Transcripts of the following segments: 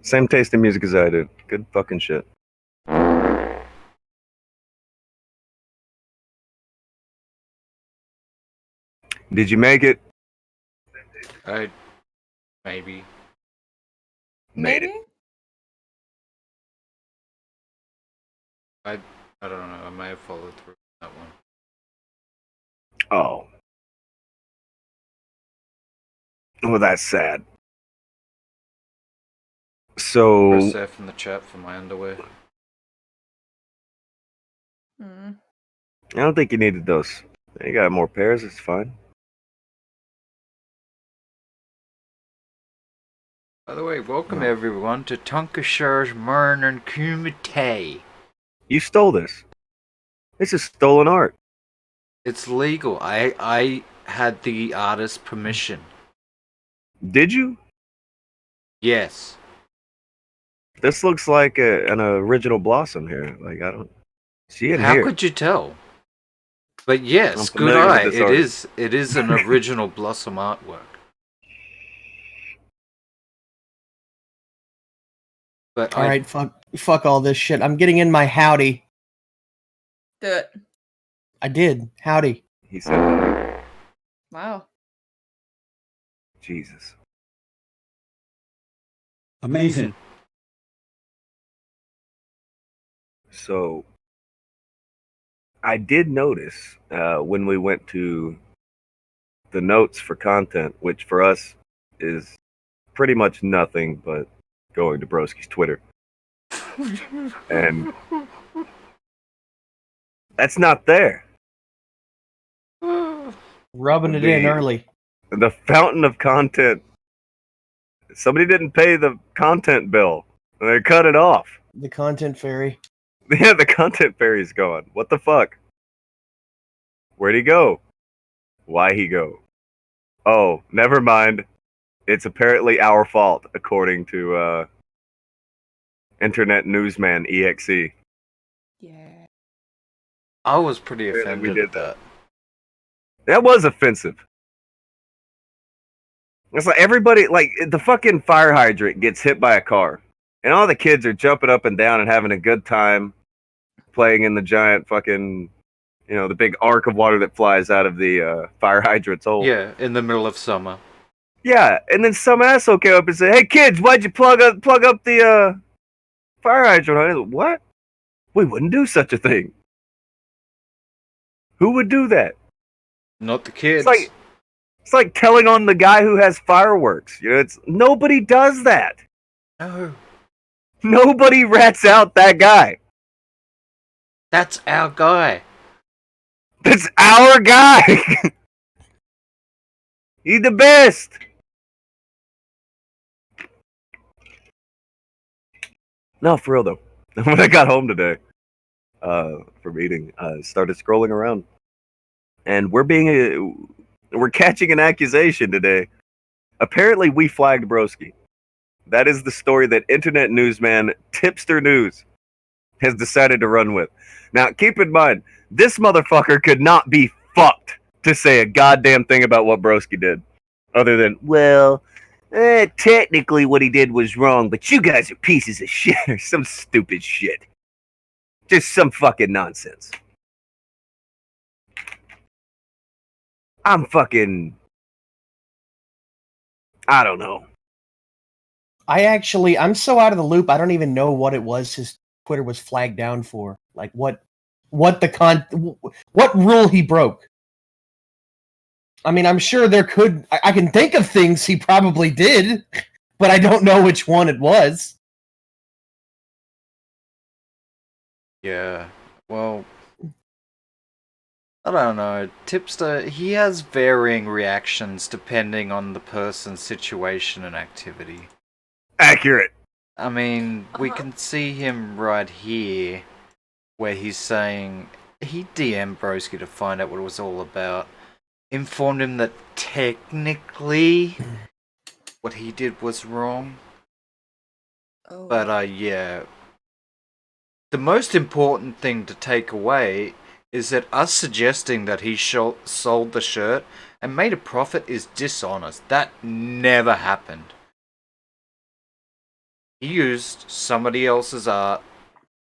Same taste in music as I do. Good fucking shit. Did you make it? Maybe. Made it. I don't know. I may have followed through that one. Oh. Well, that's sad. So Press F in the chat for my underwear. Mm. I don't think you needed those. You got more pairs, it's fine. By the way, welcome everyone to Tonka Shar's Marner Kumite. You stole this. This is stolen art. It's legal. I had the artist's permission. Did you? Yes. This looks like an original Blossom here. Like, I don't see it How here. could you tell? But yes, I'm good familiar with eye. this It artist. is. It is an original Blossom artwork. But All right, fuck all this shit. I'm getting in my howdy. Do it. I did. Howdy. He said, Wow. Jesus. Amazing. So, I did notice when we went to the notes for content, which for us is pretty much nothing but going to Broski's Twitter. And that's not there. Rubbing it in early. The fountain of content. Somebody didn't pay the content bill. They cut it off. The content fairy. Yeah, the content fairy's gone. What the fuck? Where'd he go? Why he go? Oh, never mind. It's apparently our fault, according to Internet Newsman EXE. Yeah. I was pretty Really, offended we did at that. That was offensive. It's like everybody, like the fucking fire hydrant gets hit by a car, and all the kids are jumping up and down and having a good time playing in the giant fucking, the big arc of water that flies out of the fire hydrant's hole. Yeah, in the middle of summer. Yeah, and then some asshole came up and said, "Hey kids, why'd you plug up the fire hydrant?" I said, "What? We wouldn't do such a thing. Who would do that?" Not the kids. It's like telling on the guy who has fireworks. It's nobody does that. No. Nobody rats out that guy. That's our guy. That's our guy. He's the best. No, for real though. When I got home today from eating, I started scrolling around, and we're catching an accusation today. Apparently, we flagged Broski. That is the story that Internet Newsman Tipster News has decided to run with. Now, keep in mind, this motherfucker could not be fucked to say a goddamn thing about what Broski did. Other than, well, technically what he did was wrong, but you guys are pieces of shit or some stupid shit. Just some fucking nonsense. I'm don't know. I'm so out of the loop, I don't even know what it was his Twitter was flagged down for. Like what rule he broke. I mean, I'm sure I can think of things he probably did, but I don't know which one it was. Yeah. Well, I don't know. Tipster, he has varying reactions depending on the person's situation and activity. Accurate. I mean, we can see him right here, where he's saying he DM'd Broski to find out what it was all about. Informed him that technically what he did was wrong. Oh. But yeah. The most important thing to take away is that us suggesting that he sold the shirt and made a profit is dishonest. That never happened. He used somebody else's art,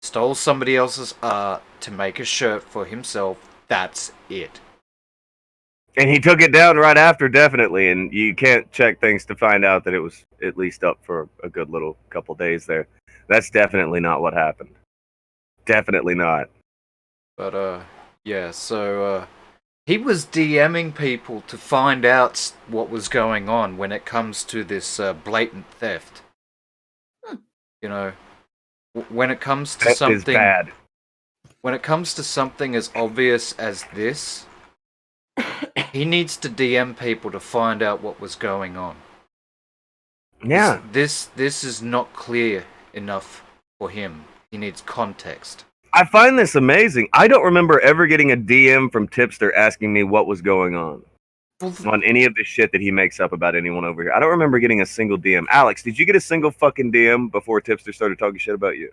stole somebody else's art to make a shirt for himself. That's it. And he took it down right after, definitely. And you can't check things to find out that it was at least up for a good little couple days there. That's definitely not what happened. Definitely not. But, yeah, so, he was DMing people to find out what was going on when it comes to this blatant theft. You know, when it comes to Theft something... is bad. when it comes to something as obvious as this, he needs to DM people to find out what was going on. Yeah. This is not clear enough for him. He needs context. I find this amazing. I don't remember ever getting a DM from Tipster asking me what was going on any of the shit that he makes up about anyone over here. I don't remember getting a single DM. Alex, did you get a single fucking DM before Tipster started talking shit about you?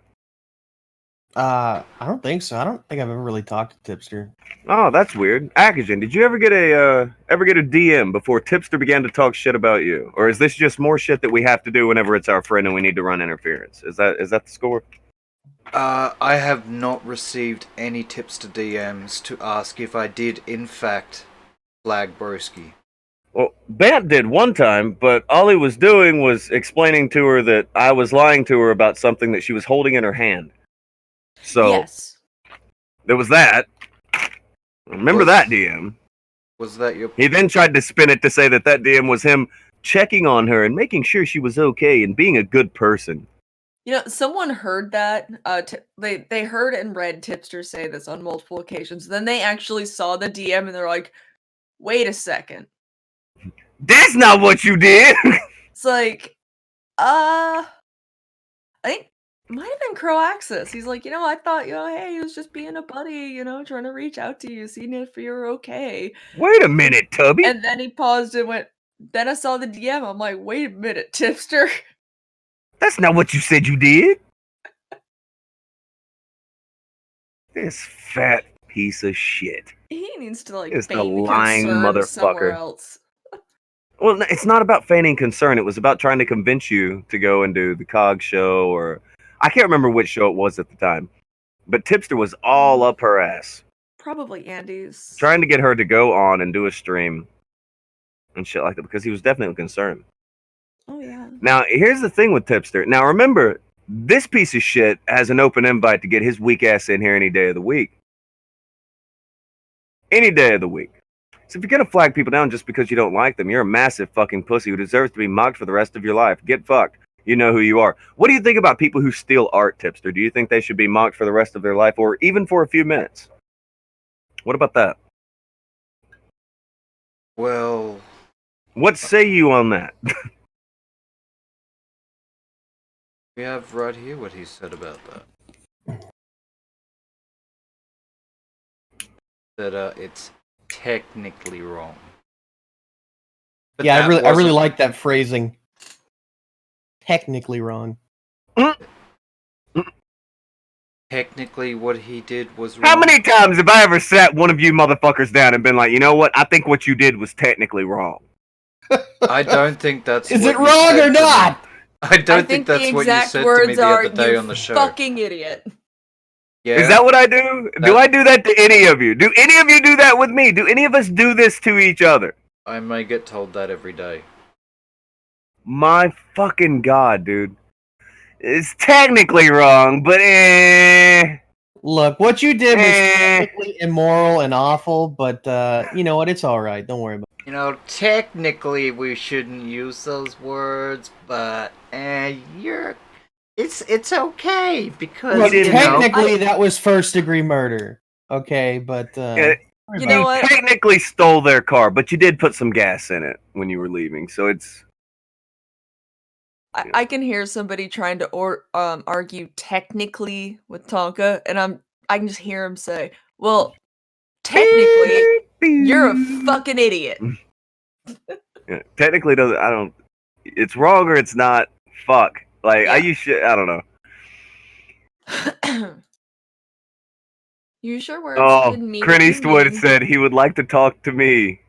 I don't think so. I don't think I've ever really talked to Tipster. Oh, that's weird. Akujin, did you ever get a DM before Tipster began to talk shit about you? Or is this just more shit that we have to do whenever it's our friend and we need to run interference? Is that the score? I have not received any Tipster DMs to ask if I did, in fact, flag Broski. Well, Vamp did one time, but all he was doing was explaining to her that I was lying to her about something that she was holding in her hand. So, Yes. there was that. Remember that DM. Was that your... He then tried to spin it to say that DM was him checking on her and making sure she was okay and being a good person. You know, someone heard that. They heard and read Tipster say this on multiple occasions. Then they actually saw the DM and they're like, "Wait a second, That's not what you did." it's like, I think it might have been Croaxis. He's like, I thought, hey, he was just being a buddy, trying to reach out to you, seeing if you're okay." Wait a minute, Tubby. And then he paused and went, "Then I saw the DM. I'm like, wait a minute, Tipster." That's not what you said you did. This fat piece of shit. He needs to It's the feign lying concern somewhere motherfucker. else. Well, it's not about feigning concern. It was about trying to convince you to go and do the COG show, or I can't remember which show it was at the time. But Tipster was all up her ass. Probably Andy's. Trying to get her to go on and do a stream and shit like that because he was definitely concerned. Oh, yeah. Now, here's the thing with Tipster. Now, remember, this piece of shit has an open invite to get his weak ass in here any day of the week. Any day of the week. So if you're going to flag people down just because you don't like them, you're a massive fucking pussy who deserves to be mocked for the rest of your life. Get fucked. You know who you are. What do you think about people who steal art, Tipster? Do you think they should be mocked for the rest of their life or even for a few minutes? What about that? Well... What say you on that? We have right here what he said about that. That it's technically wrong. But Yeah, I really wasn't- like that phrasing. Technically wrong. Technically, what he did was wrong. How many times have I ever sat one of you motherfuckers down and been like, you know what? I think what you did was technically wrong. I don't think that's. Is what it you wrong said or to me. not? I don't I think the that's what you exact said to words me the are, other day "You on the show. fucking idiot." Yeah. Is that what I do? Do I do that to any of you? Do any of you do that with me? Do any of us do this to each other? I may get told that every day. My fucking god, dude. It's technically wrong, but Look, what you did was Eh. technically immoral and awful, but you know what? It's all right. Don't worry about it. You know, technically we shouldn't use those words, but it's okay because Look, didn't technically, that was first-degree murder. Okay, but You know what? technically stole their car, but you did put some gas in it when you were leaving, so it's... I can hear somebody trying to argue technically with Tonka, and I can just hear him say, "Well, technically, you're a fucking idiot." Yeah, technically, doesn't... I don't... It's wrong or it's not. Fuck. Like, I Yeah. use shit... I don't know. Use your words Oh, and mean Clint what you Eastwood mean. said he would like to talk to me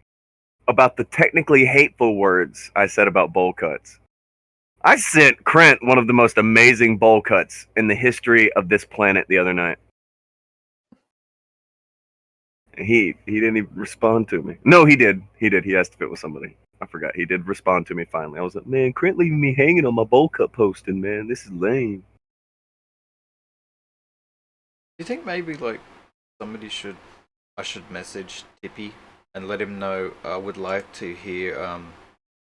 about the technically hateful words I said about bowl cuts. I sent Krent one of the most amazing bowl cuts in the history of this planet the other night. He didn't even respond to me. No, he did. He did. He asked if it was somebody. I forgot. He did respond to me finally. I was like, man, Krent leaving me hanging on my bowl cut posting, man. This is lame. Do you think maybe like I should message Tippy and let him know I would like to hear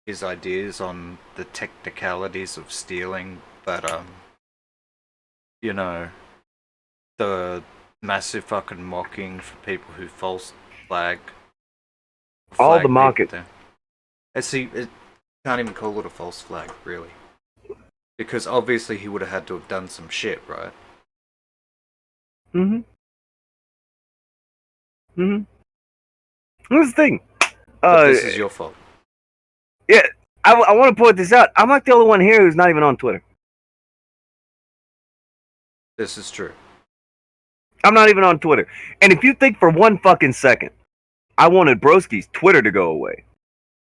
his ideas on the technicalities of stealing, but you know, the massive fucking mocking for people who false flag. All the people mocking. there. See, it can't even call it a false flag, really. Because obviously he would have had to have done some shit, right? Mm-hmm. Mm-hmm. Here's the thing. But this is your fault. Yeah, I want to point this out. I'm like the only one here who's not even on Twitter. This is true. I'm not even on Twitter. And if you think for one fucking second I wanted Broski's Twitter to go away,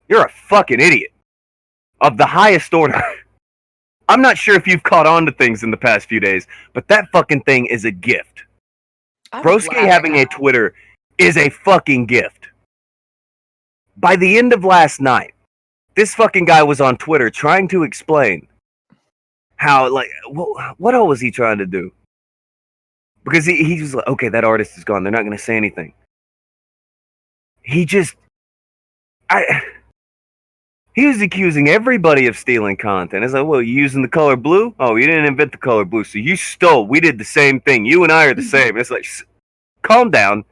you're a fucking idiot. Of the highest order. I'm not sure if you've caught on to things in the past few days, but that fucking thing is a gift. I'm Broski glad I having a have- Twitter is a fucking gift. By the end of last night, this fucking guy was on Twitter trying to explain how, like, what all was he trying to do? Because he was like, okay, that artist is gone. They're not going to say anything. He was accusing everybody of stealing content. It's like, well, you using the color blue? Oh, you didn't invent the color blue, so you stole. We did the same thing. You and I are the same. It's like, calm down.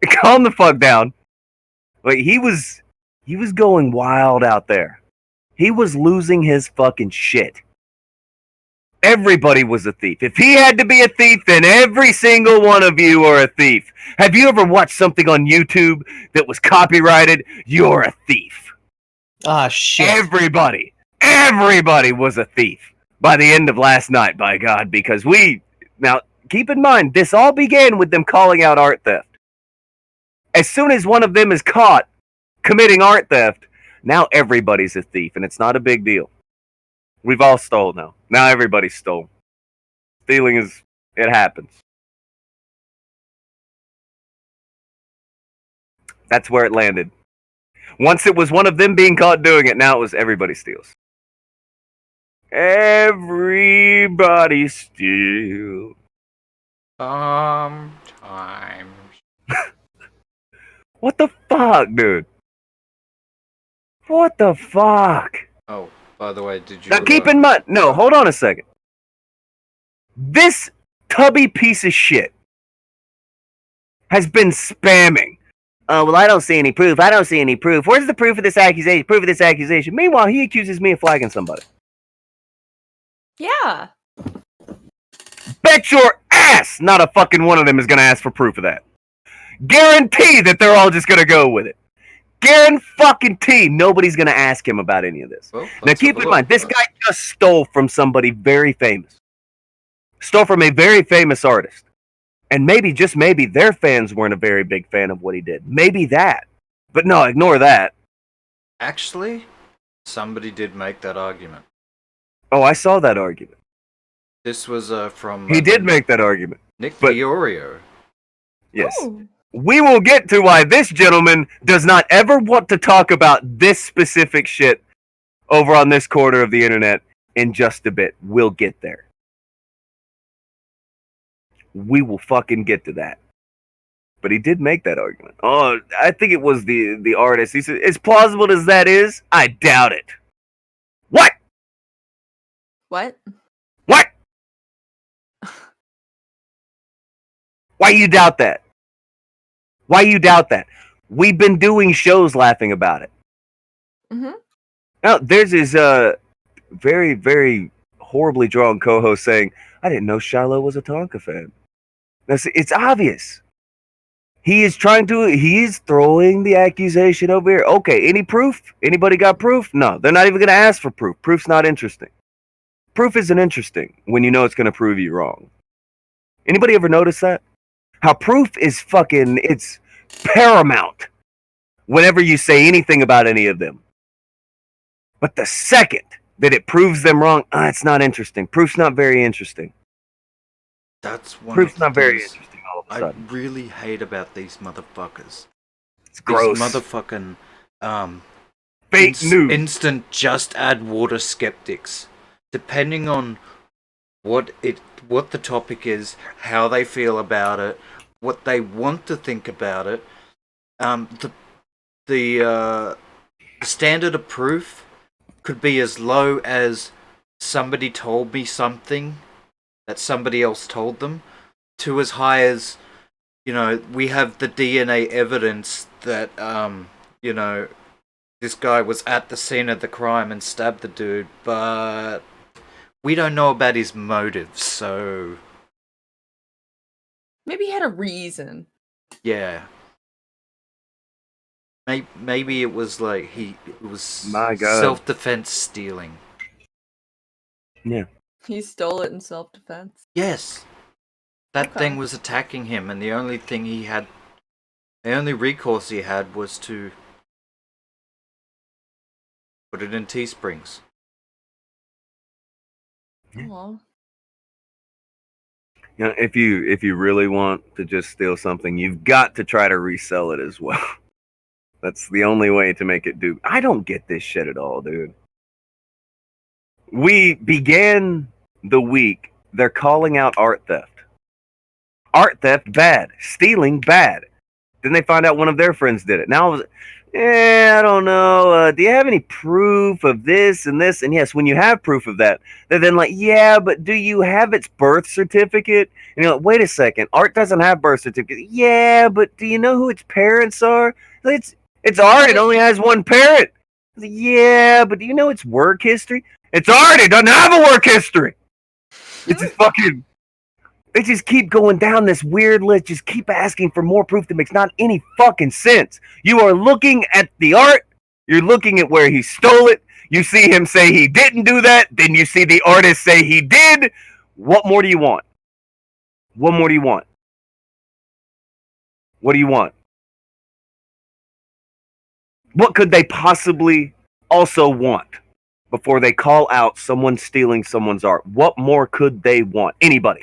Calm the fuck down. Like, he was going wild out there. He was losing his fucking shit. Everybody was a thief. If he had to be a thief, then every single one of you are a thief. Have you ever watched something on YouTube that was copyrighted? You're a thief. Ah, shit. Everybody was a thief by the end of last night, by God, because now, keep in mind, this all began with them calling out art theft. As soon as one of them is caught committing art theft, now everybody's a thief, and it's not a big deal. We've all stole now. Now everybody stole. Stealing it happens. That's where it landed. Once it was one of them being caught doing it, now it was everybody steals. Everybody steals. Sometimes. What the fuck, dude? What the fuck? Oh, by the way, did you... Now keep in mind, no, hold on a second. This tubby piece of shit has been spamming. Oh, well, I don't see any proof. I don't see any proof. Where's the proof of this accusation? Proof of this accusation. Meanwhile, he accuses me of flagging somebody. Yeah. Bet your ass not a fucking one of them is going to ask for proof of that. Guarantee that they're all just going to go with it. Guarantee nobody's going to ask him about any of this. Well, Now, keep in mind, this guy just stole from somebody very famous. Stole from a very famous artist. And maybe, just maybe, their fans weren't a very big fan of what he did. Maybe that. But no, ignore that. Actually, somebody did make that argument. Oh, I saw that argument. This was from... He did make that argument. Nick but- Deorio. Yes. Ooh. We will get to why this gentleman does not ever want to talk about this specific shit over on this corner of the internet in just a bit. We'll get there. We will fucking get to that. But he did make that argument. Oh, I think it was the artist. He said, as plausible as that is, I doubt it. What? What? What? Why you doubt that? Why you doubt that? We've been doing shows laughing about it. Mm-hmm. Now, there's his very, very horribly drawn co-host saying, I didn't know Shiloh was a Tonka fan. Now, see, it's obvious. He is throwing the accusation over here. Okay, any proof? Anybody got proof? No, they're not even going to ask for proof. Proof's not interesting. Proof isn't interesting when you know it's going to prove you wrong. Anybody ever notice that? How proof is fucking, it's paramount whenever you say anything about any of them. But the second that it proves them wrong, it's not interesting. Proof's not very interesting. That's one Proof's of the not very things interesting all of a I sudden. really hate about these motherfuckers. It's gross. These motherfucking Fake news. instant just add water skeptics. Depending on what the topic is, how they feel about it, what they want to think about it, the standard of proof could be as low as somebody told me something that somebody else told them, to as high as we have the DNA evidence that, this guy was at the scene of the crime and stabbed the dude, but we don't know about his motives, so... Maybe he had a reason. Yeah. Maybe it was like it was My God. self-defense stealing. Yeah. He stole it in self-defense. Yes. That Okay. thing was attacking him, and the only recourse he had was to put it in Teesprings. Yeah. Well, If you really want to just steal something, you've got to try to resell it as well. That's the only way to make it do. I don't get this shit at all, dude. We began the week. They're calling out art theft. Art theft, bad. Stealing, bad. Then they find out one of their friends did it. Now, I don't know. Do you have any proof of this and this? And yes, when you have proof of that, they're then like, yeah, but do you have its birth certificate? And you're like, wait a second. Art doesn't have birth certificate. Yeah, but do you know who its parents are? It's art. It only has one parent. Like, yeah, but do you know its work history? It's art. It doesn't have a work history. It's just fucking... They just keep going down this weird list, just keep asking for more proof that makes not any fucking sense. You are looking at the art, you're looking at where he stole it, you see him say he didn't do that, then you see the artist say he did. What more do you want? What more do you want? What do you want? What could they possibly also want before they call out someone stealing someone's art? What more could they want? Anybody.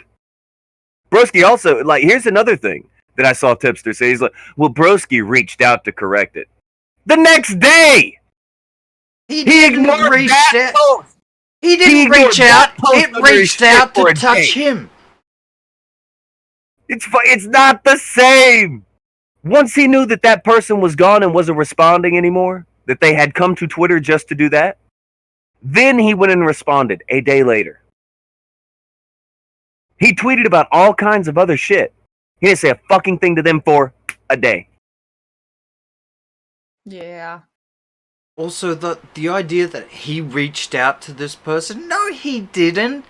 Broski also, like, here's another thing that I saw Tipster say. He's like, well, Broski reached out to correct it. The next day! He ignored that post! He didn't reach out. It reached out to touch him. It's not the same! Once he knew that that person was gone and wasn't responding anymore, that they had come to Twitter just to do that, then he went and responded a day later. He tweeted about all kinds of other shit. He didn't say a fucking thing to them for a day. yeah. Also, the idea that he reached out to this person. No, he didn't.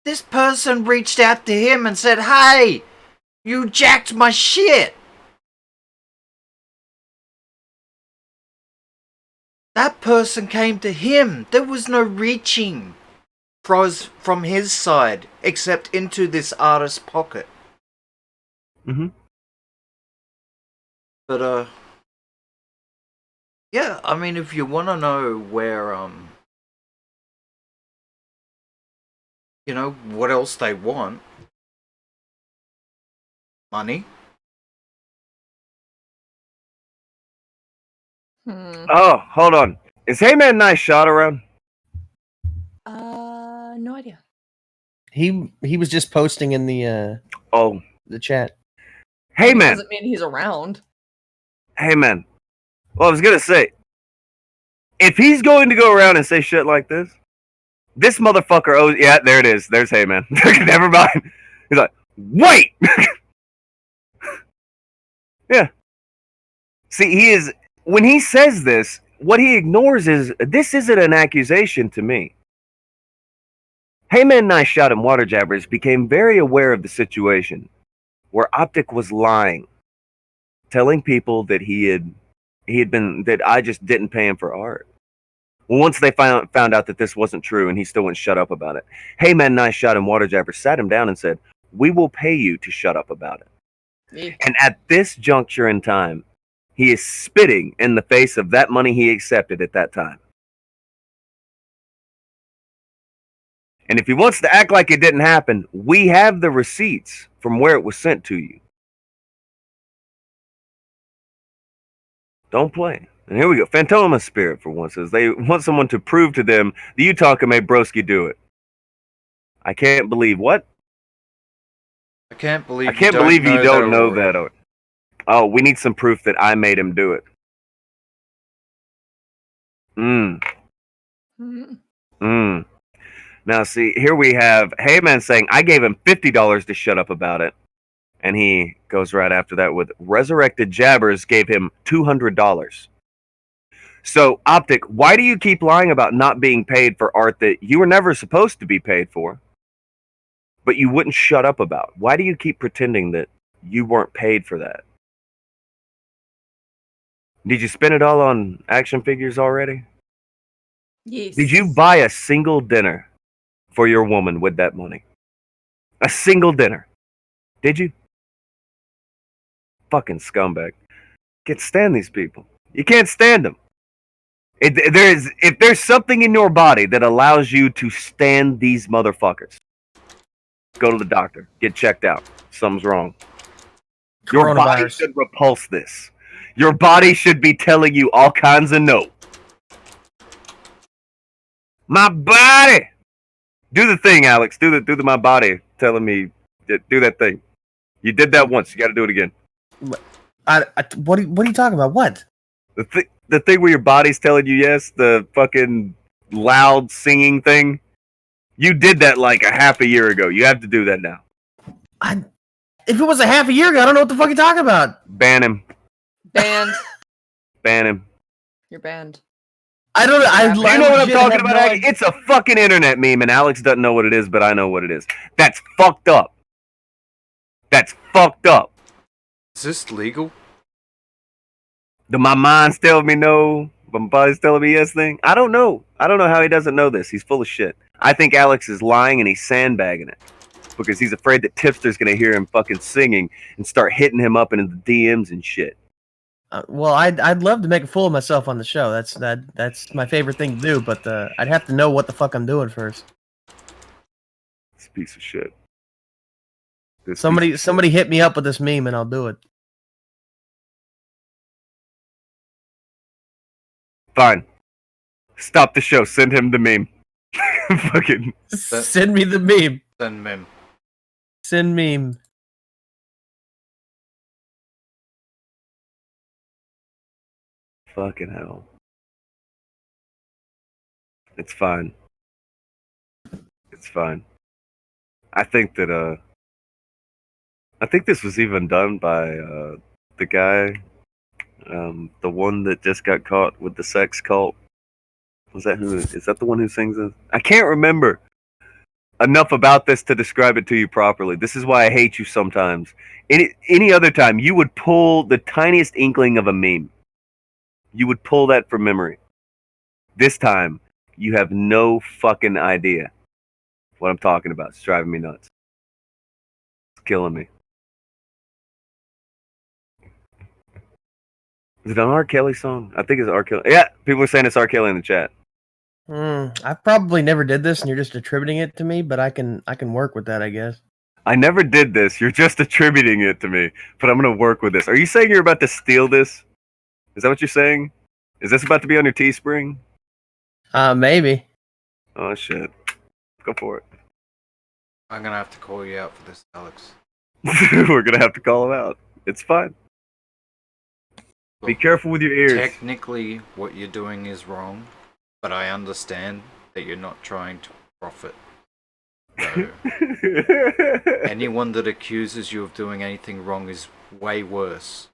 This person reached out to him and said, hey, you jacked my shit. That person came to him. There was no reaching from his side, except into this artist's pocket. Mm-hmm. But, yeah, I mean, if you want to know where, what else they want. Money. Oh, hold on. Is Heyman Nice Shot around? No idea. He was just posting in the chat. Hey man. Doesn't mean he's around. Hey man. Well, I was gonna say, if he's going to go around and say shit like this motherfucker owes. Yeah, there it is. There's Heyman. Never mind. He's like, wait. Yeah. See, he is when he says this. What he ignores is this isn't an accusation to me. Heyman Nice Shot and Water Jabbers became very aware of the situation where Optic was lying, telling people that he had been that I just didn't pay him for art. Well, once they found out that this wasn't true and he still wouldn't shut up about it, Heyman Nice Shot and Water Jabbers sat him down and said, "We will pay you to shut up about it." Yeah. And at this juncture in time, he is spitting in the face of that money he accepted at that time. And if he wants to act like it didn't happen, we have the receipts from where it was sent to you. Don't play. And here we go. Phantoma Spirit, for once, says they want someone to prove to them that you Tonka made Broski do it. I can't believe what? I can't believe you don't know that. Oh, we need some proof that I made him do it. Now, see, here we have Heyman saying, I gave him $50 to shut up about it. And he goes right after that with resurrected jabbers gave him $200. So, Optic, why do you keep lying about not being paid for art that you were never supposed to be paid for, but you wouldn't shut up about? Why do you keep pretending that you weren't paid for that? Did you spend it all on action figures already? Yes. Did you buy a single dinner for your woman with that money? A single dinner. Did you? Fucking scumbag. Can't stand these people. You can't stand them. If there's something in your body that allows you to stand these motherfuckers, go to the doctor. Get checked out. Something's wrong. Your body Coronavirus. should repulse this. Your body should be telling you all kinds of no. My body. Do the thing, Alex. Do the my body telling me do that thing. You did that once. You got to do it again. What are you talking about? What? The thing where your body's telling you yes, the fucking loud singing thing. You did that like a half a year ago. You have to do that now. If it was a half a year ago, I don't know what the fuck you're talking about. Ban him. Banned. Ban him. You're banned. I don't know. You know what I'm talking about, Aggie? It's a fucking internet meme, and Alex doesn't know what it is, but I know what it is. That's fucked up. That's fucked up. Is this legal? My mind's telling me no, but my body's telling me yes thing. I don't know. I don't know how he doesn't know this. He's full of shit. I think Alex is lying and he's sandbagging it. Because he's afraid that Tipster's gonna hear him fucking singing and start hitting him up into the DMs and shit. Well, I'd love to make a fool of myself on the show. That's my favorite thing to do. But I'd have to know what the fuck I'm doing first. This piece of shit. Somebody hit me up with this meme and I'll do it. Fine. Stop the show. Send him the meme. Fucking Send me the meme. Send meme. Send meme. fucking hell. It's fine. It's fine. I think that I think this was even done by the guy, the one that just got caught with the sex cult. Was that who? Is that the one who sings this? I can't remember enough about this to describe it to you properly. This is why I hate you sometimes. Any other time, you would pull the tiniest inkling of a meme. You would pull that from memory. This time, you have no fucking idea what I'm talking about. It's driving me nuts. It's killing me. Is it an R. Kelly song? I think it's R. Kelly. Yeah, people are saying it's R. Kelly in the chat. I probably never did this, and you're just attributing it to me. But I can work with that, I guess. I never did this. You're just attributing it to me. But I'm gonna work with this. Are you saying you're about to steal this? Is that what you're saying? Is this about to be on your Teespring? Maybe. Oh shit! Go for it. I'm gonna have to call you out for this, Alex. We're gonna have to call him out. It's fine. Be careful with your ears. Technically, what you're doing is wrong, but I understand that you're not trying to profit. So, anyone that accuses you of doing anything wrong is way worse.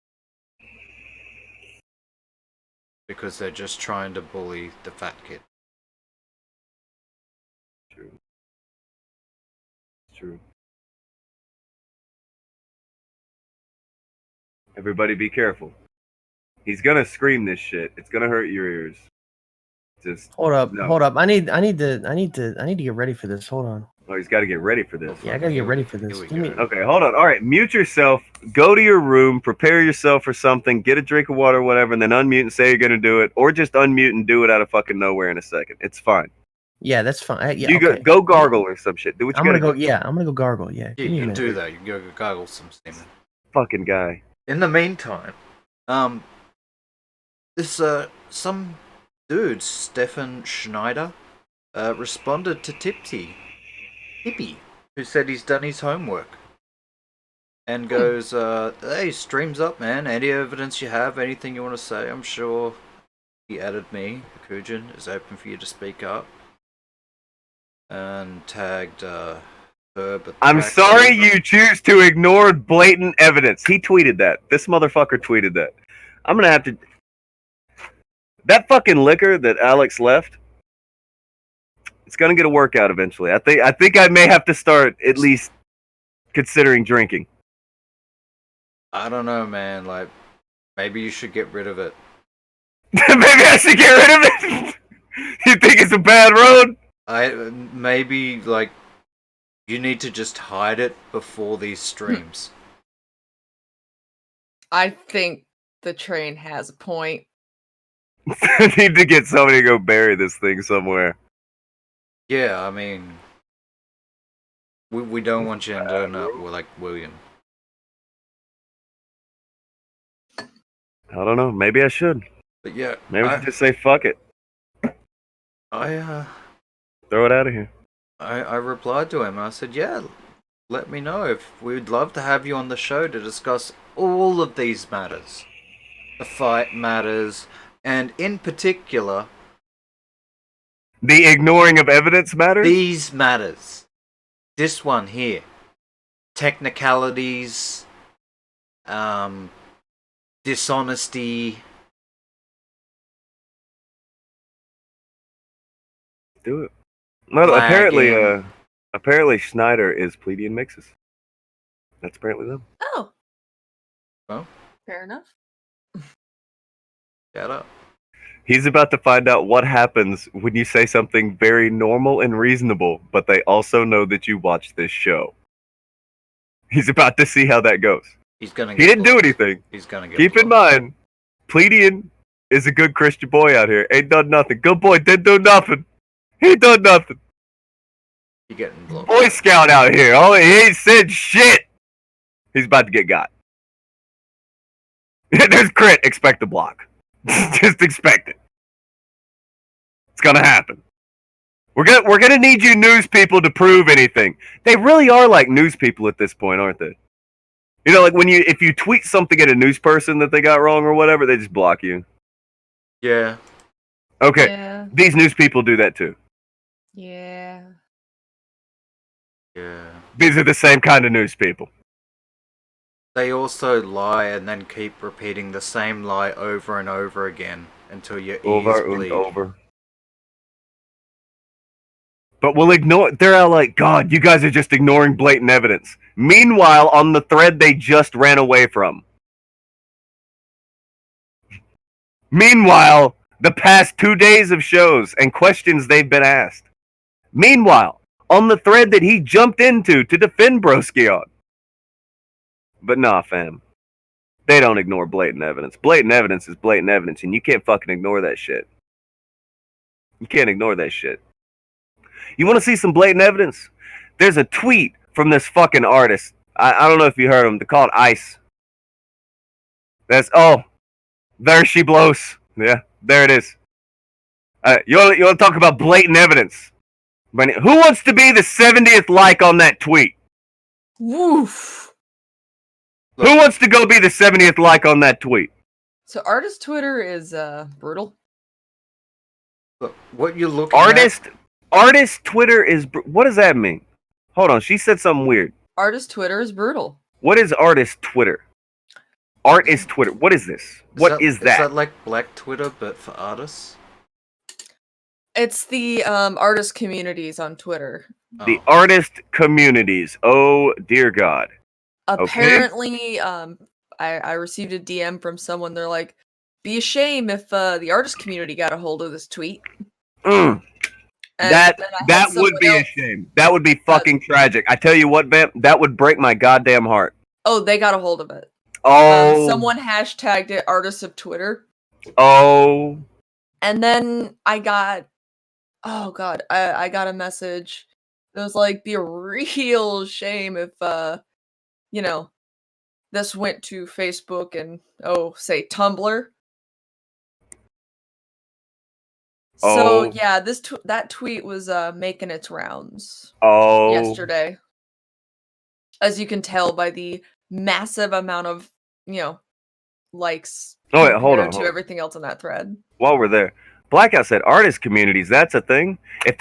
Because they're just trying to bully the fat kid. True. It's true. Everybody be careful. He's gonna scream this shit. It's gonna hurt your ears. Just Hold up. no. Hold up. I need to get ready for this. Hold on. Oh, he's got to get ready for this. Yeah, I gotta get ready for this. Here we Give me- go. Okay, hold on. All right, mute yourself. Go to your room. Prepare yourself for something. Get a drink of water, whatever, and then unmute and say you're gonna do it, or just unmute and do it out of fucking nowhere in a second. It's fine. Yeah, that's fine. Yeah, You okay. go gargle or some shit. Do what you I'm gotta gonna go. do. Yeah, I'm gonna go gargle. Yeah. Yeah, Give me you a can minute. do that. You can go gargle some semen. Fucking guy. In the meantime, this some dude, Stefan Schneider, responded to Tippy, who said he's done his homework. And goes, hey, stream's up, man. Any evidence you have, anything you want to say, I'm sure. He added me, Akujin is open for you to speak up. And tagged I'm sorry you choose to ignore blatant evidence. He tweeted that. This motherfucker tweeted that. I'm gonna have to. That fucking liquor that Alex left. It's gonna get a workout eventually. I think I may have to start at least considering drinking. I don't know, man. Like, maybe you should get rid of it. Maybe I should get rid of it. You think it's a bad road? Maybe like you need to just hide it before these streams. I think the train has a point. I need to get somebody to go bury this thing somewhere. Yeah, I mean, we don't want you to end up with like William. I don't know. Maybe I should. But yeah, maybe I just say fuck it. Throw it out of here. I replied to him. I said, yeah, let me know if we'd love to have you on the show to discuss all of these matters. The fight matters, and in particular, the ignoring of evidence matters? These matters. This one here. Technicalities, dishonesty. Do it. No, apparently Schneider is Pleiadian Mixes. That's apparently them. Oh. Well, fair enough. Shut up. He's about to find out what happens when you say something very normal and reasonable, but they also know that you watch this show. He's about to see how that goes. He's gonna. He didn't do anything. He's gonna get. Keep in mind, Pleiadian is a good Christian boy out here. Ain't done nothing. Good boy. Didn't do nothing. He ain't done nothing. You getting blocked. Boy Scout out here. Oh, he ain't said shit. He's about to get got. There's crit. Expect a block. Just expect it. It's gonna happen. We're gonna need you news people to prove anything. They really are like news people at this point, aren't they? You know, like if you tweet something at a news person that they got wrong or whatever, they just block you. Yeah. Okay. Yeah. These news people do that too. Yeah. Yeah. These are the same kind of news people. They also lie and then keep repeating the same lie over and over again until your ears bleed. Over. But we'll ignore. They're all like, God, you guys are just ignoring blatant evidence. Meanwhile, on the thread they just ran away from. Meanwhile, the past 2 days of shows and questions they've been asked. Meanwhile, on the thread that he jumped into to defend Broski on. But nah, fam. They don't ignore blatant evidence. Blatant evidence is blatant evidence, and you can't fucking ignore that shit. You can't ignore that shit. You want to see some blatant evidence? There's a tweet from this fucking artist. I don't know if you heard him. They're called Ice. There she blows. Yeah, there it is. You want to talk about blatant evidence? Who wants to be the 70th like on that tweet? Woof. Look. Who wants to go be the 70th like on that tweet? So artist Twitter is brutal. Look, what you looking at? Artist Twitter is... What does that mean? Hold on, she said something weird. Artist Twitter is brutal. What is artist Twitter? Art is Twitter. What is this? What is that? Is that like Black Twitter, but for artists? It's the artist communities on Twitter. The artist communities. Oh, dear God. Apparently, okay. I received a DM from someone. They're like, be a shame if the artist community got a hold of this tweet. That would be a shame. That would be fucking tragic. I tell you what, Vamp, that would break my goddamn heart. Oh, they got a hold of it. Oh. Someone hashtagged it artists of Twitter. Oh. And then I got, oh God, I got a message. It was like, be a real shame if, this went to Facebook and, say Tumblr. So yeah, that tweet was making its rounds yesterday. As you can tell by the massive amount of, likes hold on. to everything else on that thread. While we're there, Blackout said artist communities. That's a thing. If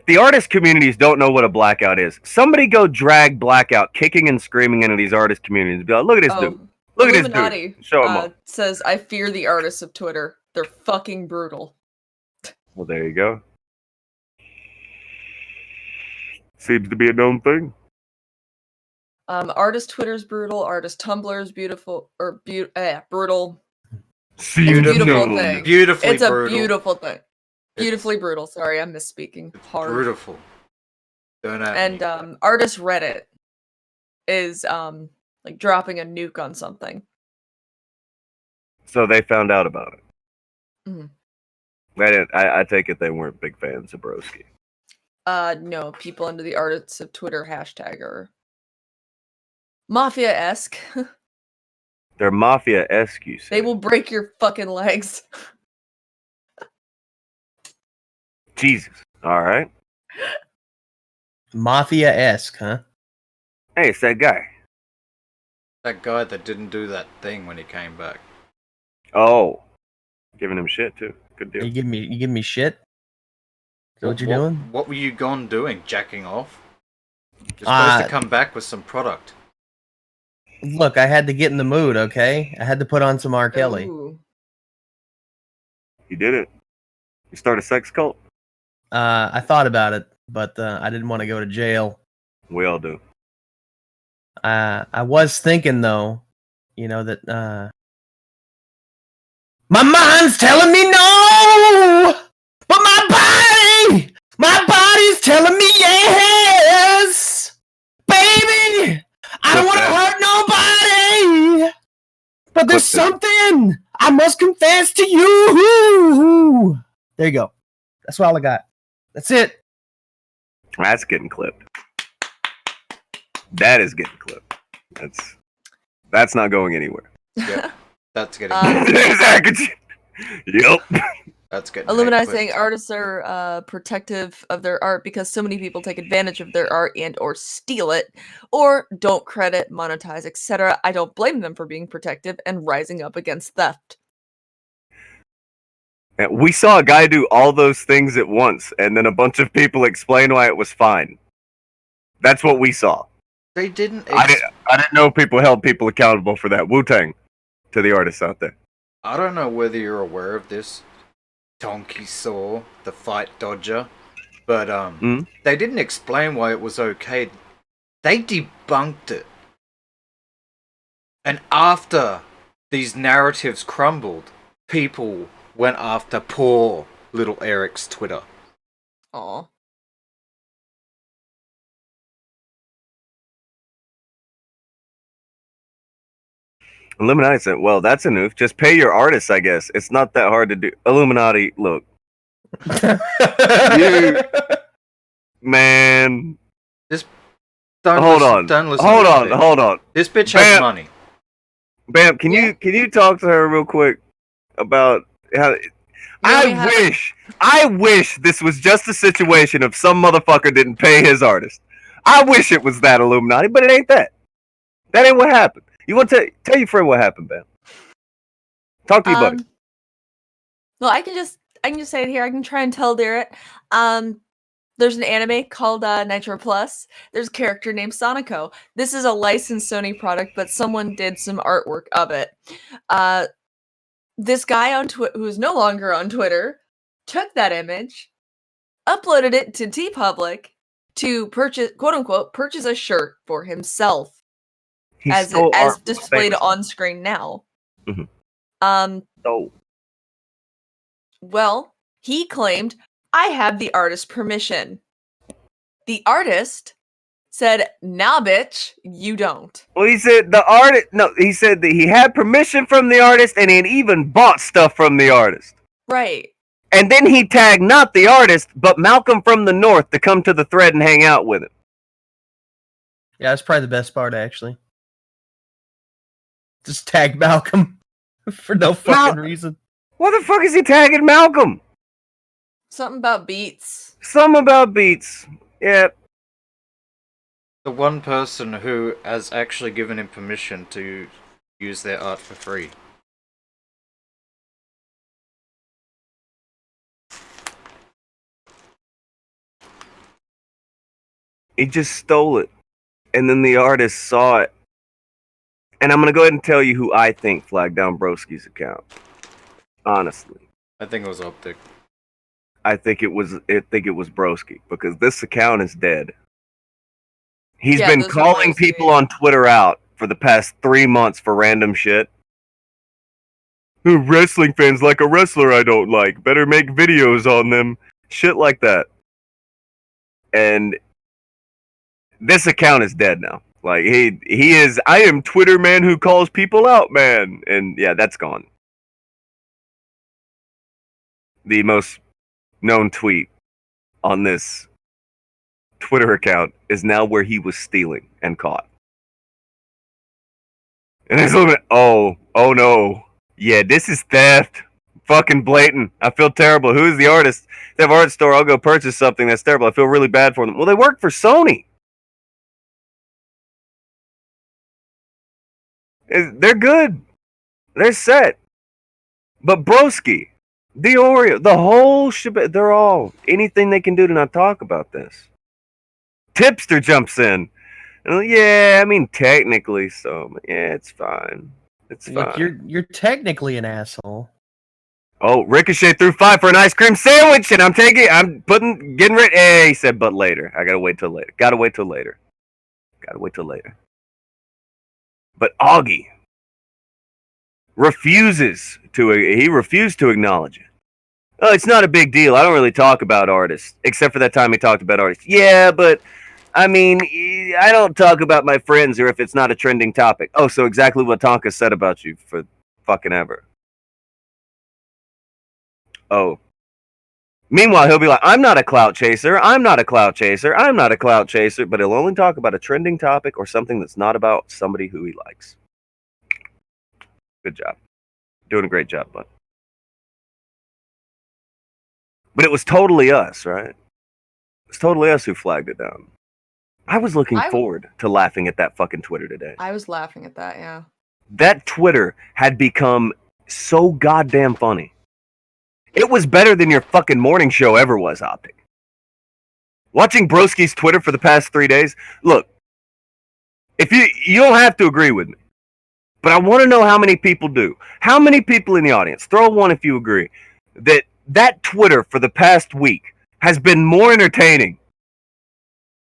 the artist communities don't know what a blackout is, somebody go drag Blackout kicking and screaming into these artist communities. Be like, look at this dude. Look at this Illuminati dude. Show him up. says, I fear the artists of Twitter. They're fucking brutal. Well, there you go. Seems to be a known thing. Artist Twitter's brutal. Artist Tumblr's beautiful or brutal. Seems Beautiful known. thing. Beautifully It's a brutal. beautiful thing. Beautifully brutal. Sorry, I'm misspeaking. It's Hard. beautiful. Don't at And me. artist Reddit is like dropping a nuke on something. So they found out about it. Mhm. I take it they weren't big fans of Broski. No, people under the artists of Twitter hashtag are mafia-esque. They're mafia-esque, you say. They will break your fucking legs. Jesus. All right. Mafia-esque, huh? Hey, it's that guy. That guy that didn't do that thing when he came back. Oh. Giving him shit, too. Good deal. You give me shit? Is that what you're doing? What were you gone doing? Jacking off? You're supposed to come back with some product. Look, I had to get in the mood, okay? I had to put on some R. Kelly. Ooh. You did it. You start a sex cult? I thought about it, but I didn't want to go to jail. We all do. I was thinking, though, that my mind's telling me no, but my body's telling me yes, baby. I don't want to hurt nobody, but there's something I must confess to you. There you go. That's all I got. That's it. That's getting clipped. That is getting clipped. That's not going anywhere. Yep. That's getting There's Akujin. Yep. That's getting Illuminati clipped. saying artists are protective of their art because so many people take advantage of their art and or steal it or don't credit, monetize, etc. I don't blame them for being protective and rising up against theft. And we saw a guy do all those things at once, and then a bunch of people explain why it was fine. That's what we saw. They didn't. I didn't know people held people accountable for that. Wu-Tang to the artists out there. I don't know whether you're aware of this, Donkey Saw, the fight dodger, but they didn't explain why it was okay. They debunked it. And after these narratives crumbled, people went after poor little Eric's Twitter. Aw. Illuminati said, well, that's a noof. Just pay your artists, I guess. It's not that hard to do. Illuminati, look. Man. Hold on. This bitch has money. Vamp, can you talk to her real quick about how I wish this was just a situation of some motherfucker didn't pay his artist. I wish it was that, Illuminati, but it ain't that. That ain't what happened. You want to tell your friend what happened, Vamp? Talk to your buddy. Well, I can just say it here. I can try and tell Derek. There's an anime called Nitro Plus. There's a character named Sonico. This is a licensed Sony product, but someone did some artwork of it. This guy on who is no longer on Twitter took that image, uploaded it to TeePublic to purchase, quote unquote, purchase a shirt for himself. As displayed on screen now. Mm-hmm. Well, he claimed, I have the artist's permission. The artist said, nah, bitch, you don't. Well, he said he said that he had permission from the artist and he had even bought stuff from the artist. Right. And then he tagged not the artist, but Malcolm from the North to come to the thread and hang out with him. Yeah, that's probably the best part, actually. Just tag Malcolm for no fucking reason. What the fuck is he tagging Malcolm? Something about beats. Yeah. The one person who has actually given him permission to use their art for free. He just stole it. And then the artist saw it. And I'm going to go ahead and tell you who I think flagged down Broski's account. Honestly. I think it was Optic. I think it was Broski, because this account is dead. He's been this was calling Broski. people on Twitter out for the past 3 months for random shit. Wrestling fans like a wrestler I don't like. Better make videos on them. Shit like that. And this account is dead now. Like he is. I am Twitter man who calls people out, man. And yeah, that's gone. The most known tweet on this Twitter account is now where he was stealing and caught. And it's looking at, oh no. Yeah, this is theft. Fucking blatant. I feel terrible. Who is the artist? They have an art store. I'll go purchase something that's terrible. I feel really bad for them. Well, they work for Sony. They're good. They're set. But Broski, Deorio, the whole shit, they're all anything they can do to not talk about this. Tipster jumps in. Yeah, I mean technically so. Yeah, it's fine. It's fine. Look, you're technically an asshole. Oh, Ricochet threw 5 for an ice cream sandwich, and getting ready. Hey, he said, but later. I gotta wait till later. Gotta wait till later. But Augie refused to acknowledge it. Oh, it's not a big deal. I don't really talk about artists, except for that time he talked about artists. Yeah, but I mean, I don't talk about my friends or if it's not a trending topic. Oh, so exactly what Tonka said about you for fucking ever. Oh. Meanwhile, he'll be like, I'm not a clout chaser, but he'll only talk about a trending topic or something that's not about somebody who he likes. Good job. Doing a great job, bud. But it was totally us, right? It's totally us who flagged it down. I was looking forward to laughing at that fucking Twitter today. I was laughing at that, yeah. That Twitter had become so goddamn funny. It was better than your fucking morning show ever was, Optic. Watching Broski's Twitter for the past 3 days, look, if you don't have to agree with me, but I want to know how many people do. How many people in the audience, throw one if you agree, that Twitter for the past week has been more entertaining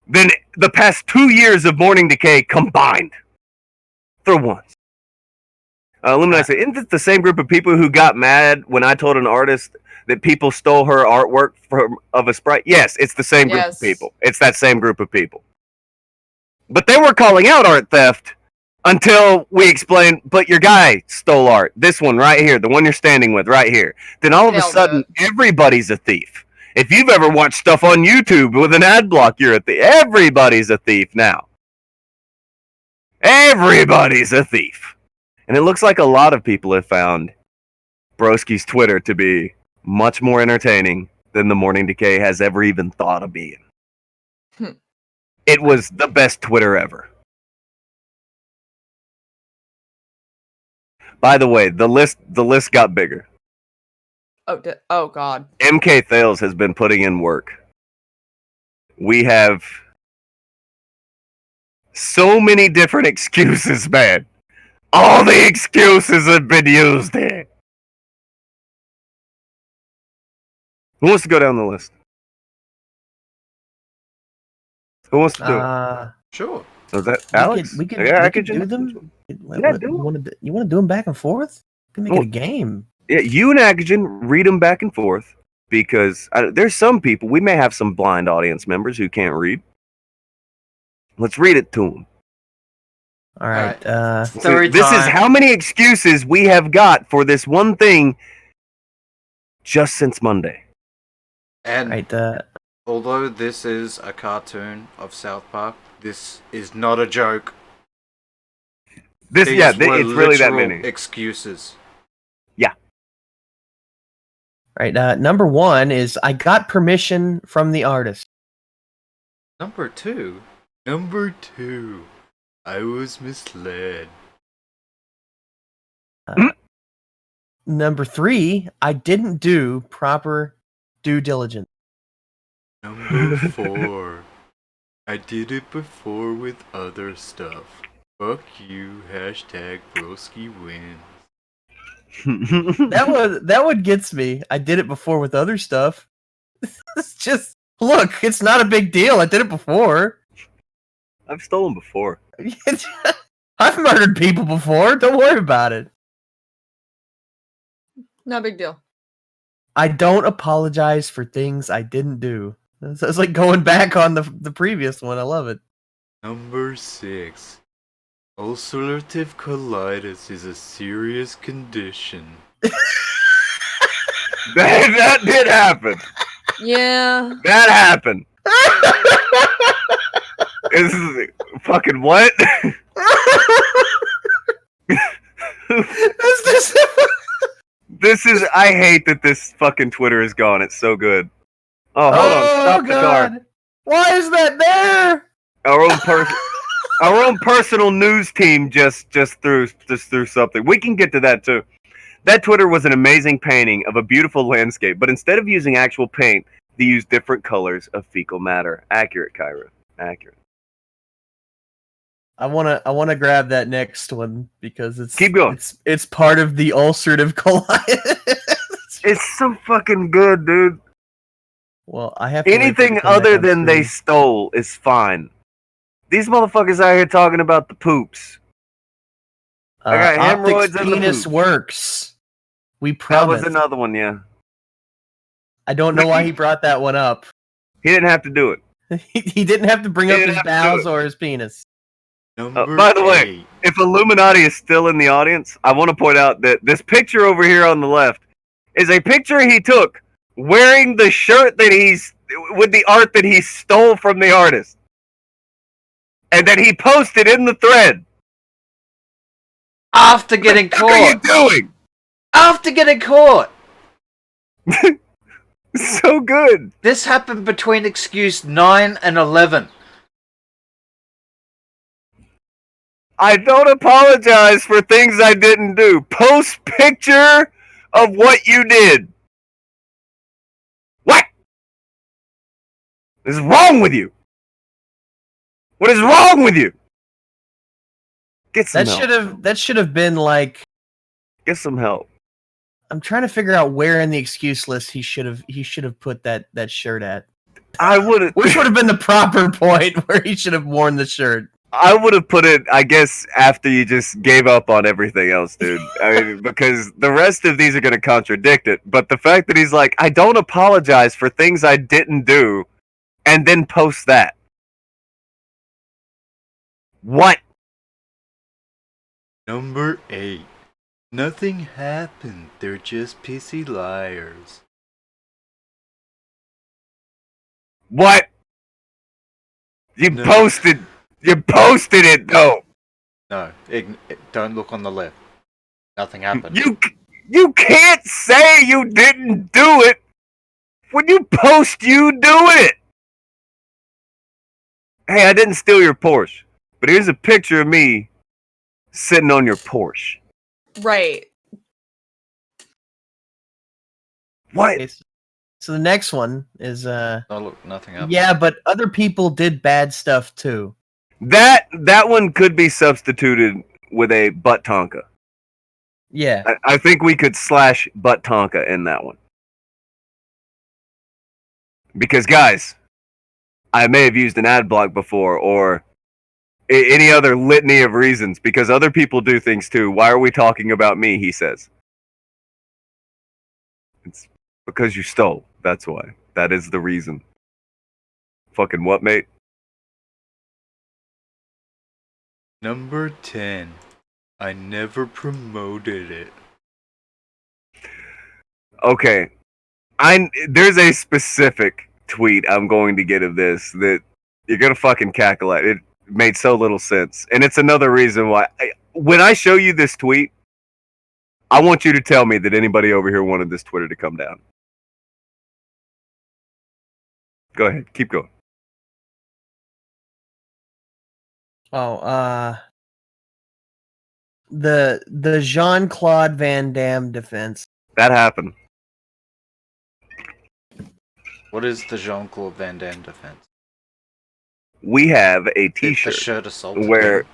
than the past 2 years of Morning Decay combined. Throw ones. Illuminati said, isn't it the same group of people who got mad when I told an artist that people stole her artwork of a sprite? Yes, it's the same group of people. It's that same group of people. But they were calling out art theft until we explained, but your guy stole art. This one right here, the one you're standing with right here. Then all of a sudden, everybody's a thief. If you've ever watched stuff on YouTube with an ad block, you're a thief. Everybody's a thief now. Everybody's a thief. And it looks like a lot of people have found Broski's Twitter to be much more entertaining than the Morning Decay has ever even thought of being. It was the best Twitter ever. By the way, the list got bigger. Oh God. MK Thales has been putting in work. We have so many different excuses, man. All the excuses have been used here. Who wants to go down the list? Who wants to do it? Sure. So is that Alex? We could do them. Yeah, do you want to do them back and forth? We can make it a game. Yeah, you and Akujin read them back and forth because there's some people, we may have some blind audience members who can't read. Let's read it to them. All right. This is how many excuses we have got for this one thing just since Monday. And although this is a cartoon of South Park, this is not a joke. It's really that many excuses. Yeah. Right. Number 1 is I got permission from the artist. Number two, I was misled. Number 3, I didn't do proper due diligence. Number 4, I did it before with other stuff. Fuck you, hashtag broski wins. That one gets me. I did it before with other stuff. It's just look, it's not a big deal. I did it before. I've stolen before. I've murdered people before. Don't worry about it. No big deal. I don't apologize for things I didn't do. It's like going back on the previous one. I love it. Number 6. Ulcerative colitis is a serious condition. That did happen. Yeah. That happened. This is fucking what? This is. I hate that this fucking Twitter is gone. It's so good. Oh, hold on. Stop the car. Why is that there? Our own personal news team just threw something. We can get to that too. That Twitter was an amazing painting of a beautiful landscape, but instead of using actual paint, they used different colors of fecal matter. Accurate, Kyra. Accurate. I wanna grab that next one because it's Keep going. It's part of the ulcerative colitis. It's so fucking good, dude. Well, I have to Anything other than they stole is fine. These motherfuckers out here talking about the poops. I got hemorrhoids in the penis poop. works. We That promise. was another one, yeah. I don't know why he brought that one up. He didn't have to do it. He didn't have to bring He up didn't his have to do bowels it. or his penis. Number By the way, 8. if Illuminati is still in the audience, I want to point out that this picture over here on the left is a picture he took wearing the shirt that with the art that he stole from the artist. And that he posted in the thread. After getting What are you caught! doing? After getting caught! So good. This happened between excuse 9 and 11. I don't apologize for things I didn't do. Post picture of what you did. What? What is wrong with you? What is wrong with you? Get some help. That should have been like, Get some help. I'm trying to figure out where in the excuse list he should have put that shirt at. I would have. Which would have been the proper point where he should have worn the shirt. I would have put it, I guess, after you just gave up on everything else, dude. I mean, because the rest of these are going to contradict it. But the fact that he's like, I don't apologize for things I didn't do, and then post that. What? Number 8. Nothing happened. They're just pissy liars. What? You No. posted it, though. No, don't look on the left. Nothing happened. You can't say you didn't do it. When you post, you do it. Hey, I didn't steal your Porsche, but here's a picture of me sitting on your Porsche. Right. What? Okay, so the next one is Oh look, nothing happened. yeah, but other people did bad stuff too. That one could be substituted with a butt Tonka. Yeah. I think we could slash butt Tonka in that one. Because, guys, I may have used an ad block before or any other litany of reasons because other people do things too. Why are we talking about me, he says. It's because you stole. That's why. That is the reason. Fucking what, mate? Number 10. I never promoted it. Okay. There's a specific tweet I'm going to get of this that you're going to fucking cackle at. It made so little sense. And it's another reason why when I show you this tweet, I want you to tell me that anybody over here wanted this Twitter to come down. Go ahead. Keep going. Oh, the Jean-Claude Van Damme defense. That happened. What is the Jean-Claude Van Damme defense? we have a Did the T-shirt shirt assaulted where him?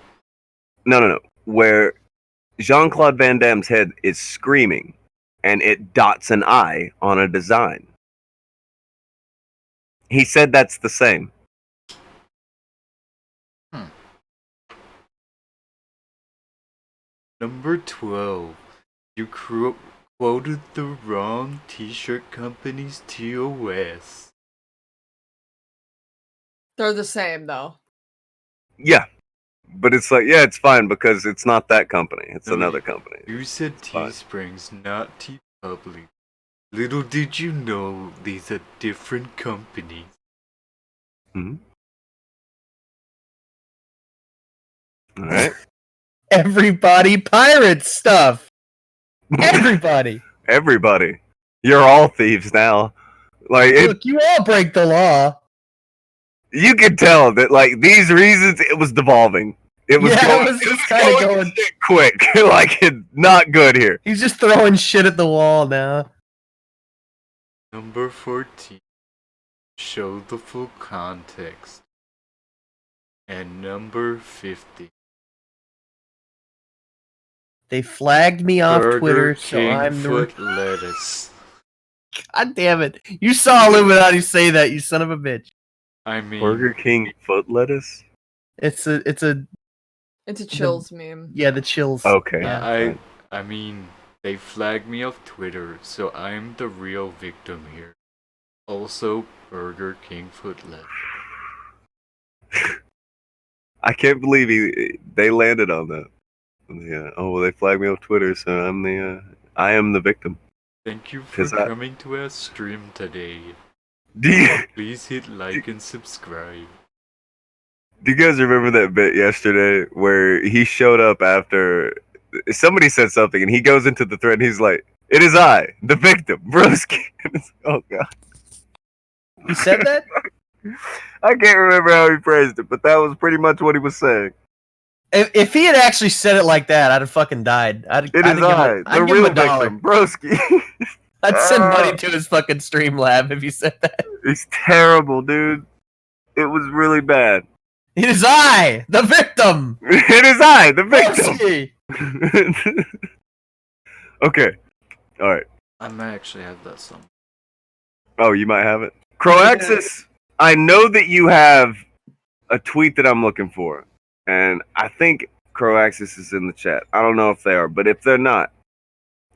no, where Jean-Claude Van Damme's head is screaming, and it dots an eye on a design. He said that's the same. Number 12. You quoted the wrong t-shirt company's TOS. They're the same though. Yeah, but it's like, yeah, it's fine because it's not that company. It's No, another company. You said fine. Teesprings, not T-Public. Little did you know these are different companies. Hmm. All right. Everybody pirate stuff. Everybody. Everybody. You're all thieves now. Like Look, you all break the law. you could tell that like these reasons it was devolving. It was Yeah, going, it was just kinda going- quick. Like it's not good here. He's just throwing shit at the wall now. Number 14. Show the full context. And number 50. They flagged me off Burger Twitter, so King I'm the. foot lettuce. God damn it! You saw Illuminati say that, you son of a bitch. I mean, Burger King foot lettuce? It's a It's a chills meme. yeah, the chills. Okay. Yeah. I mean, they flagged me off Twitter, so I'm the real victim here. Also, Burger King foot lettuce. I can't believe they landed on that. Yeah. Oh well, they flagged me off Twitter, so I am the victim. Thank you for 'Cause I- coming to our stream today. Do you Please hit like and subscribe. do you guys remember that bit yesterday where he showed up after somebody said something and he goes into the thread and he's like, "It is I, the victim, broski." Oh god. You said that? I can't remember how he phrased it, but that was pretty much what he was saying. If he had actually said it like that, I'd have fucking died. It is I, the real victim, broski. I'd send money to his fucking stream lab if you said that. It's terrible, dude. It was really bad. It is I, the victim. It is I, the victim. Broski! Okay. All right. I may actually have that song. Oh, you might have it. Croaxis, I know that you have a tweet that I'm looking for. And I think Croaxis is in the chat. I don't know if they are, but if they're not,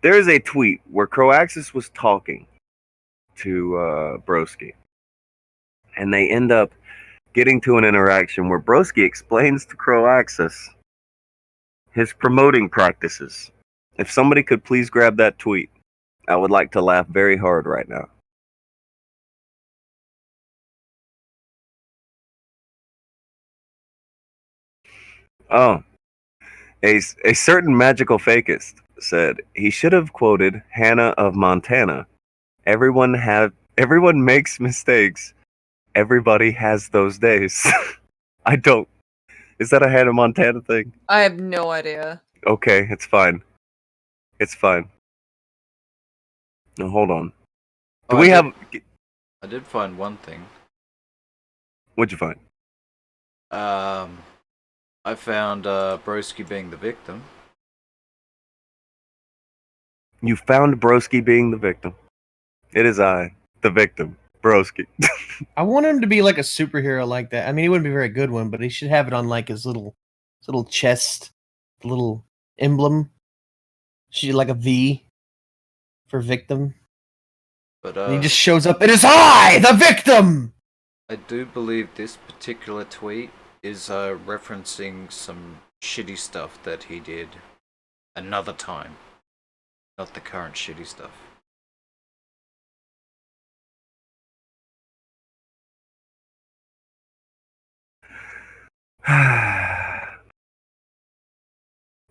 there is a tweet where Croaxis was talking to Broski. And they end up getting to an interaction where Broski explains to Croaxis his promoting practices. If somebody could please grab that tweet, I would like to laugh very hard right now. Oh, a certain magical fakist said he should have quoted Hannah of Montana. Everyone makes mistakes. Everybody has those days. I don't. Is that a Hannah Montana thing? I have no idea. Okay, it's fine. It's fine. No, hold on. Do we have? I did find one thing. What'd you find? I found Broski being the victim. You found Broski being the victim. It is I, the victim, Broski. I want him to be like a superhero like that. I mean, he wouldn't be a very good one, but he should have it on like his little chest, little emblem. Should like a V for victim. But And he just shows up. It is I, the victim. I do believe this particular tweet is referencing some shitty stuff that he did another time. Not the current shitty stuff.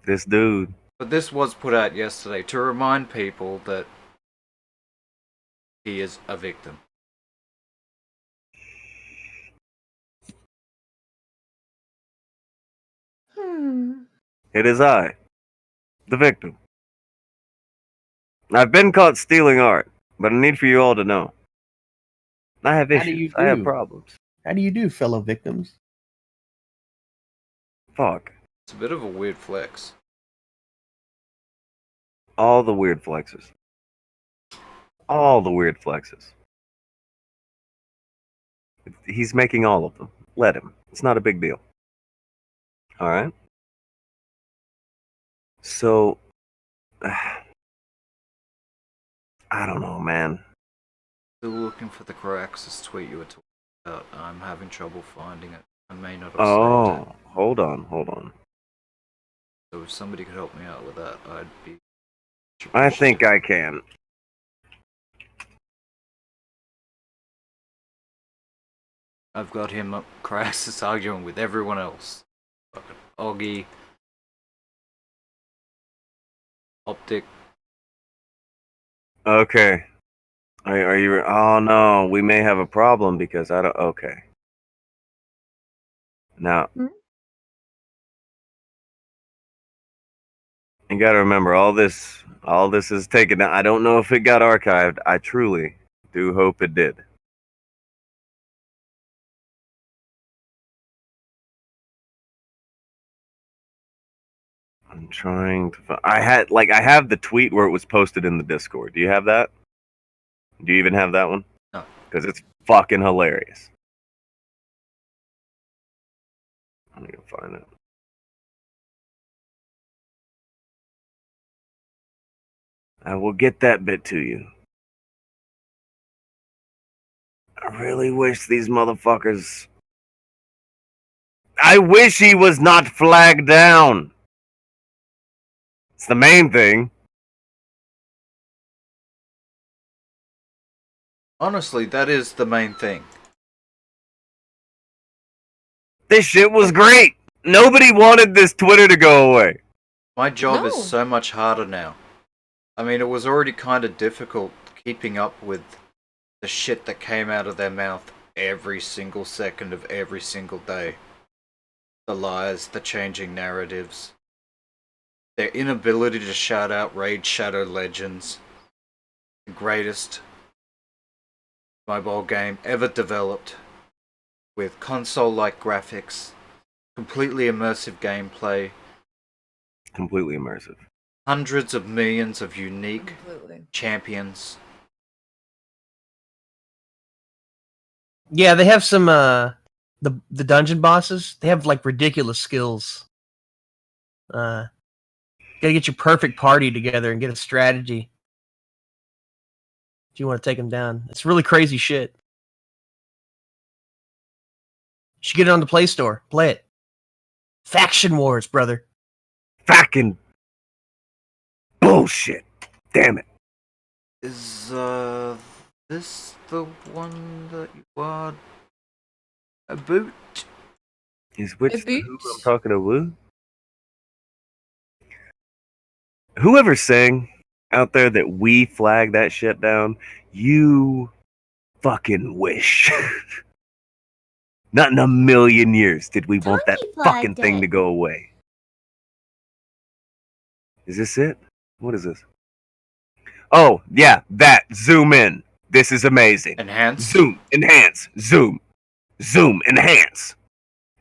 This dude. But this was put out yesterday to remind people that he is a victim. It is I, the victim. I've been caught stealing art, but I need for you all to know. I have How do you issues. I have do? problems. How do you do, fellow victims? Fuck. It's a bit of a weird flex. All the weird flexes. All the weird flexes. He's making all of them. Let him. It's not a big deal. Alright? So, I don't know, man. Still looking for the Coraxis tweet you were talking about. I'm having trouble finding it. I may not have saved it. Oh, hold on. So if somebody could help me out with that, I'd be... I think I can. I've got him up, Coraxis arguing with everyone else. Fucking Oggy. Optic. Okay. Are you? Oh no, we may have a problem because I don't. Okay. Now, you got to remember all this is taken down. I don't know if it got archived. I truly do hope it did. I'm trying to. I have the tweet where it was posted in the Discord. Do you have that? Do you even have that one? No. Because it's fucking hilarious. I'm gonna find it. I will get that bit to you. I really wish these motherfuckers. I wish he was not flagged down. It's the main thing. Honestly, that is the main thing. This shit was great. Nobody wanted this Twitter to go away. My job is No. so much harder now. I mean, it was already kind of difficult keeping up with the shit that came out of their mouth every single second of every single day. The lies, the changing narratives, their inability to shout out Raid Shadow Legends, the greatest mobile game ever developed, with console-like graphics, completely immersive gameplay, Completely immersive. hundreds of millions of unique Completely. champions. Yeah, they have some the dungeon bosses. They have like ridiculous skills. Gotta get your perfect party together and get a strategy if you want to take them down. It's really crazy shit. You should get it on the Play Store. Play it. Faction Wars, brother. Fucking bullshit. Damn it. Is this the one that you are about? Is which It who beats. I'm talking to? Who? Whoever's saying out there that we flag that shit down, you fucking wish. Not in a million years did we want that Tonka fucking flagged thing it. to go away. Is this it? What is this? Oh, yeah, that. Zoom in. This is amazing. Enhance? Zoom, enhance, zoom, zoom, enhance,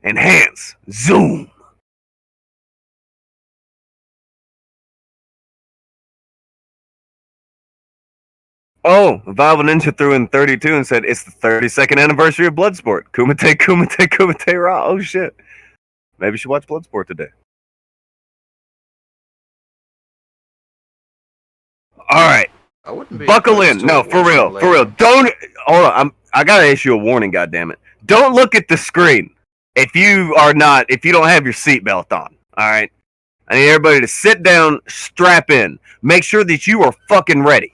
enhance, zoom. Oh, Valve Ninja threw in 32 and said it's the 32nd anniversary of Bloodsport. Kumite, Kumite, Kumite, Ra. Oh shit. Maybe you should watch Bloodsport today. All right, I wouldn't be buckle opposed in. to No, it for real, watching for real. later. Don't. Hold on. I gotta issue a warning. Goddammit. Don't look at the screen if you don't have your seatbelt on. All right. I need everybody to sit down, strap in, make sure that you are fucking ready.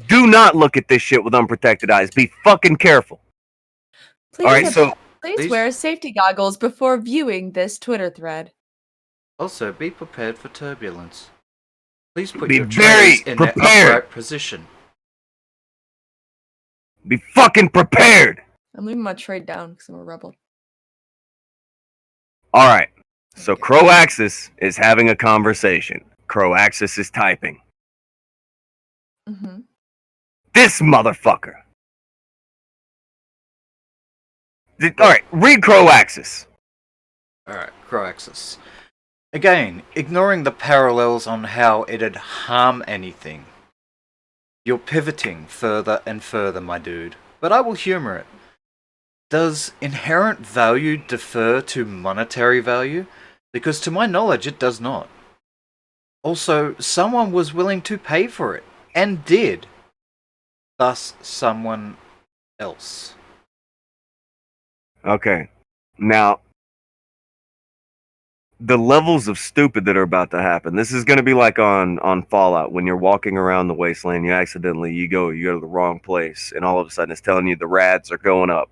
Do not look at this shit with unprotected eyes. Be fucking careful. Please, All right, so please wear safety goggles before viewing this Twitter thread. Also, be prepared for turbulence. Please put Be your very trays in their prepared. upright position. be fucking prepared. I'm leaving my trade down because I'm a rebel. All right. So Okay. Croaxis is having a conversation. Croaxis is typing. Mm-hmm. This motherfucker. All right, read Croaxis. Alright, Croaxus. Again, ignoring the parallels on how it'd harm anything. You're pivoting further and further, my dude, but I will humor it. Does inherent value defer to monetary value? Because to my knowledge, it does not. Also, someone was willing to pay for it, and did. Thus, someone else. Okay. Now, the levels of stupid that are about to happen. This is going to be like on Fallout when you're walking around the wasteland, you go to the wrong place, and all of a sudden it's telling you the rads are going up.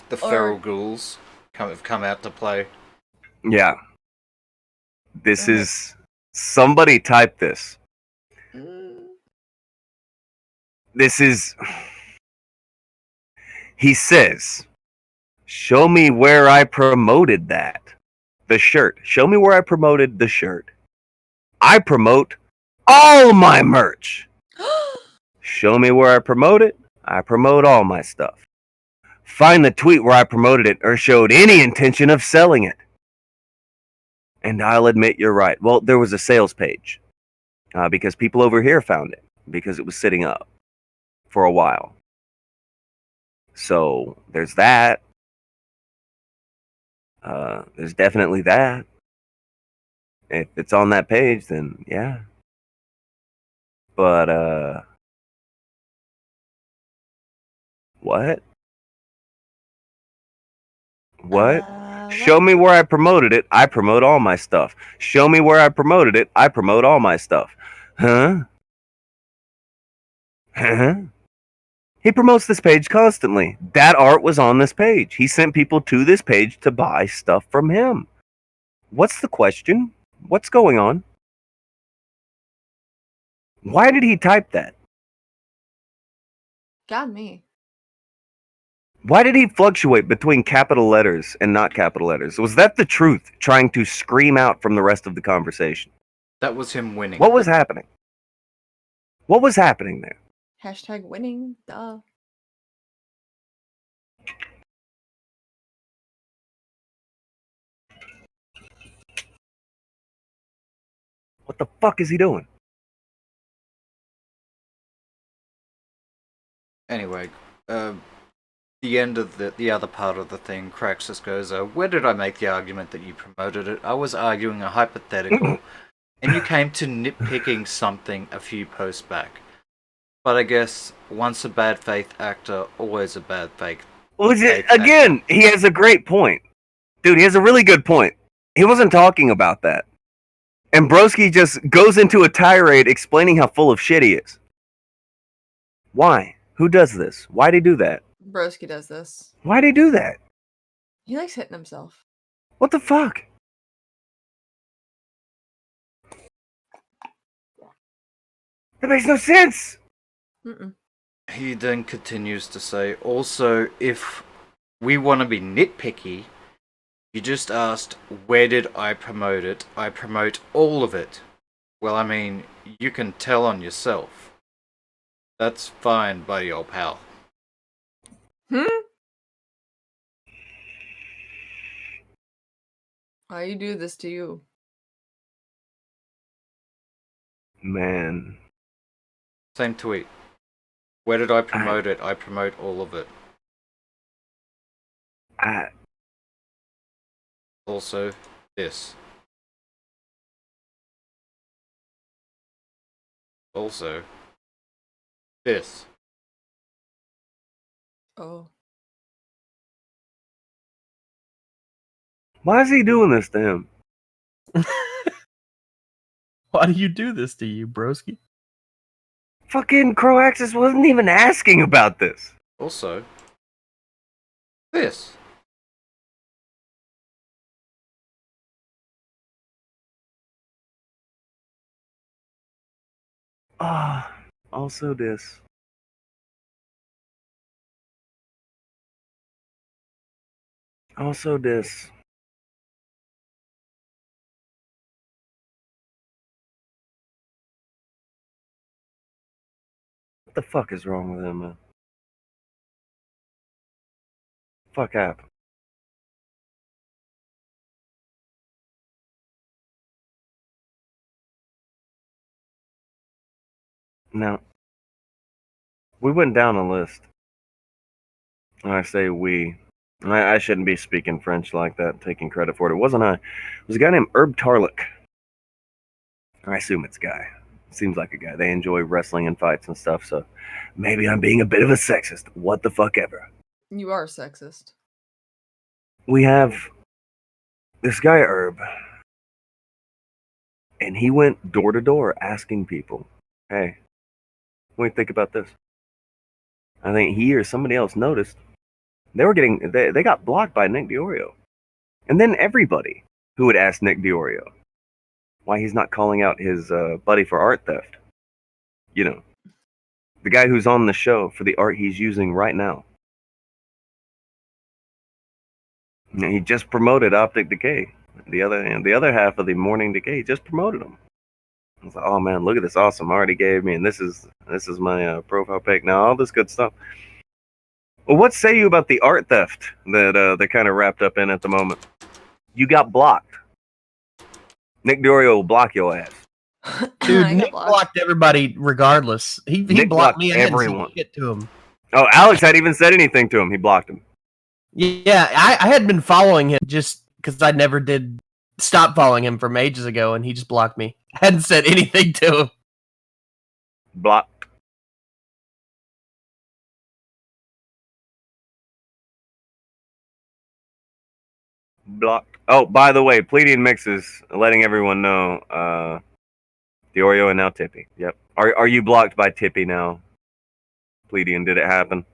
The feral ghouls have come out to play. Yeah. This is somebody typed this. This is he says, "Show me where I promoted that." The shirt. Show me where I promoted the shirt. I promote all my merch. Show me where I promote it. I promote all my stuff. Find the tweet where I promoted it or showed any intention of selling it. And I'll admit you're right. Well, there was a sales page because people over here found it because it was sitting up for a while. So there's that. There's definitely that. If it's on that page, then yeah. But what? What? Show me where I promoted it. I promote all my stuff. Show me where I promoted it. I promote all my stuff. Huh? Huh? He promotes this page constantly. That art was on this page. He sent people to this page to buy stuff from him. What's the question? What's going on? Why did he type that? Got me. Why did he fluctuate between capital letters and not capital letters? Was that the truth trying to scream out from the rest of the conversation? That was him winning. What was happening? What was happening there? Hashtag winning. Duh. What the fuck is he doing? Anyway, the end of the other part of the thing, Craxus goes, where did I make the argument that you promoted it? I was arguing a hypothetical, and you came to nitpicking something a few posts back. But I guess once a bad faith actor, always a bad faith. Well, again, he has a great point. Dude, he has a really good point. He wasn't talking about that. And Broski just goes into a tirade explaining how full of shit he is. Why? Who does this? Why'd he do that? Broski does this. Why'd he do that? He likes hitting himself. What the fuck? That makes no sense. Mm-mm. He then continues to say, also, if we want to be nitpicky, you just asked, where did I promote it? I promote all of it. Well, I mean, you can tell on yourself. That's fine, buddy old pal. Why you do this to you? Man. Same tweet. Where did I promote it? I promote all of it. Also, this. Also, this. Oh. Why is he doing this to him? Why do you do this to you, broski? Fucking Croaxus wasn't even asking about this. Also, this. Also this. Also this. What the fuck is wrong with him, man? Fuck happened? Now, we went down a list. And I say we. I shouldn't be speaking French like that, taking credit for it. It wasn't I. It was a guy named Herb Tarlick. I assume it's a guy. Seems like a guy. They enjoy wrestling and fights and stuff, so maybe I'm being a bit of a sexist. What the fuck ever. You are sexist. We have this guy, Herb, and he went door to door asking people, hey, what do you think about this? I think he or somebody else noticed they got blocked by Nick Deorio. And then everybody who would ask Nick Deorio why he's not calling out his buddy for art theft. You know, the guy who's on the show for the art he's using right now. And he just promoted Optic Decay. The other half of the Morning Decay, he just promoted him. I was like, oh man, look at this awesome art he gave me, and this is my profile pic now, all this good stuff. Well, what say you about the art theft that they're kind of wrapped up in at the moment? You got blocked. Nick Deorio will block your ass. Dude, I got Nick blocked everybody regardless. He Nick blocked me. everyone. I didn't shit to him. Oh, Alex hadn't even said anything to him. He blocked him. Yeah, I had been following him just because I never did stop following him from ages ago, and he just blocked me. I hadn't said anything to him. Blocked. Blocked. Oh, by the way, Pleiadian Mix is letting everyone know Deorio and now Tippy. Yep. Are you blocked by Tippy now? Pleiadian, did it happen?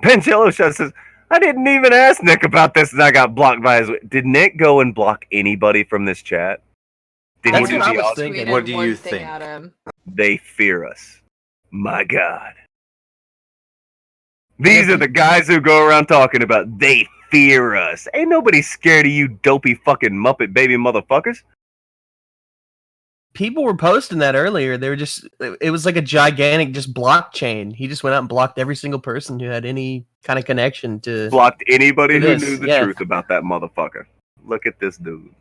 Pancello says, I didn't even ask Nick about this and I got blocked by his... Did Nick go and block anybody from this chat? Did That's he do what I the was awesome- thinking. What do One you thing think? at him. They fear us. My God. These are the guys who go around talking about they fear us. Ain't nobody scared of you dopey fucking Muppet baby motherfuckers. People were posting that earlier. They were just, it was like a gigantic just blockchain. He just went out and blocked every single person who had any kind of connection to... Blocked anybody who This, knew the yeah. truth about that motherfucker. Look at this dude.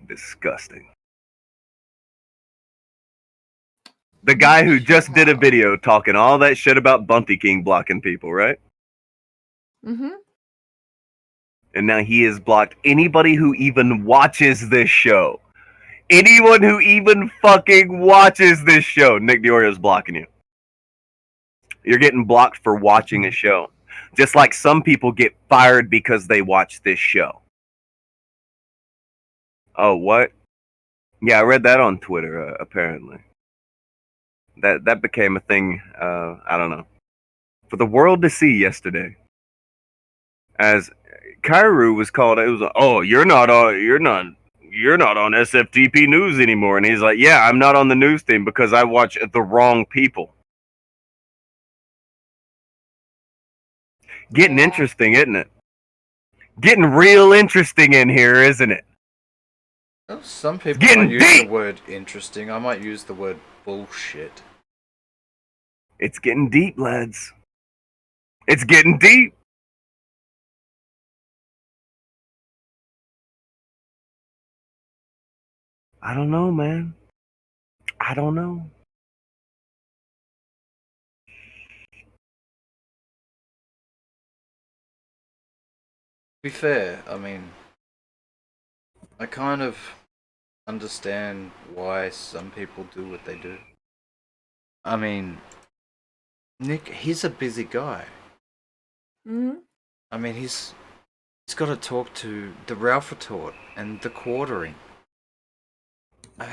Disgusting. The guy who just did a video talking all that shit about Bunty King blocking people, right? Mm-hmm. And now he has blocked anybody who even watches this show. Anyone who even fucking watches this show, Nick Deorio's blocking you. You're getting blocked for watching a show. Just like some people get fired because they watch this show. Oh, what? Yeah, I read that on Twitter, apparently. That became a thing, I don't know, for the world to see yesterday. As Kairu was called, it was like, oh, you're not on SFTP News anymore. And he's like, yeah, I'm not on the news team because I watch the wrong people. Getting interesting, isn't it? Getting real interesting in here, isn't it? Well, some people Getting might use deep! the word interesting. I might use the word bullshit. It's getting deep, lads. It's getting deep. I don't know, man. I don't know. To be fair, I mean, I kind of understand why some people do what they do. I mean, Nick, he's a busy guy. Mm-hmm. I mean, he's got to talk to the Ralph Retort and the Quartering.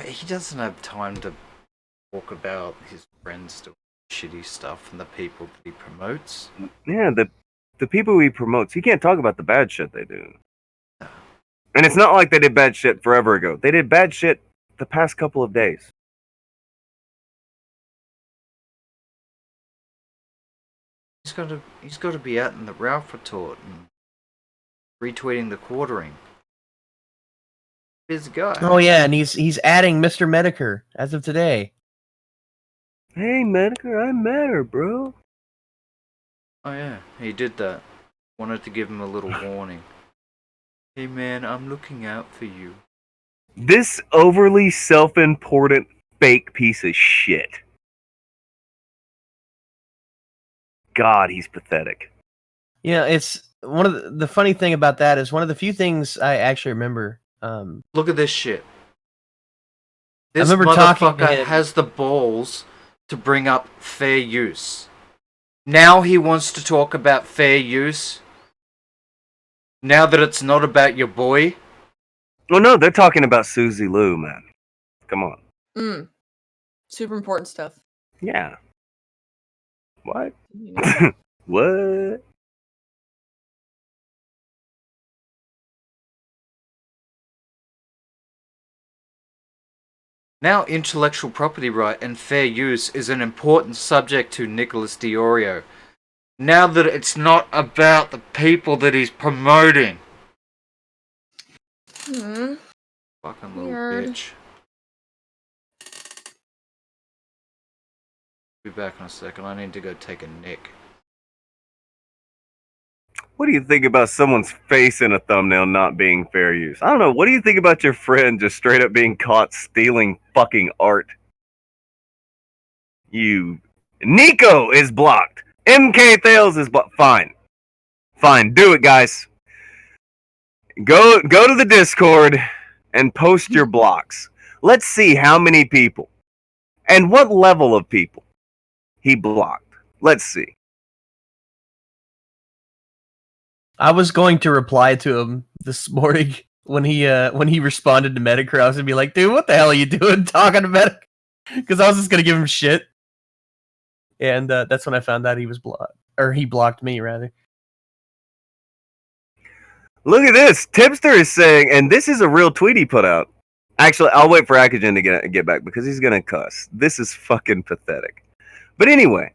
He doesn't have time to talk about his friends doing shitty stuff and the people that he promotes. Yeah, the people he promotes, he can't talk about the bad shit they do. And it's not like they did bad shit forever ago. They did bad shit the past couple of days. He's got to be out in the Ralph Retort and retweeting the Quartering. Busy guy. Oh yeah, and he's adding Mr. Medicare as of today. Hey, Medicare, I met her, bro. Oh yeah, he did that. Wanted to give him a little warning. Hey man, I'm looking out for you. This overly self-important fake piece of shit. God, he's pathetic. Yeah, it's one of the funny thing about that is one of the few things I actually remember. Look at this shit. I This remember talking to motherfucker him. has the balls to bring up fair use. Now he wants to talk about fair use. Now that it's not about your boy. Well, no, they're talking about Susie Lou, man. Come on. Super important stuff. Yeah. What? Yeah. What? Now intellectual property right and fair use is an important subject to Nicholas Deorio. Now that it's not about the people that he's promoting. Hmm. Fucking little Weird. bitch. Be back in a second. I need to go take a nick. What do you think about someone's face in a thumbnail not being fair use? I don't know. What do you think about your friend just straight up being caught stealing fucking art? Nico is blocked. MK Thales is blocked. Fine. Fine. Do it, guys. Go to the Discord and post your blocks. Let's see how many people and what level of people he blocked. Let's see. I was going to reply to him this morning when he responded to Metacross and be like, "Dude, what the hell are you doing talking to Metac?" Because I was just gonna give him shit, and that's when I found out he was blocked, or he blocked me rather. Look at this. Tipster is saying, and this is a real tweet he put out. Actually, I'll wait for Akujin to get back because he's gonna cuss. This is fucking pathetic. But anyway,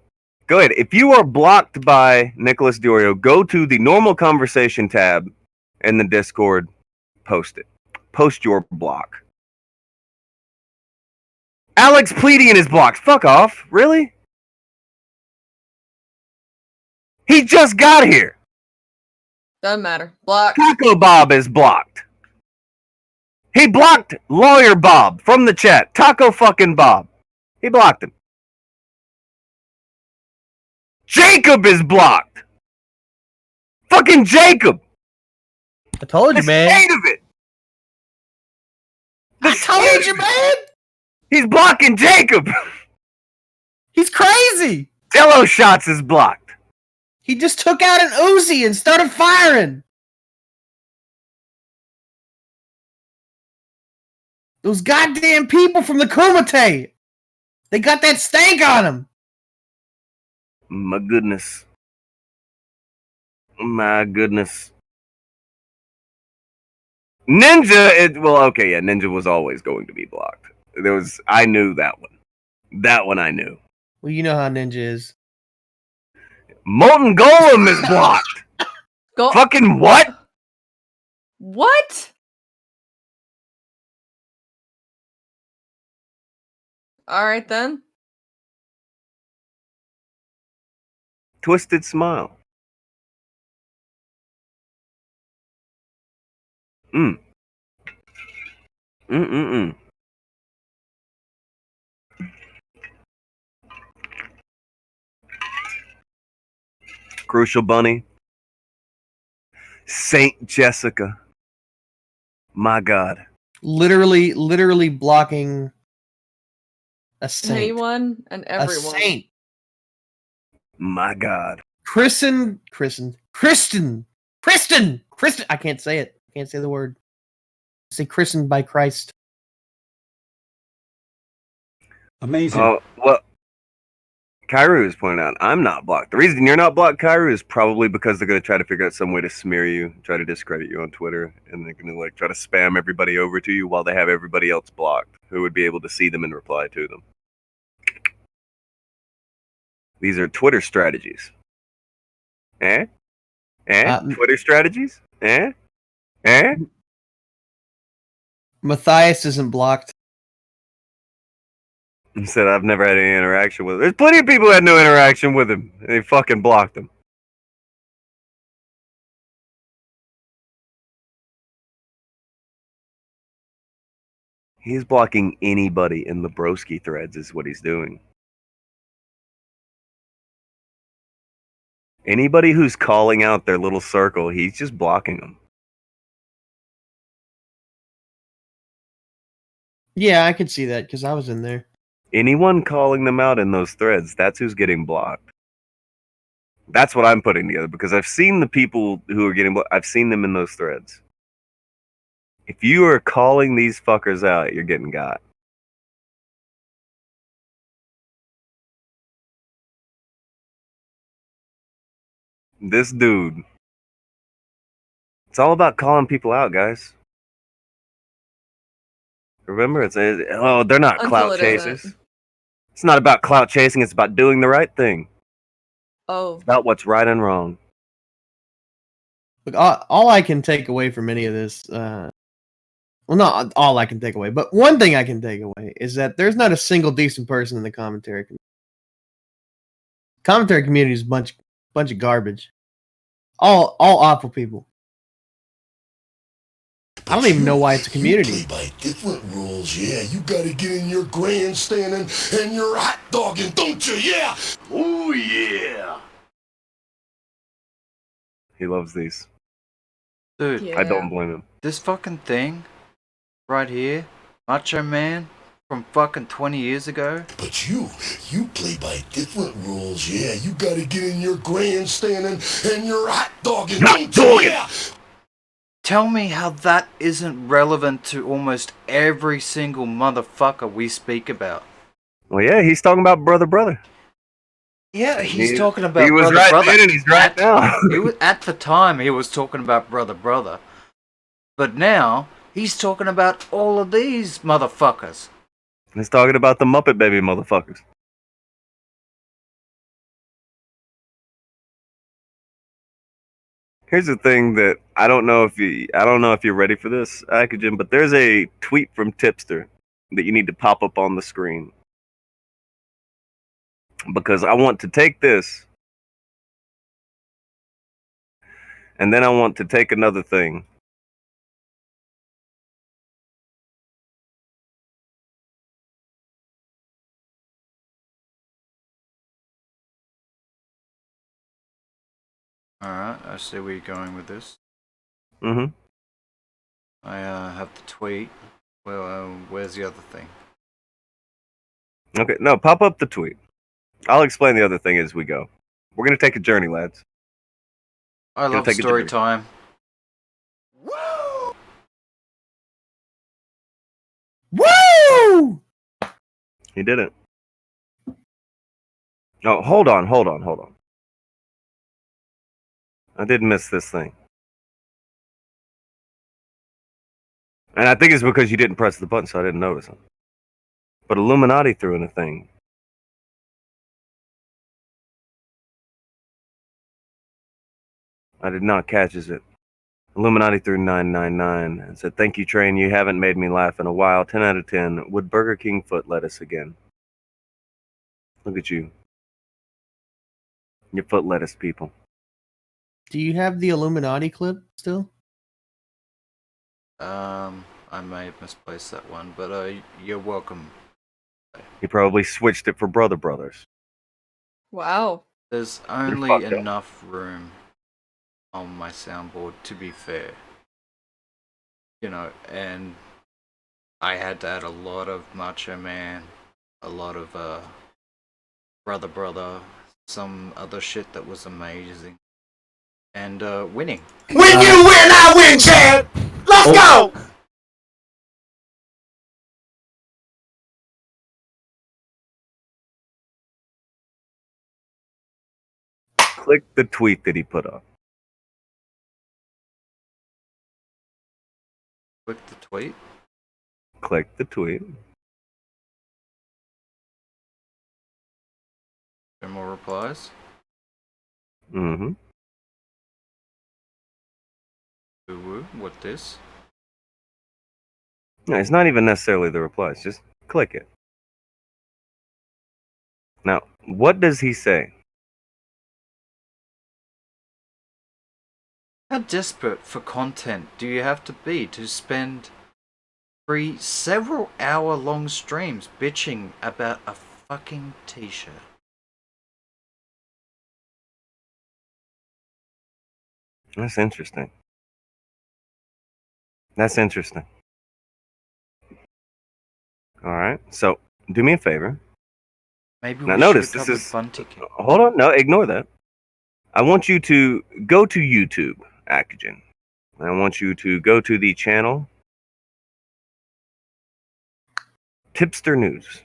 go ahead. If you are blocked by Nicholas Deorio, go to the normal conversation tab in the Discord. Post it. Post your block. Alex Pleadian is blocked. Fuck off. Really? He just got here. Doesn't matter. Block. Taco Bob is blocked. He blocked Lawyer Bob from the chat. Taco fucking Bob. He blocked him. Jacob is blocked. Fucking Jacob. I told you, The man. state of it. I told you, man. He's blocking Jacob. He's crazy. Jello Shots is blocked. He just took out an Uzi and started firing. Those goddamn people from the Kumite. They got that stank on them. My goodness. My goodness. Ninja, Ninja was always going to be blocked. I knew that one. That one I knew. Well, you know how Ninja is. Molten Golem is blocked. Fucking what? What? Alright then. Twisted Smile. Mm-mm-mm. Crucial Bunny. Saint Jessica. My God. Literally blocking a saint. Anyone and everyone. A saint. My God. Kristen. I can't say it. I can't say the word. Say christened by Christ. Amazing. Oh, well, Kairu is pointing out, I'm not blocked. The reason you're not blocked, Kairu, is probably because they're going to try to figure out some way to smear you, try to discredit you on Twitter, and they're going to try to spam everybody over to you while they have everybody else blocked who would be able to see them and reply to them. These are Twitter strategies. Twitter strategies? Matthias isn't blocked. He said, I've never had any interaction with him. There's plenty of people who had no interaction with him. And they fucking blocked him. He's blocking anybody in the broski threads is what he's doing. Anybody who's calling out their little circle, he's just blocking them. Yeah, I could see that because I was in there. Anyone calling them out in those threads, that's who's getting blocked. That's what I'm putting together because I've seen the people who are getting blocked. I've seen them in those threads. If you are calling these fuckers out, you're getting got. This dude. It's all about calling people out, guys. Remember, they're not Until clout it chasers. isn't. It's not about clout chasing, it's about doing the right thing. Oh. It's about what's right and wrong. Look, all I can take away from any of this, well, not all I can take away, but one thing I can take away is that there's not a single decent person in the commentary community. Commentary community is a bunch of garbage. All awful people. I don't even know why it's a community. You play by different rules, yeah. You gotta get in your grandstanding and your hot dogging, don't you? Yeah. Oh yeah. He loves these. Dude, Yeah. I don't blame him. this fucking thing right here, Macho Man from fucking 20 years ago. But you play by different rules, yeah. You gotta get in your grandstanding and your hot dogging, don't you? Yeah. Tell me how that isn't relevant to almost every single motherfucker we speak about. Well, yeah, he's talking about brother. Yeah, he's talking about He was brother, right brother. then and he's right now. At the time, he was talking about brother. But now, he's talking about all of these motherfuckers. He's talking about the Muppet Baby motherfuckers. Here's the thing that I don't know if you're ready for this, Akujin, but there's a tweet from Tipster that you need to pop up on the screen. Because I want to take this, and then I want to take another thing. Alright, I see where you're going with this. Mm-hmm. I have the tweet. Well, where's the other thing? Okay, no, pop up the tweet. I'll explain the other thing as we go. We're gonna take a journey, lads. I love take a story journey. time. Woo! He did it. Oh, hold on. I did miss this thing. And I think it's because you didn't press the button, so I didn't notice it. But Illuminati threw in a thing. I did not catch it. Illuminati threw 999 and said, "Thank you, Train. You haven't made me laugh in a while. 10 out of 10. Would Burger King foot lettuce again?" Look at you. Your foot lettuce people. Do you have the Illuminati clip still? I may have misplaced that one, but you're welcome. He probably switched it for Brothers. Wow. There's only fucked up. enough room on my soundboard to be fair. You know, and I had to add a lot of Macho Man, a lot of Brother, some other shit that was amazing. And winning. When you win, I win, Chad. Let's go. Click the tweet that he put up. Click the tweet. Click the tweet. No more replies. Mm-hmm. Woo-woo, what this? No, it's not even necessarily the replies. Just click it. Now, what does he say? How desperate for content do you have to be to spend 3 several hour long streams bitching about a fucking t-shirt. That's interesting. That's interesting. All right. So do me a favor. Maybe Now we notice should have this covered is. Fun Ticket. Hold on. No, ignore that. I want you to go to YouTube, Akujin. I want you to go to the channel Tipster News.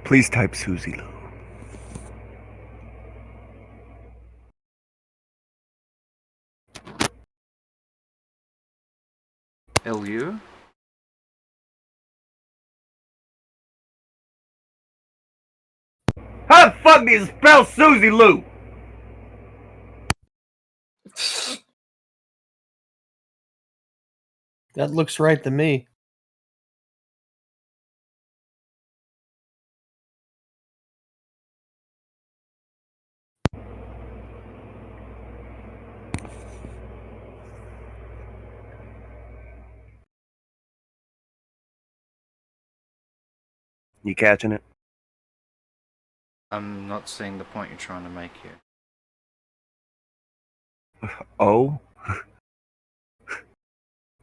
Please type Susie Lou. LU? How the fuck do you spell Susie Lou? That looks right to me. You catching it? I'm not seeing the point you're trying to make here. Oh.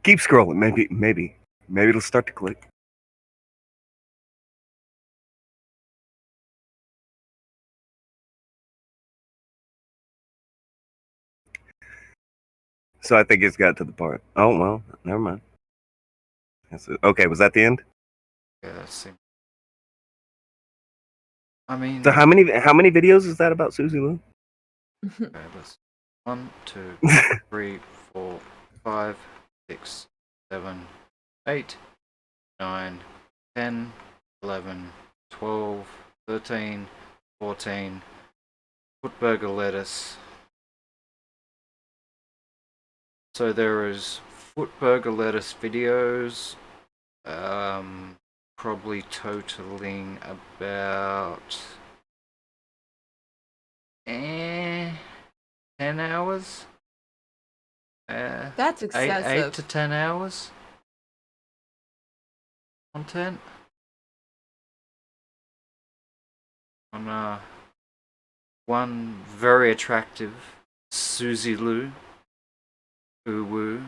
Keep scrolling. Maybe it'll start to click. So I think it's got to the part. Oh well, never mind. Okay, was that the end? Yeah, that seems. I mean. So how many videos is that about Susie Lou? Okay, let's. 1, 2, 3, 4, 5, 6, 7, 8, 9, 10, 11, 12, 13, 14. Footburger lettuce. So there is Footburger lettuce videos, probably totaling about 10 hours. That's excessive. 8 to 10 hours content on one very attractive Susie Lou. Woo.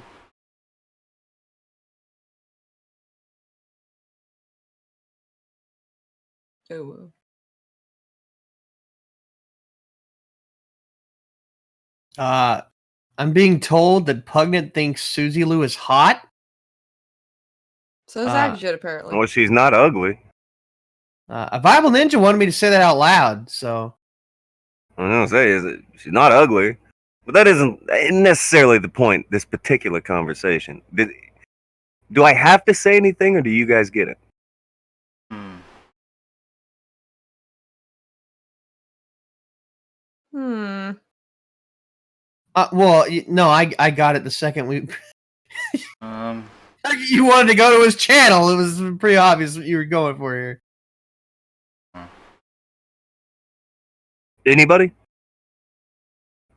Oh. I'm being told that Pugnant thinks Susie Lou is hot. So is Akujin, apparently. Well, she's not ugly. A Bible Ninja wanted me to say that out loud, so. I'm gonna say is that she's not ugly, but that isn't necessarily the point. This particular conversation. Do I have to say anything, or do you guys get it? Well, no, I got it the second we. Um. You wanted to go to his channel. It was pretty obvious what you were going for here. Anybody?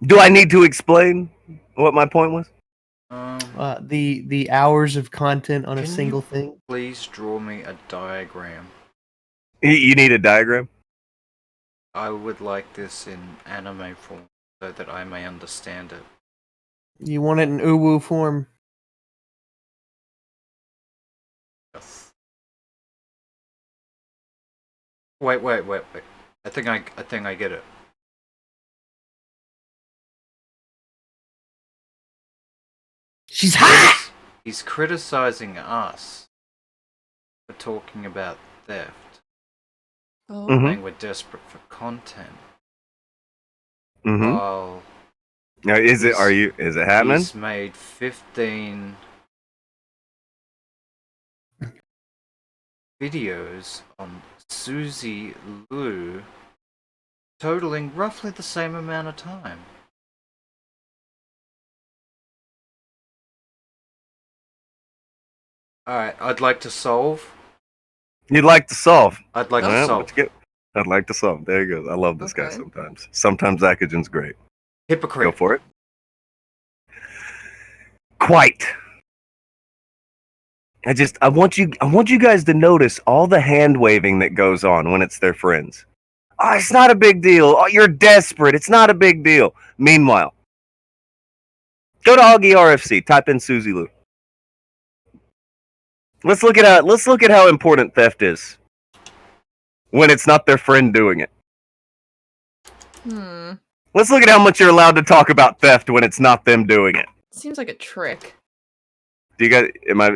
Do I need to explain what my point was? The hours of content on a single thing. Please draw me a diagram. You need a diagram? I would like this in anime form so that I may understand it. You want it in uwu form. Yes. Wait. I think I get it. She's hot! He's criticizing us for talking about theft. Oh. Saying we're desperate for content. Mm-hmm. While Now, is it happening? He's made 15 videos on Susie Lou, totaling roughly the same amount of time. Alright, I'd like to solve. You'd like to solve? I'd like to Well, solve. let's get- I'd like to solve. There you go. I love this guy Okay. sometimes. Sometimes Akujin's great. Hypocrite. Go for it. Quite. I want you guys to notice all the hand waving that goes on when it's their friends. Oh, it's not a big deal. Oh, you're desperate. It's not a big deal. Meanwhile, go to Augie RFC. Type in Susie Lou. Let's look at how important theft is when it's not their friend doing it. Let's look at how much you're allowed to talk about theft when it's not them doing it. Seems like a trick. Do you guys?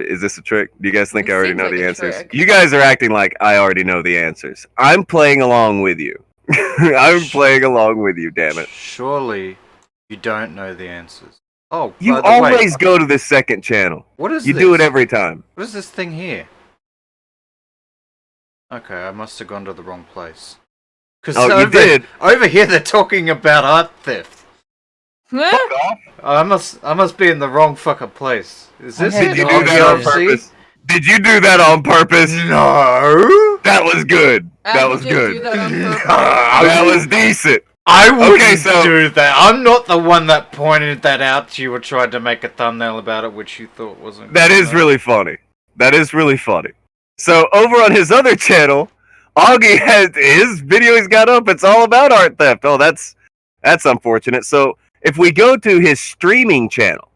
Is this a trick? Do you guys think It I already seems know like the a answers? trick. You guys are acting like I already know the answers. I'm playing along with you. I'm playing along with you. Damn it! Surely you don't know the answers. Oh, You by the way, always go to the second channel. what is You this? do it every time. What is this thing here? Okay, I must have gone to the wrong place. Because Oh, you did. over here they're talking about art theft. Huh? I must be in the wrong fucking place. Is this Did Did you it? do that on RFC? purpose? Did you do that on purpose? No. That was good. That Akujin was do good. that on purpose. That was decent. I wouldn't Okay, so- do that. I'm not the one that pointed that out to you or tried to make a thumbnail about it, which you thought wasn't. That good is enough. really funny. That is really funny. So over on his other channel, Augie has his video he's got up. It's all about art theft. Oh, that's unfortunate. So if we go to his streaming channel,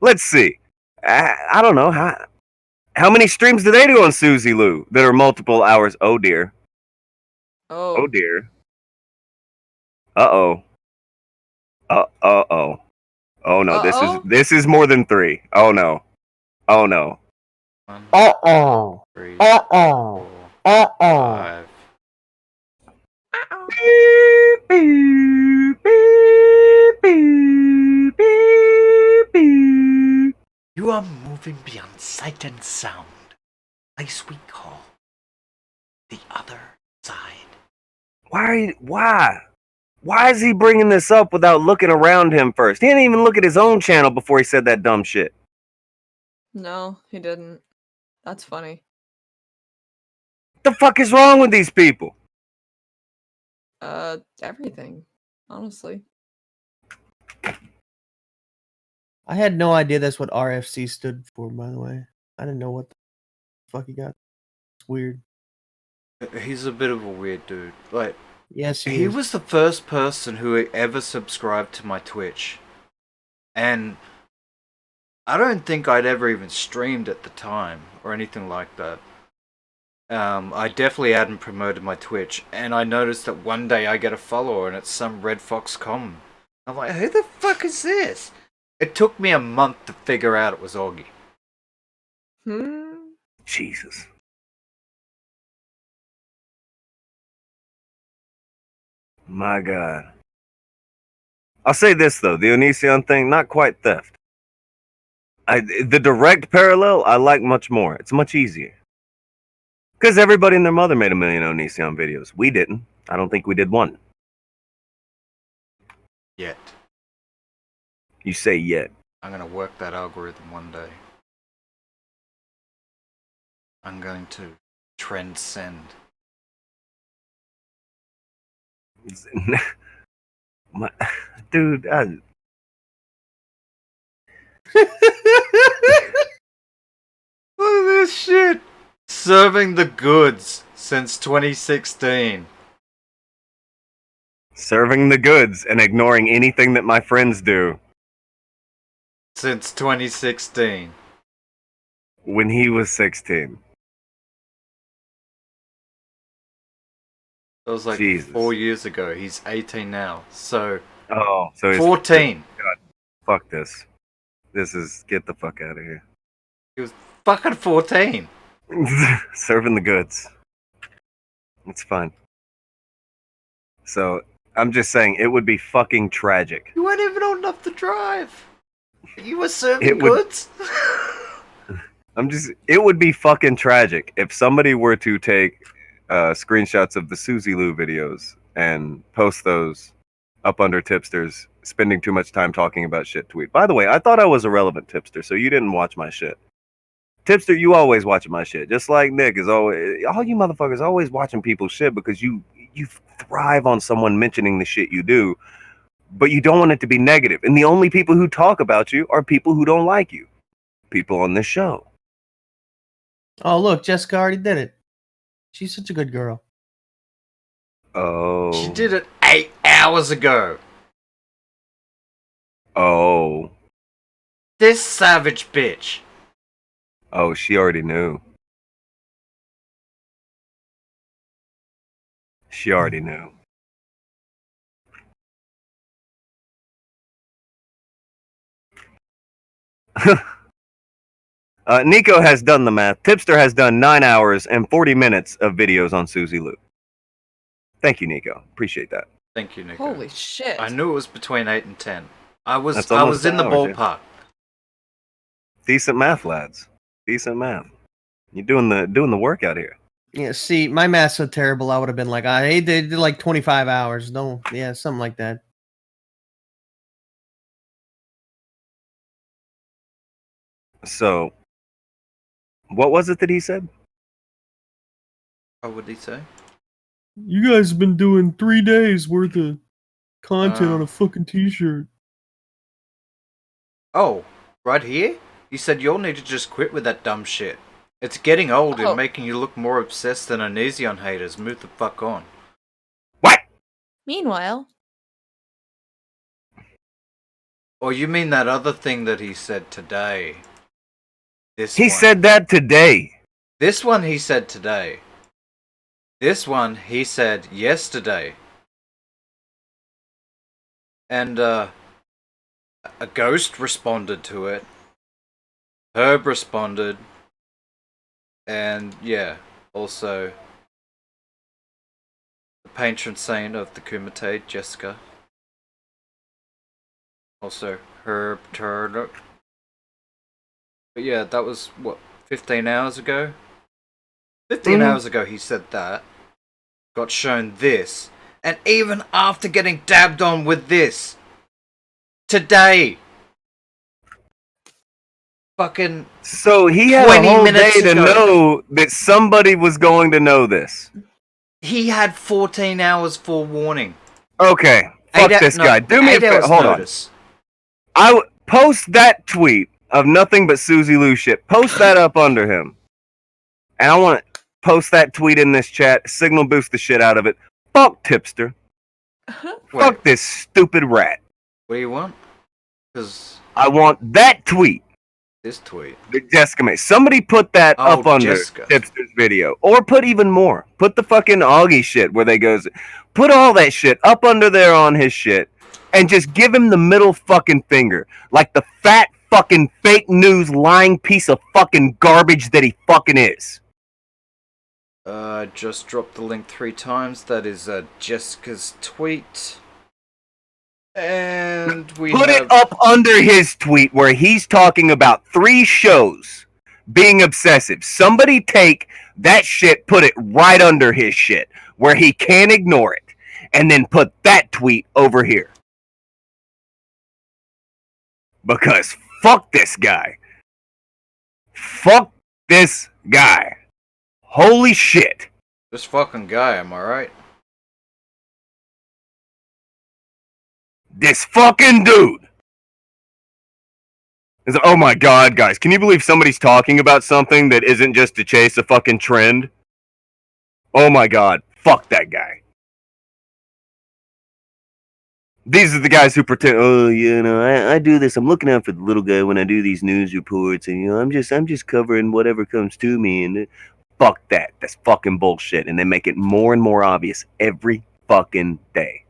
let's see. I don't know how many streams do they do on Susie Lou that are multiple hours. Oh dear. Oh Oh. dear. Uh-oh. Uh-oh. Oh no, Uh-oh? this is more than 3. Oh no. Oh no. 1, Uh-oh. 3, Uh-oh. 4, Uh-oh. 5. Beep, beep, beep, beep, beep, beep. You are moving beyond sight and sound. Place we call the other side. Why is he bringing this up without looking around him first? He didn't even look at his own channel before he said that dumb shit. No, he didn't. That's funny. What the fuck is wrong with these people? Everything. Honestly. I had no idea that's what RFC stood for, by the way. I didn't know what the fuck he got. It's weird. He's a bit of a weird dude. Like, Yes, he is. was the first person who ever subscribed to my Twitch. And I don't think I'd ever even streamed at the time or anything like that. I definitely hadn't promoted my Twitch, and I noticed that one day I get a follower and it's some Red Fox Com. I'm like, who the fuck is this? It took me a month to figure out it was Augie. Jesus. My God. I'll say this though, the Onision thing, not quite theft. The direct parallel, I like much more. It's much easier. Because everybody and their mother made a million Onision videos. We didn't. I don't think we did one. Yet. You say yet. I'm gonna work that algorithm one day. I'm going to transcend. Dude, Look at this shit! Serving the goods since 2016. serving the goods and ignoring anything that my friends do. Since 2016. When he was 16. That was like Jesus. 4 years ago. He's 18 now. So, Oh, so he's 14. Fuck this. This is get the fuck out of here. He was fucking 14. Serving the goods. It's fine. So I'm just saying, it would be fucking tragic. You weren't even old enough to drive. You were serving It would- goods. It would be fucking tragic if somebody were to take screenshots of the Susie Lou videos and post those up under Tipster's spending too much time talking about shit tweet. By the way, I thought I was a relevant Tipster, so you didn't watch my shit. Tipster, you always watching my shit. Just like Nick is always, all you motherfuckers always watching people's shit because you thrive on someone mentioning the shit you do, but you don't want it to be negative. And the only people who talk about you are people who don't like you. People on this show. Oh, look, Jessica already did it. She's such a good girl. Oh. She did it 8 hours ago. Oh. This savage bitch. Oh, she already knew. She already knew. Nico has done the math. Tipster has done 9 hours and 40 minutes of videos on Susie Lou. Thank you, Nico. Appreciate that. Thank you, Nico. Holy shit. I knew it was between 8 and 10. I was That's almost in the an hour, dude. ballpark. Decent math, lads. Decent math. You're doing the work out here. Yeah, see, my math's so terrible, I would have been like, I did like 25 hours. No, yeah, something like that. So, what was it that he said? What would he say? You guys have been doing 3 days worth of content on a fucking t-shirt. Oh, right here? You said you'll need to just quit with that dumb shit. It's getting old Oh. and making you look more obsessed than Onision haters. Move the fuck on. What? Meanwhile, Or you mean that other thing that he said today? He said that today. This one he said today. This one he said yesterday. And, a ghost responded to it. Herb responded. And, yeah, also the patron saint of the Kumite, Jessica. Also, Herb Turner. But yeah, that was, what, 15 hours ago? 15 hours ago he said that. Got shown this. And even after getting dabbed on with this. Today. Fucking... So he had 20 a whole minutes day to ago. know that somebody was going to know this. He had 14 hours forewarning. Okay, fuck this guy. Do me a favor. Hold on. Post that tweet of nothing but Susie Lou shit. Post that up under him. And I want to post that tweet in this chat. Signal boost the shit out of it. Fuck Tipster. Fuck this stupid rat. What do you want? Because I want that tweet. this tweet. That Jessica made. Somebody put that Oh, up under Jessica. Tipster's video. Or put even more. Put the fucking Augie shit where they goes. Put all that shit up under there on his shit. And just give him the middle fucking finger. Like the fat fucking fake news lying piece of fucking garbage that he fucking is. Just dropped the link 3 times. That is Jessica's tweet. And we Put have... it up under his tweet where he's talking about 3 shows being obsessive. Somebody take that shit, put it right under his shit where he can't ignore it. And then put that tweet over here. Because fuck this guy. Fuck this guy. Holy shit. This fucking guy, am I right? This fucking dude. Oh my god, guys. Can you believe somebody's talking about something that isn't just to chase a fucking trend? Oh my god. Fuck that guy. These are the guys who pretend, oh, you know, I do this. I'm looking out for the little guy when I do these news reports, and you know, I'm just covering whatever comes to me, and fuck that. That's fucking bullshit. And they make it more and more obvious every fucking day.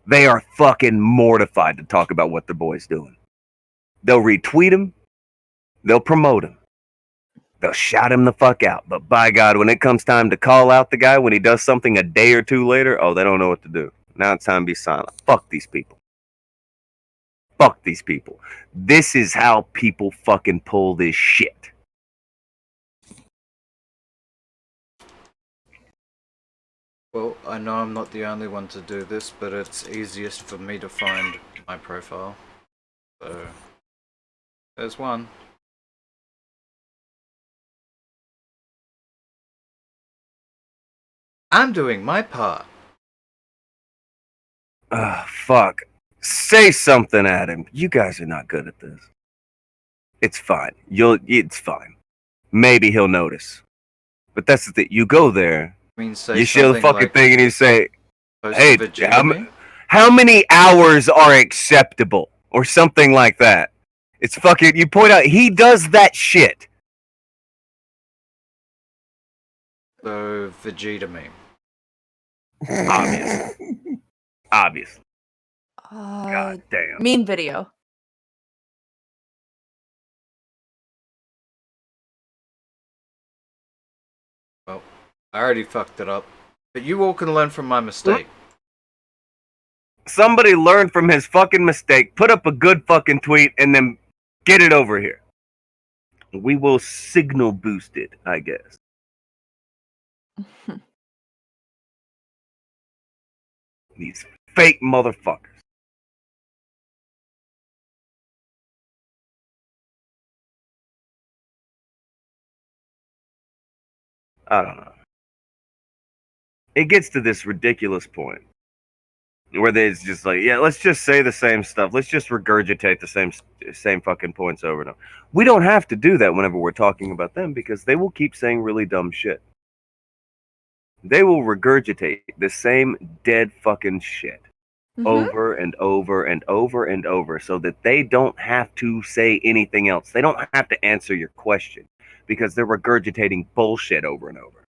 They are fucking mortified to talk about what their boy's doing. They'll retweet him. They'll promote him. They'll shout him the fuck out. But by God, when it comes time to call out the guy when he does something a day or two later, oh, they don't know what to do. Now it's time to be silent. Fuck these people. Fuck these people. This is how people fucking pull this shit. Well, I know I'm not the only one to do this, but it's easiest for me to find my profile. So, there's one. I'm doing my part. Fuck. Say something at him. You guys are not good at this. It's fine. It's fine. Maybe he'll notice. But that's the thing. You go there, I mean, say you show the something fucking like, thing, and you say, "Post hey, a Vegeta meme?" how many hours are acceptable? Or something like that. It's fucking, you point out, he does that shit. So, Vegeta meme. Obviously. Obviously. Uh, God damn. Meme video. Well, I already fucked it up. But you all can learn from my mistake. Somebody learn from his fucking mistake, put up a good fucking tweet, and then get it over here. We will signal boost it, I guess. These fake motherfuckers. I don't know. It gets to this ridiculous point where it's just like, yeah, let's just say the same stuff. Let's just regurgitate the same fucking points over and over. We don't have to do that whenever we're talking about them because they will keep saying really dumb shit. They will regurgitate the same dead fucking shit over and over and over and over so that they don't have to say anything else. They don't have to answer your question because they're regurgitating bullshit over and over.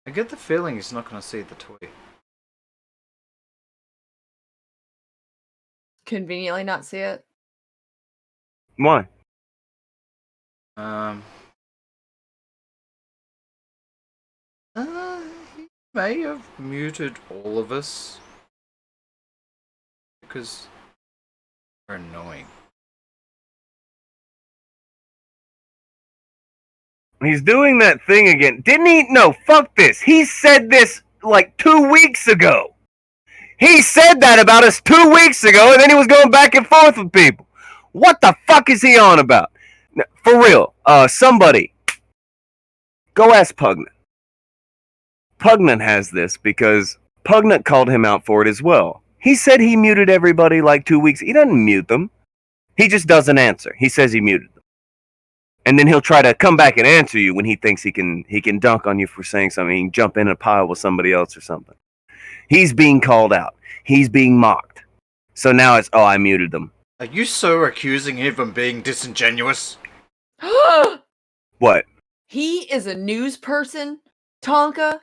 I get the feeling he's not going to see the tweet. Conveniently not see it. Why? He may have muted all of us. Because we're annoying. He's doing that thing again. Didn't he? No, fuck this. He said this like 2 weeks ago. He said that about us 2 weeks ago, and then he was going back and forth with people. What the fuck is he on about? For real, somebody, go ask Pugnant. Pugnant has this because Pugnant called him out for it as well. He said he muted everybody like 2 weeks. He doesn't mute them. He just doesn't answer. He says he muted them. And then he'll try to come back and answer you when he thinks he can dunk on you for saying something. He can jump in a pile with somebody else or something. He's being called out. He's being mocked. So now it's, oh, I muted them. Are you so accusing him of being disingenuous? What? He is a news person, Tonka.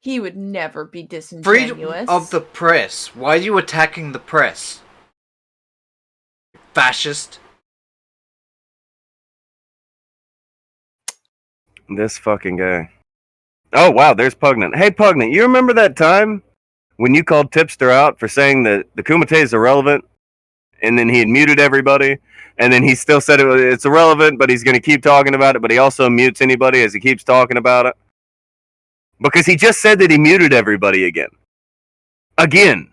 He would never be disingenuous. Freedom of the press. Why are you attacking the press? Fascist. This fucking guy. Oh, wow, there's Pugnant. Hey, Pugnant, you remember that time when you called Tipster out for saying that the Kumite is irrelevant? And then he had muted everybody? And then he still said it's irrelevant, but he's going to keep talking about it, but he also mutes anybody as he keeps talking about it? Because he just said that he muted everybody again. Again.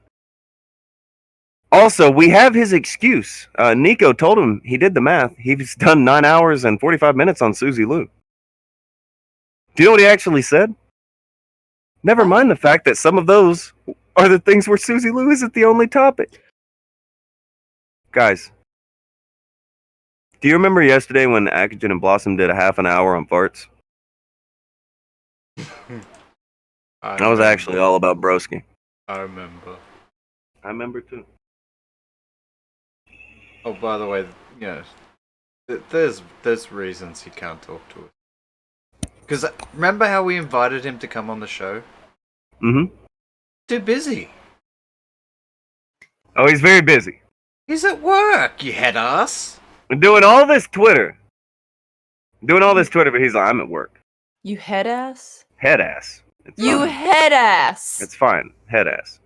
Also, we have his excuse. Nico told him he did the math. He's done 9 hours and 45 minutes on Susie Lou. Do you know what he actually said? Never mind the fact that some of those are the things where Susie Lou isn't the only topic. Guys, do you remember yesterday when Akujin and Blossom did a half an hour on farts? That was actually all about Broski. I remember. I remember too. Oh, by the way, you know, there's reasons he can't talk to us. Because remember how we invited him to come on the show? Mm-hmm. Too busy. Oh, he's very busy. He's at work, you head ass. Doing all this Twitter. Doing all this Twitter, but he's like, I'm at work. You head ass? Head ass. It's You fine. head ass. It's fine. Head ass.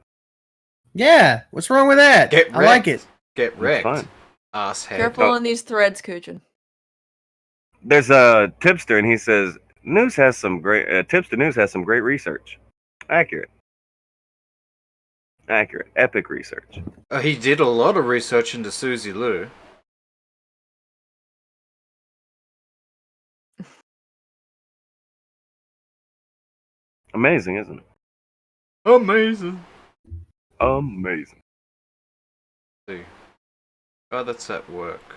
Yeah, what's wrong with that? Get I like it. Get wrecked. fine. Asshead. Careful on these threads, Kujin. There's a tipster, and he says news has some great. Tipster News has some great research. Accurate. Epic research. He did a lot of research into Susie Lou. Amazing, isn't it? Amazing. Amazing. See. Oh, that's at work.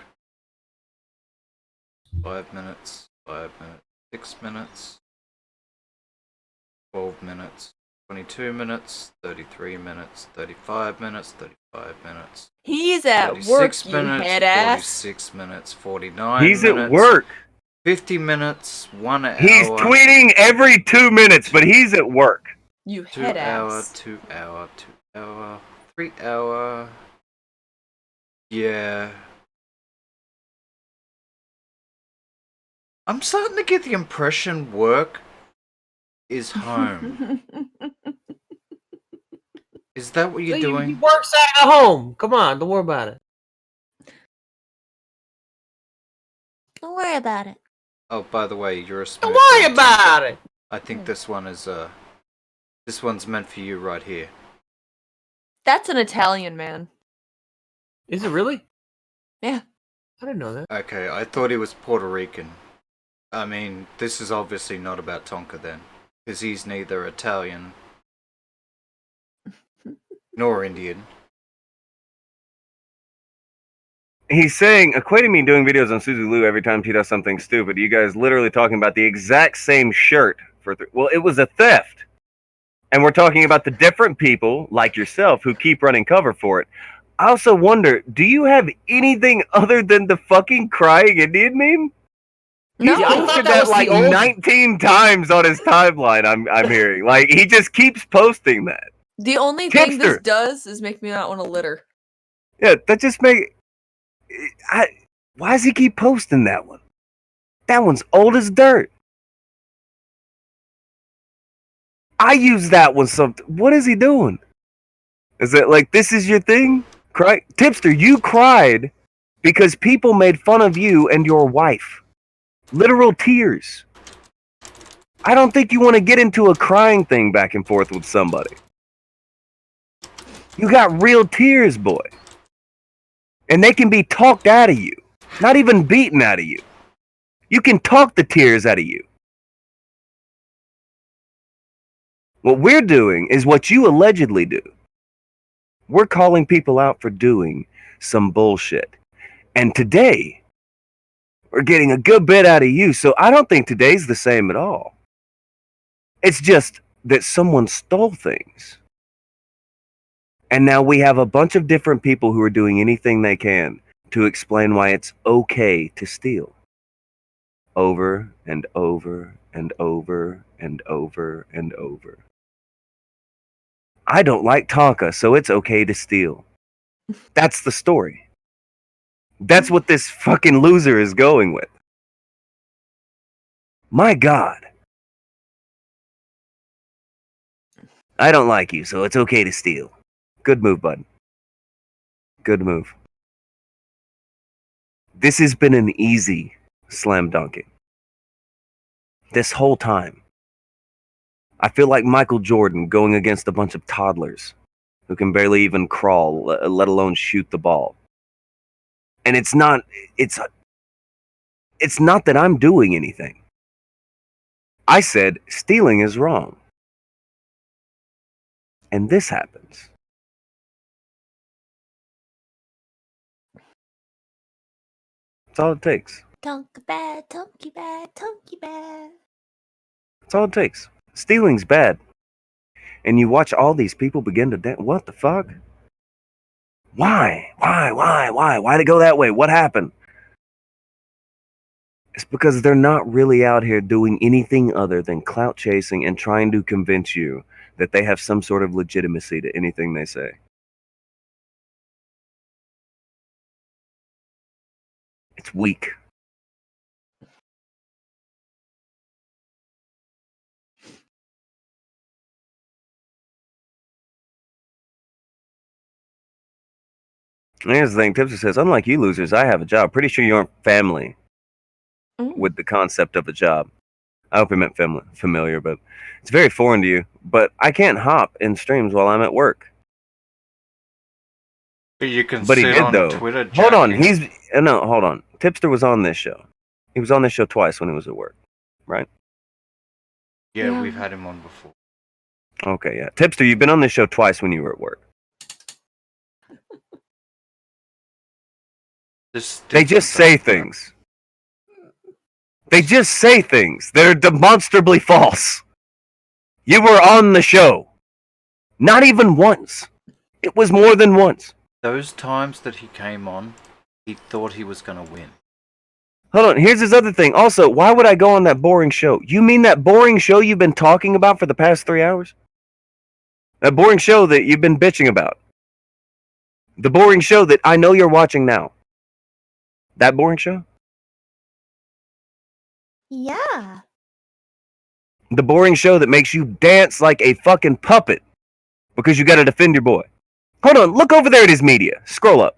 5 minutes. 5 minutes. 6 minutes. 12 minutes. 22 minutes. 33 minutes. 35 minutes. 35 minutes. He's at 36 work, you minutes, head ass. 46 minutes. 49 He's minutes. at work. 50 minutes. 1 hour. He's tweeting every 2 minutes, but he's at work. You 2 head hour, ass. 2 hour, 2 hour, 3 hour. Yeah. I'm starting to get the impression work is home. Is that what you're He doing? works out of home. Come on, don't worry about it. Don't worry about it. Oh, by the way, you're a smooth Don't worry man, about Tonka. it. I think this one is this one's meant for you right here. That's an Italian man. Is it really? Yeah. I didn't know that. Okay, I thought he was Puerto Rican. I mean, this is obviously not about Tonka then, because he's neither Italian nor Indian. He's saying, equating me doing videos on Suzy Lou every time she does something stupid. You guys literally talking about the exact same shirt for well, it was a theft. And we're talking about the different people, like yourself, who keep running cover for it. I also wonder, do you have anything other than the fucking crying Indian meme? No. He I thought posted that that was like the old- 19 times on his timeline, I'm hearing. Like, he just keeps posting that. The only thing this Tipster. does is make me not want to litter. Yeah, that just why does he keep posting that one? That one's old as dirt. I use that one what is he doing? Is it like, this is your thing? Cry? Tipster, you cried because people made fun of you and your wife. Literal tears. I don't think you want to get into a crying thing back and forth with somebody. You got real tears, boy. And they can be talked out of you. Not even beaten out of you. You can talk the tears out of you. What we're doing is what you allegedly do. We're calling people out for doing some bullshit. And today, we're getting a good bit out of you, so I don't think today's the same at all. It's just that someone stole things. And now we have a bunch of different people who are doing anything they can to explain why it's okay to steal. Over and over and over and over and over. I don't like Tonka, so it's okay to steal. That's the story. That's what this fucking loser is going with. My God. I don't like you, so it's okay to steal. Good move, bud. Good move. This has been an easy slam dunking. This whole time. I feel like Michael Jordan going against a bunch of toddlers who can barely even crawl, let alone shoot the ball. And it's not that I'm doing anything. I said stealing is wrong. And this happens. That's all it takes. Tonka bad, tonky bad, tonky bad. That's all it takes. Stealing's bad. And you watch all these people begin to dance. What the fuck? Why? Why'd it go that way? What happened? It's because they're not really out here doing anything other than clout chasing and trying to convince you that they have some sort of legitimacy to anything they say. It's weak. And here's the thing, Tipster says, unlike you losers, I have a job. Pretty sure you aren't family with the concept of a job. I hope he meant familiar, but it's very foreign to you. But I can't hop in streams while I'm at work. But you can But he sit did, on though. Twitter. Hold on, Jackie. hold on. Tipster was on this show. He was on this show twice when he was at work, right? Yeah, we've had him on before. Okay, yeah. Tipster, you've been on this show twice when you were at work. They just say things. They just say things. They're demonstrably false. You were on the show. Not even once. It was more than once. Those times that he came on, he thought he was going to win. Hold on, here's his other thing. Also, why would I go on that boring show? You mean that boring show you've been talking about for the past 3 hours? That boring show that you've been bitching about. The boring show that I know you're watching now. That boring show? Yeah. The boring show that makes you dance like a fucking puppet because you gotta defend your boy. Hold on, look over there at his media. Scroll up.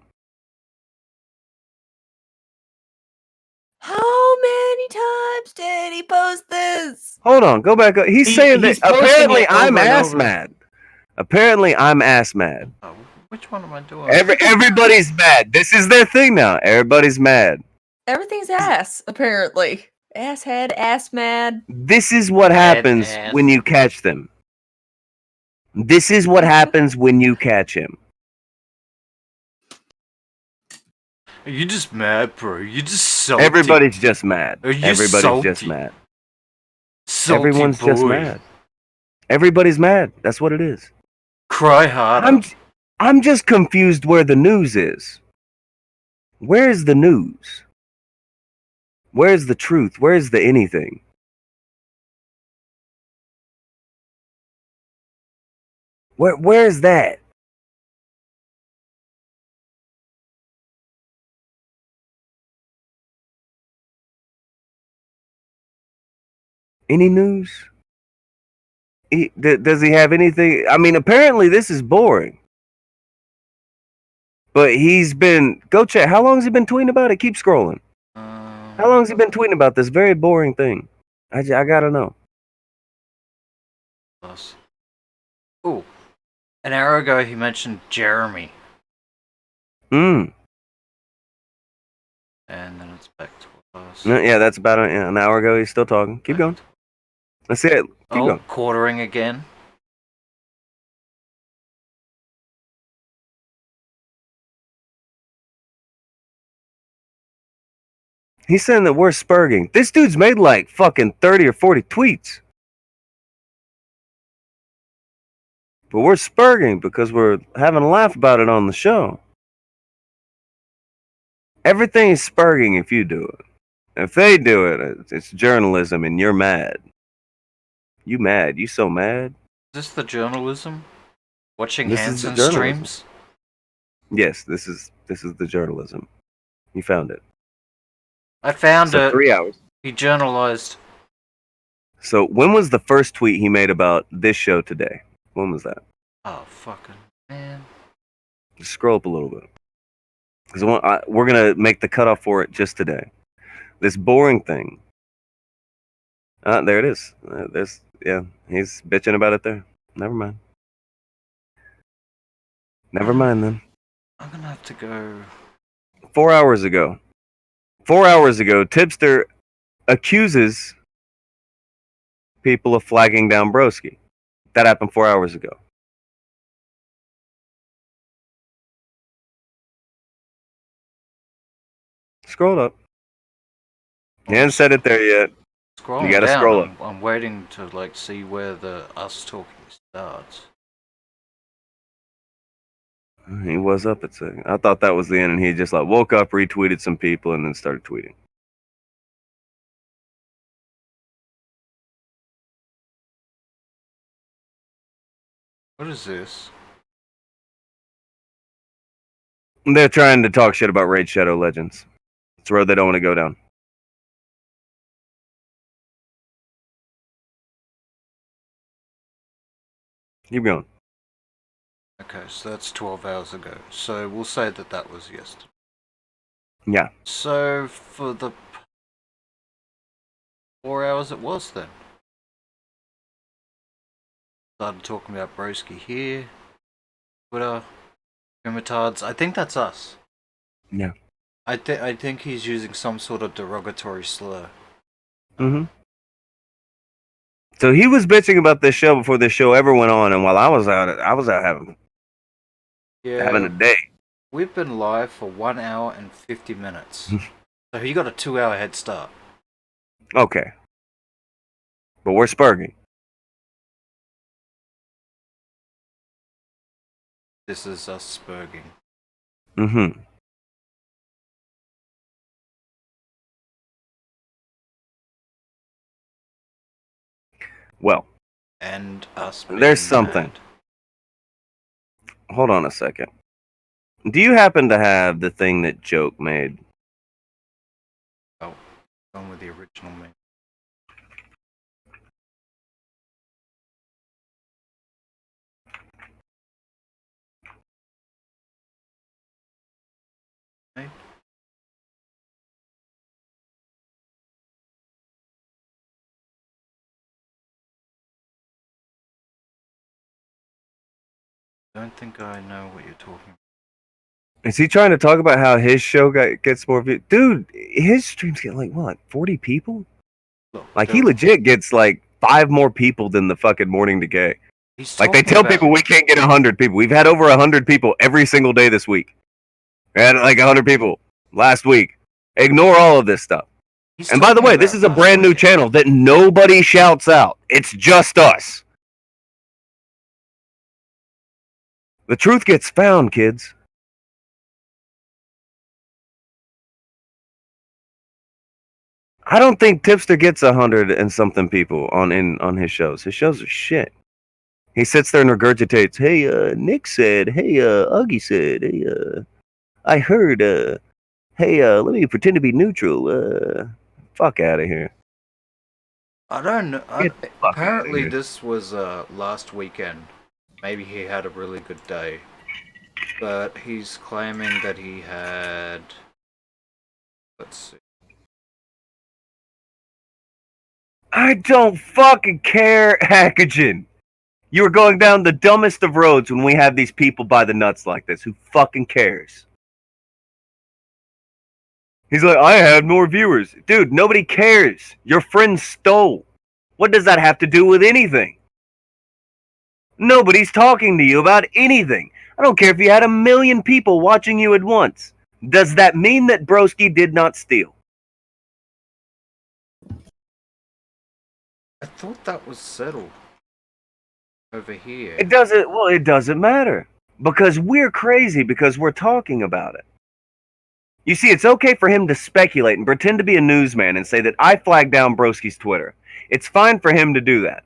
How many times did he post this? Hold on, go back up. He's saying that posting apparently it I'm over and ass over. mad. Apparently I'm ass mad. Oh, which one am I doing? Everybody's mad. This is their thing now. Everybody's mad. Everything's ass, apparently. Asshead, ass mad. This is what happens ass. when you catch them. This is what happens when you catch him. Are you just mad, bro? You just salty. Everybody's just mad. Are you Everybody's just salty? mad. Salty Everyone's boy. just mad. Everybody's mad. That's what it is. Cry harder. I'm just confused where the news is. Where's the news? Where's the truth? Where's the anything? Where's that? Any news? Does he have anything? I mean, apparently this is boring. But he's been... Go check. How long has he been tweeting about it? Keep scrolling. How long has he been tweeting about this very boring thing? I gotta know. Oh, an hour ago he mentioned Jeremy. Mm. And then it's back to us. No, yeah, that's about an hour ago. He's still talking. Keep going. Let's see it. Keep going. Quartering again. He's saying that we're spurging. This dude's made like fucking 30 or 40 tweets. But we're spurging because we're having a laugh about it on the show. Everything is spurging if you do it. If they do it, it's journalism and you're mad. You mad. You so mad. Is this the journalism? Watching This is the Hanson journalism. streams? Yes, this is the journalism. You found it. I found So it. 3 hours. He journalized. So when was the first tweet he made about this show today? When was that? Oh, fucking man. Just scroll up a little bit. Because we're going to make the cutoff for it just today. This boring thing. There it is. He's bitching about it there. Never mind. Never mind then. I'm gonna have to go. 4 hours ago. 4 hours ago, Tipster accuses people of flagging down Broski. That happened 4 hours ago. Scroll up. He hasn't said it there yet. Scrolling You gotta down, scroll up. I'm waiting to see where the us talking starts. He was up at 6. I thought that was the end, and he just woke up, retweeted some people, and then started tweeting. What is this? They're trying to talk shit about Raid Shadow Legends. It's a road they don't want to go down. Keep going. Okay, so that's 12 hours ago. So we'll say that that was yesterday. Yeah. So for the 4 hours it was then. Started talking about Broski here. Twitter. Retards. I think that's us. Yeah. I think he's using some sort of derogatory slur. Mm-hmm. So he was bitching about this show before this show ever went on, and while I was out having a day. We've been live for 1 hour and 50 minutes. So he got a 2-hour head start. Okay. But we're spurging. This is us spurging. Mm-hmm. Well. And us There's something. mad. Hold on a second. Do you happen to have the thing that Joke made? Oh, gone with the original me. Hey. I don't think I know what you're talking about. Is he trying to talk about how his show gets more views? Dude, his streams get like, what, 40 people? Look, Like, he legit gets like 5 more people than the fucking Morning Decay. Like, they tell people we can't get 100 people. We've had over 100 people every single day this week. We had like 100 people last week. Ignore all of this stuff. And by the way, this is a brand new channel that nobody shouts out. It's just us. The truth gets found, kids. I don't think Tipster gets 100 and something people on his shows. His shows are shit. He sits there and regurgitates, hey, Nick said, hey, Uggy said, hey, I heard, hey, let me pretend to be neutral. Fuck out of here. I don't know. Apparently Apparently this was last weekend. Maybe he had a really good day. But he's claiming that he had... Let's see. I don't fucking care, Akujin. You were going down the dumbest of roads when we have these people by the nuts like this. Who fucking cares? He's like, I had more viewers. Dude, nobody cares. Your friend stole. What does that have to do with anything? Nobody's talking to you about anything. I don't care if you had 1 million people watching you at once. Does that mean that Broski did not steal? I thought that was settled. Over here. It doesn't matter. Because we're crazy because we're talking about it. You see, it's okay for him to speculate and pretend to be a newsman and say that I flagged down Broski's Twitter. It's fine for him to do that.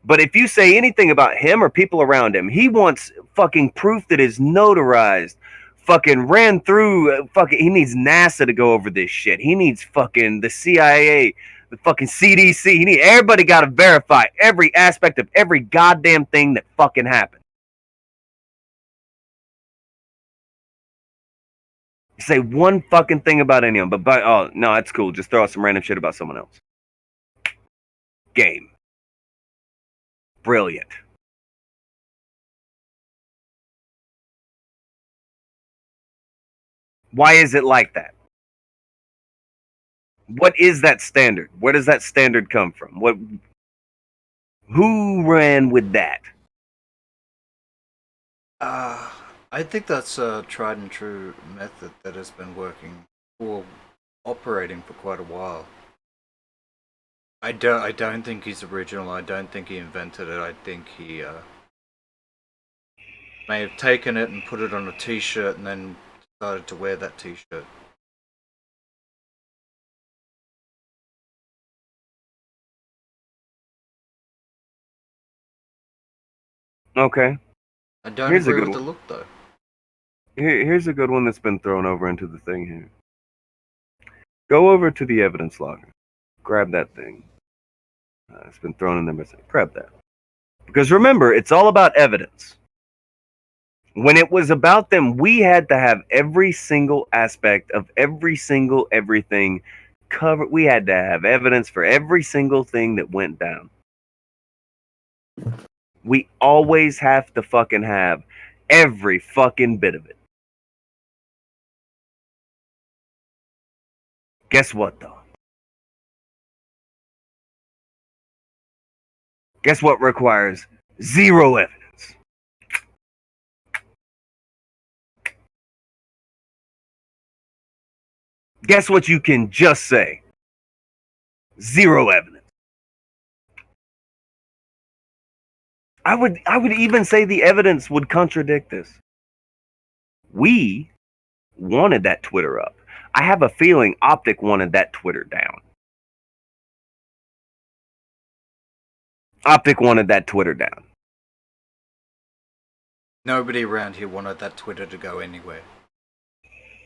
But if you say anything about him or people around him, he wants fucking proof that is notarized. Fucking ran through, he needs NASA to go over this shit. He needs fucking the CIA, the fucking CDC. Everybody got to verify every aspect of every goddamn thing that fucking happened. Say one fucking thing about anyone, but oh no, that's cool. Just throw out some random shit about someone else. Game. Brilliant. Why is it like that? What is that standard? Where does that standard come from? Who ran with that? I think that's a tried and true method that has been working or operating for quite a while. I don't think he's original. I don't think he invented it. I think he may have taken it and put it on a t-shirt and then started to wear that t-shirt. Okay. I don't agree with the look though. Here's a good one that's been thrown over into the thing here. Go over to the evidence logger. Grab that thing. It's been thrown in there. Grab that. Because remember, it's all about evidence. When it was about them, we had to have every single aspect of every single everything covered. We had to have evidence for every single thing that went down. We always have to fucking have every fucking bit of it. Guess what, though? Guess what requires zero evidence? Guess what you can just say? Zero evidence. I would even say the evidence would contradict this. We wanted that Twitter up. I have a feeling Optic wanted that Twitter down. Optic wanted that Twitter down. Nobody around here wanted that Twitter to go anywhere.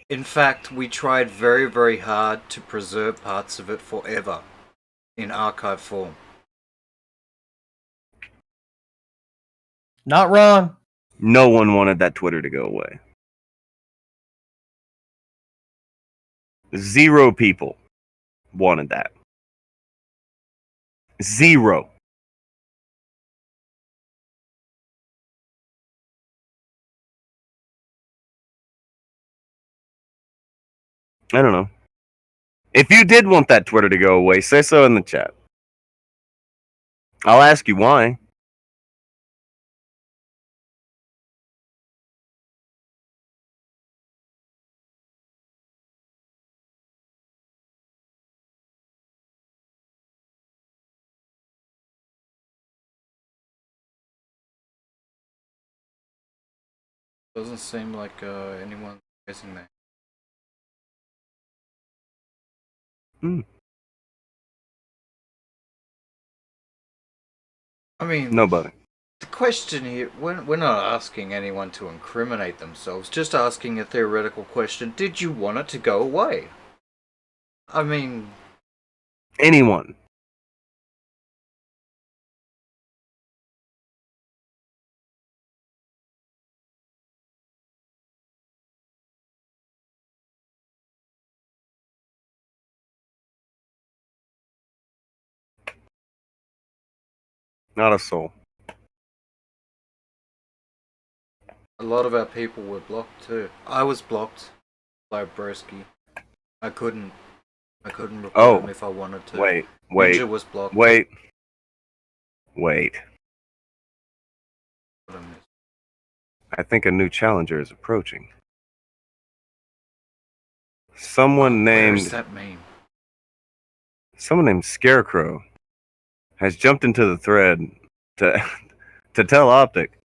In fact, we tried very, very hard to preserve parts of it forever in archive form. Not wrong. No one wanted that Twitter to go away. Zero people wanted that. Zero. I don't know. If you did want that Twitter to go away, say so in the chat. I'll ask you why. Doesn't seem like anyone's guessing that. I mean, Nobody. the question here, we're not asking anyone to incriminate themselves, just asking a theoretical question. Did you want it to go away? I mean... Anyone. Not a soul. A lot of our people were blocked too. I was blocked by Broski. I couldn't report him if I wanted to. Wait. Ninja was blocked. Wait. I think a new challenger is approaching. Someone What named... does that mean? Someone named Scarecrow has jumped into the thread to tell Optic.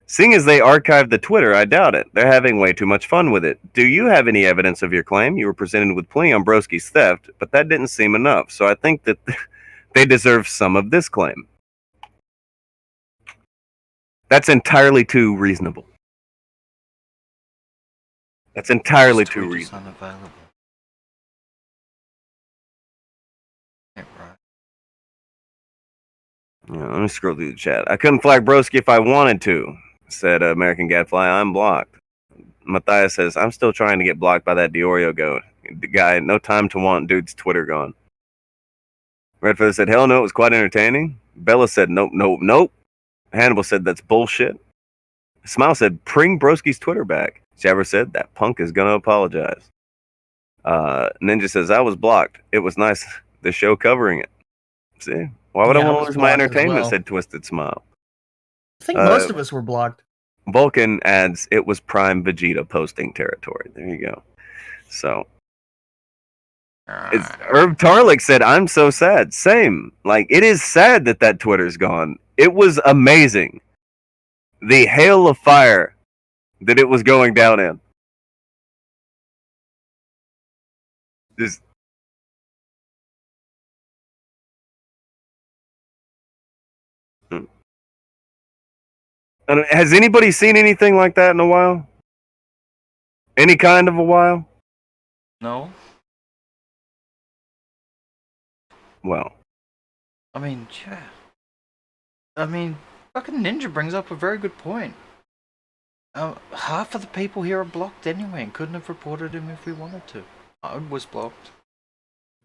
Seeing as they archived the Twitter, I doubt it. They're having way too much fun with it. Do you have any evidence of your claim? You were presented with plenty on Broski's theft, but that didn't seem enough, so I think that they deserve some of this claim. That's entirely too reasonable. That's entirely This too tweet is reasonable. unavailable. Yeah, right. Yeah, let me scroll through the chat. I couldn't flag Broski if I wanted to, said American Gadfly. I'm blocked. Matthias says, I'm still trying to get blocked by that Deorio goat. The guy, no time to want dude's Twitter gone. Redfeather said, hell no, it was quite entertaining. Bella said, nope. Hannibal said, that's bullshit. Smile said, bring Broski's Twitter back. Jabber said, that punk is going to apologize. Ninja says, I was blocked. It was nice, the show covering it. See? Why would I want to lose my entertainment, well. said Twisted Smile. I think most of us were blocked. Vulcan adds, it was prime Vegeta posting territory. There you go. So, Herb Tarlick said, I'm so sad. Same. Like, it is sad that Twitter's gone. It was amazing. The hail of fire that it was going down in. Just... Has anybody seen anything like that in a while? Any kind of a while? No? Well, I mean, yeah. I mean, fucking Ninja brings up a very good point. Half of the people here are blocked anyway and couldn't have reported him if we wanted to. I was blocked.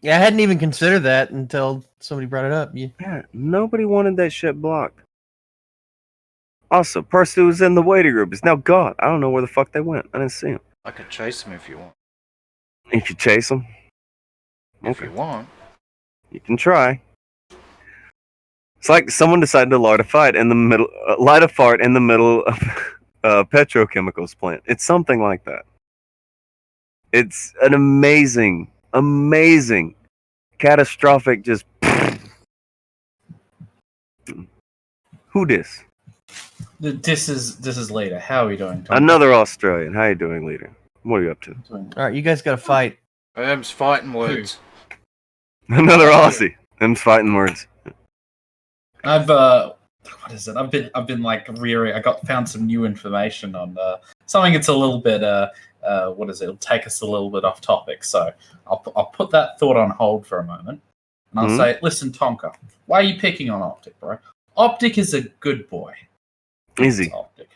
Yeah, I hadn't even considered that until somebody brought it up. yeah, nobody wanted that shit blocked. Also, person who was in the waiting room is now gone. I don't know where the fuck they went. I didn't see him. I could chase him if you want. You can chase them. If you want. You can try. It's like someone decided to light a fart in the middle of a petrochemicals plant. It's something like that. It's an amazing, catastrophic. Just who dis? This is later. How are we doing, Tonka? Another Australian. How you doing, leader? What are you up to? All right, you guys got to fight. Them's fighting words. Another Aussie. Them's fighting words. I've what is it? I've been like found some new information on something. It's a little bit what is it? It'll take us a little bit off topic. So I'll put that thought on hold for a moment, and I'll say, listen, Tonka, why are you picking on Optic, bro? Optic is a good boy. Easy. Optic.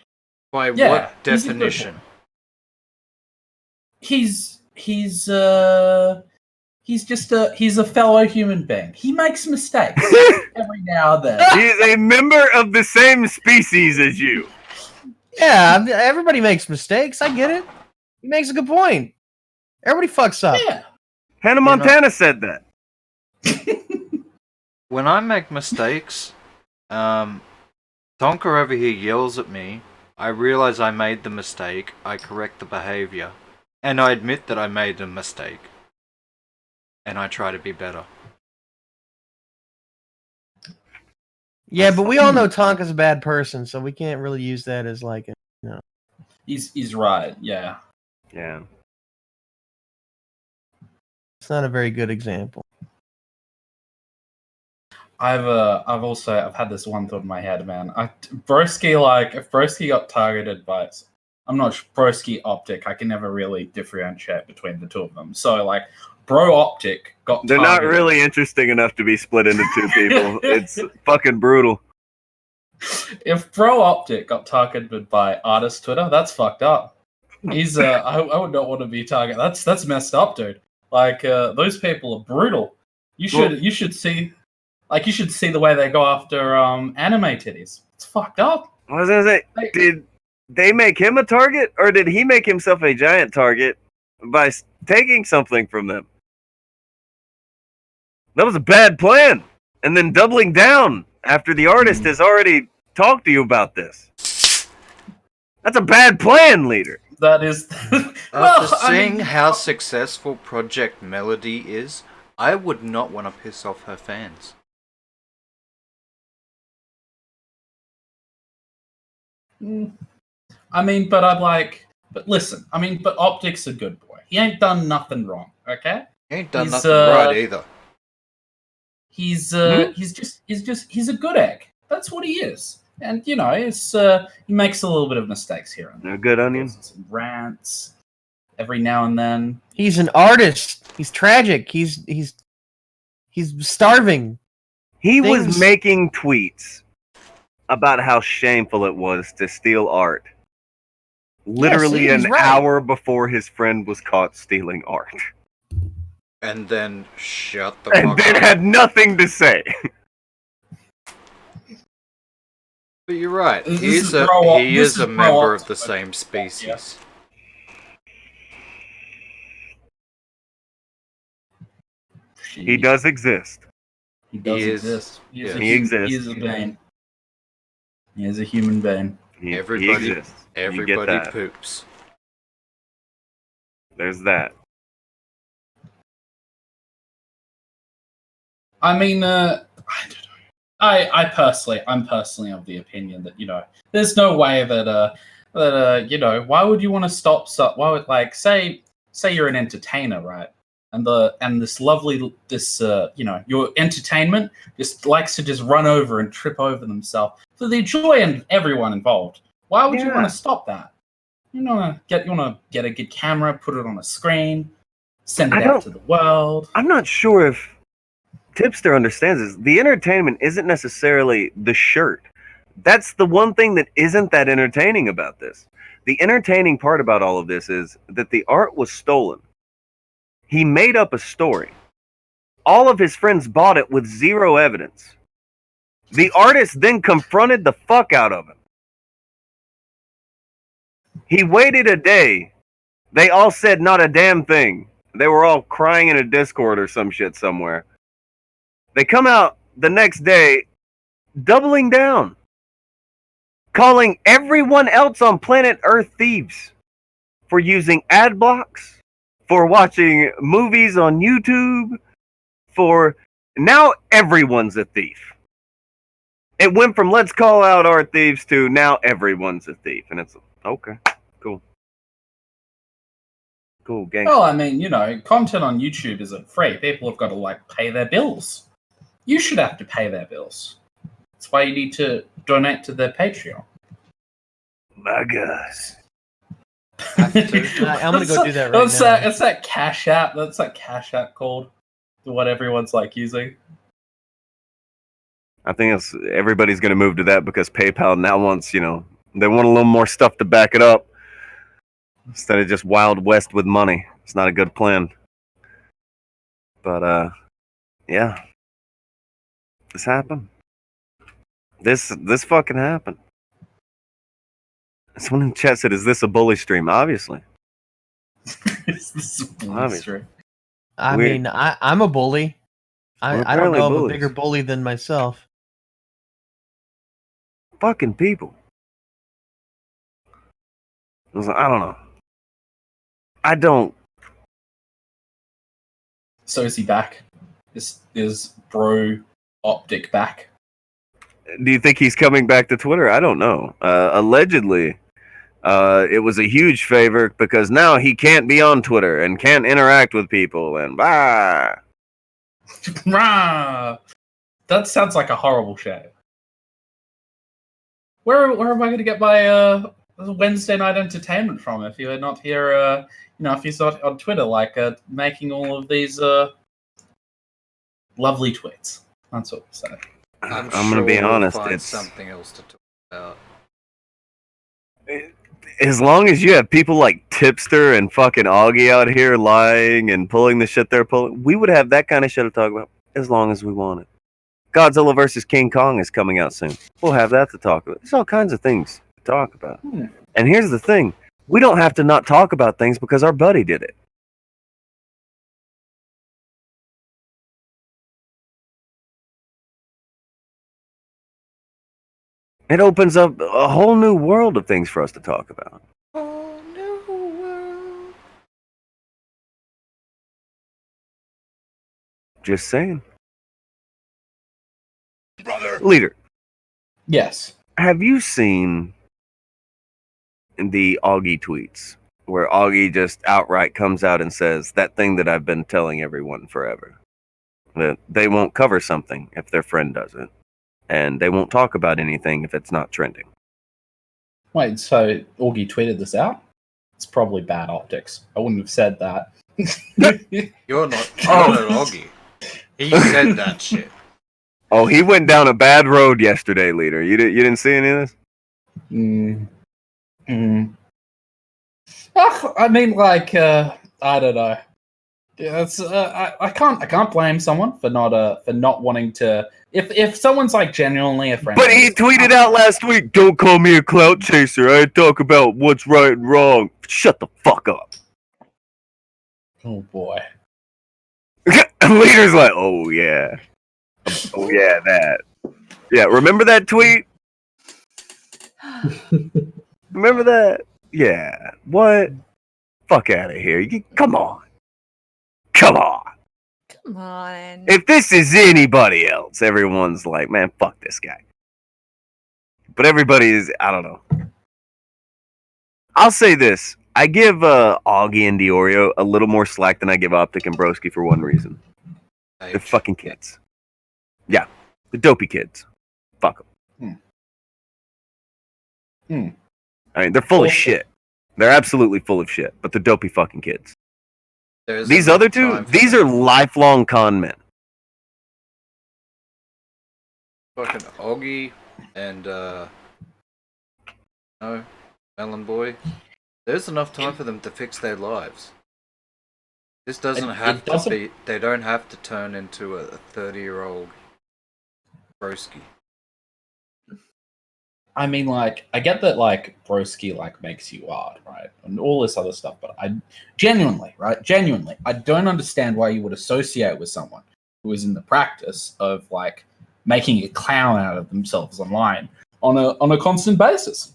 By Yeah, what he's a good definition? boy. He's a fellow human being. He makes mistakes every now and then. He's a member of the same species as you. Yeah, everybody makes mistakes. I get it. He makes a good point. Everybody fucks up. Yeah. Hannah Montana said that. When I make mistakes, Tonka over here yells at me. I realize I made the mistake. I correct the behavior. And I admit that I made a mistake. And I try to be better. Yeah, but we all know Tonka's a bad person, so we can't really use that as like He's right. Yeah. Yeah. it's not a very good example. I've had this one thought in my head, man. If Broski got targeted by, I'm not sure, Broski Optic, I can never really differentiate between the two of them. So like, Bro Optic got They're targeted. not really interesting enough to be split into two people. It's fucking brutal. If Bro Optic got targeted by artist Twitter, that's fucked up. He's I would not want to be targeted. That's messed up, dude. Like those people are brutal. You should see the way they go after anime titties. It's fucked up. I was gonna say, did they make him a target, or did he make himself a giant target by taking something from them? That was a bad plan. And then doubling down after the artist has already talked to you about this. That's a bad plan, leader. That is. After seeing how successful Project Melody is, I would not want to piss off her fans. But listen, but Optic's a good boy. He ain't done nothing wrong, okay? He ain't done nothing right either. He's a good egg. That's what he is. And he makes a little bit of mistakes here and there. A good onion. Some rants every now and then. He's an artist. He's tragic. He's starving. He was making tweets about how shameful it was to steal art. Literally an hour before his friend was caught stealing art. And then shut the fuck up. And then had nothing to say. But you're right. He is a member of the same species. He does exist. He does exist. He exists. He is a being. He is a human being. He exists. Everybody poops. There's that. I mean, I don't know. I'm personally of the opinion that there's no way that why would you want to stop? Why would say you're an entertainer, right? And this your entertainment just likes to just run over and trip over themselves for the joy and everyone involved. Why would you want to stop that? You want to get a good camera, put it on a screen, send it out to the world. I'm not sure if Tipster understands is the entertainment isn't necessarily the shirt. That's the one thing that isn't that entertaining about this. The entertaining part about all of this is that the art was stolen. He made up a story. All of his friends bought it with zero evidence. The artist then confronted the fuck out of him. He waited a day. They all said not a damn thing. They were all crying in a Discord or some shit somewhere. They come out the next day, doubling down, calling everyone else on planet Earth thieves for using ad blocks, for watching movies on YouTube, for now everyone's a thief. It went from let's call out our thieves to now everyone's a thief. And it's okay, cool. Cool, gang. Well, I mean, you know, content on YouTube isn't free. People have got to, like, pay their bills. You should have to pay their bills. That's why you need to donate to their Patreon. My God. I'm gonna go do that right now. That's that Cash App. That's that Cash App called. What everyone's like using. I think everybody's going to move to that because PayPal now wants, they want a little more stuff to back it up instead of just Wild West with money. It's not a good plan. But yeah, this happened. This fucking happened. Someone in chat said, "Is this a bully stream?" Obviously. Is this a bully stream? I mean, I'm a bully. I don't know of a bigger bully than myself. Fucking people. I don't know. I don't. So is he back? Is Bro Optic back? Do you think he's coming back to Twitter? I don't know. Allegedly, it was a huge favor because now he can't be on Twitter and can't interact with people and blah. That sounds like a horrible show. Where am I going to get my Wednesday night entertainment from if you're not here? If you're not on Twitter, like making all of these lovely tweets. That's what we're saying. I'm going to be honest. Find it's something else to talk about. As long as you have people like Tipster and fucking Augie out here lying and pulling the shit they're pulling, we would have that kind of shit to talk about as long as we wanted. Godzilla vs. King Kong is coming out soon. We'll have that to talk about. There's all kinds of things to talk about. And here's the thing. We don't have to not talk about things because our buddy did it. It opens up a whole new world of things for us to talk about. Oh, new world. Just saying. Brother. Leader, Yes. have you seen the Augie tweets where Augie just outright comes out and says that thing that I've been telling everyone forever? That they won't cover something if their friend does it. And they won't talk about anything if it's not trending. Wait, so Augie tweeted this out? It's probably bad optics. I wouldn't have said that. You're not Augie. He said that shit. Oh, he went down a bad road yesterday, Leader. You didn't see any of this? I mean, like, I don't know. Yeah, it's I can't blame someone for not wanting to. If someone's like genuinely a friend. But he tweeted out last week, "Don't call me a clout chaser. I talk about what's right and wrong." Shut the fuck up. Oh boy. Leader's like, "Oh yeah, that. Yeah, remember that tweet? Remember that? Yeah. What? Fuck out of here. Come on. Come on. Come on. If this is anybody else, everyone's like, man, fuck this guy. But everybody is, I don't know. I'll say this. I give Augie and Deorio a little more slack than I give Optic and Broski for one reason. They're fucking kids. Yeah. The dopey kids. Fuck them. I mean, they're full of shit. They're absolutely full of shit, but they're dopey fucking kids. These other two, these are lifelong con men. fucking Oggy and no, Melon Boy. There's enough time for them to fix their lives. This doesn't have to be. They don't have to turn into a 30-year-old broski. I mean, like, I get that, like, broski, like, makes you odd, right? And all this other stuff, but I genuinely, I don't understand why you would associate with someone who is in the practice of, like, making a clown out of themselves online on a constant basis.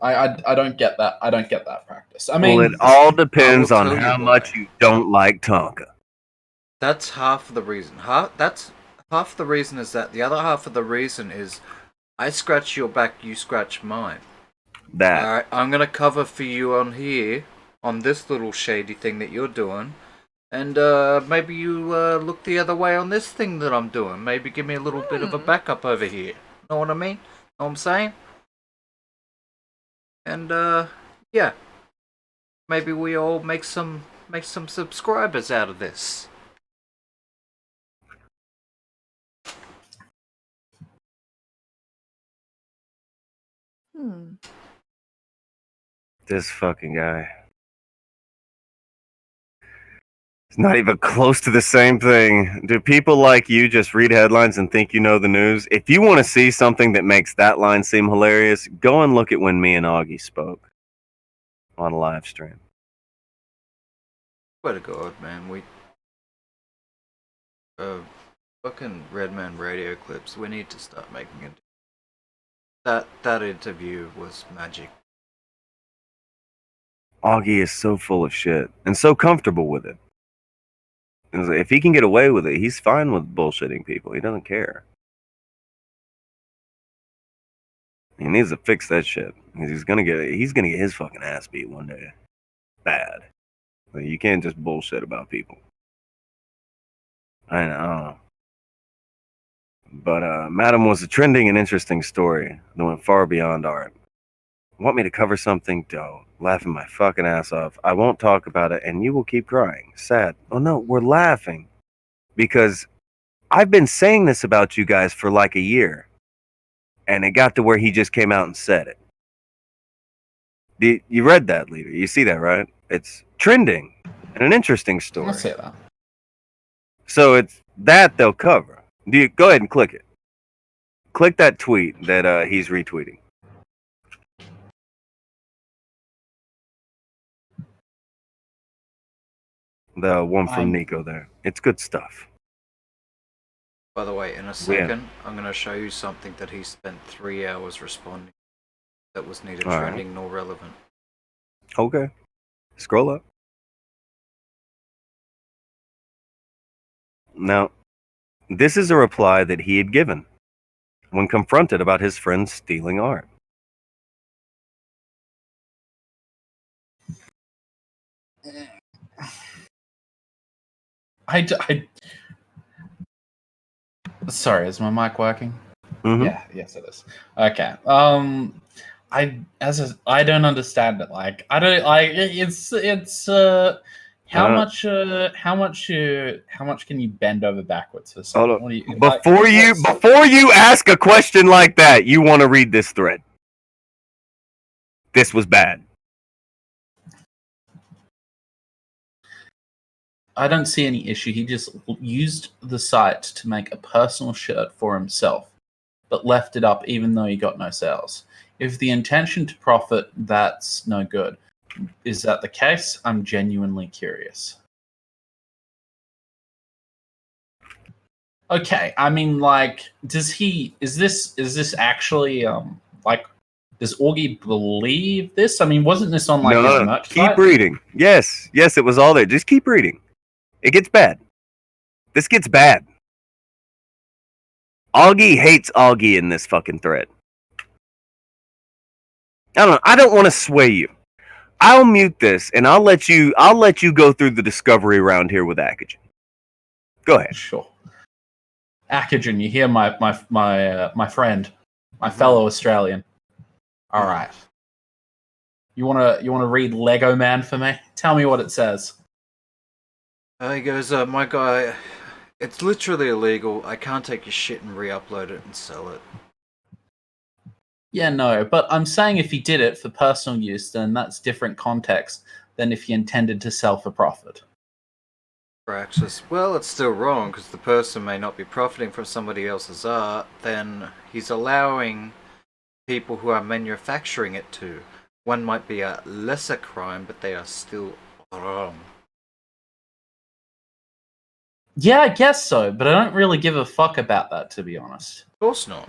I don't get that. I don't get that practice. I mean, well, it all depends on tell you how why. much you don't like Tonka. That's half of the reason. That's half the reason is that. The other half of the reason is I scratch your back, you scratch mine. That. Alright, I'm gonna cover for you on here, on this little shady thing that you're doing. And maybe you look the other way on this thing that I'm doing. Maybe give me a little bit of a backup over here. Know what I mean? Know what I'm saying? And yeah. Maybe we all make some subscribers out of this. This fucking guy. It's not even close to the same thing. Do people like you just read headlines and think you know the news? If you want to see something that makes that line seem hilarious, go and look at when me and Augie spoke on a live stream. Swear to God, man, we fucking Redman radio clips. We need to start making it. That interview was magic. Augie is so full of shit and so comfortable with it. If he can get away with it, he's fine with bullshitting people. He doesn't care. He needs to fix that shit. He's gonna get his fucking ass beat one day. Bad. But you can't just bullshit about people. I know. But Madam was a trending and interesting story that went far beyond art. Want me to cover something? Don't. Laughing my fucking ass off. I won't talk about it, and you will keep crying. Sad. Oh no, we're laughing. Because I've been saying this about you guys for like a year. And it got to where he just came out and said it. You read that, Leader. You see that, right? It's trending and an interesting story. I say that. So it's that they'll cover. Go ahead and click it. Click that tweet that he's retweeting. The one from Nico there. It's good stuff. By the way, in a second, I'm going to show you something that he spent 3 hours responding that was neither trending nor relevant. Okay. Scroll up. Now, this is a reply that he had given when confronted about his friend stealing art. Sorry, is my mic working? Mm-hmm. Yeah, yes it is. Okay. I don't understand it. Like, I don't like it's how much can you bend over backwards for something? What do you, before you ask a question like that, you want to read this thread. This was bad. I don't see any issue. He just used the site to make a personal shirt for himself, but left it up even though he got no sales. If the intention to profit, that's no good. Is that the case? I'm genuinely curious. Okay, I mean, like, is this actually, like, does Augie believe this? I mean, wasn't this on, like, his merch site? Keep reading. Yes, it was all there. Just keep reading. It gets bad. This gets bad. Augie hates Augie in this fucking thread. I don't want to sway you. I'll mute this and I'll let you go through the discovery round here with Akujin. Go ahead. Sure. Akujin, you hear my friend, my fellow Australian. All right. You wanna read Lego Man for me? Tell me what it says. He goes, my guy, It's literally illegal. I can't take your shit and re-upload it and sell it. Yeah, no, but I'm saying if he did it for personal use, then that's different context than if he intended to sell for profit. For access, well, it's still wrong because the person may not be profiting from somebody else's art. Then he's allowing people who are manufacturing it to. One might be a lesser crime, but they are still wrong. Yeah, I guess so, but I don't really give a fuck about that, to be honest. Of course not.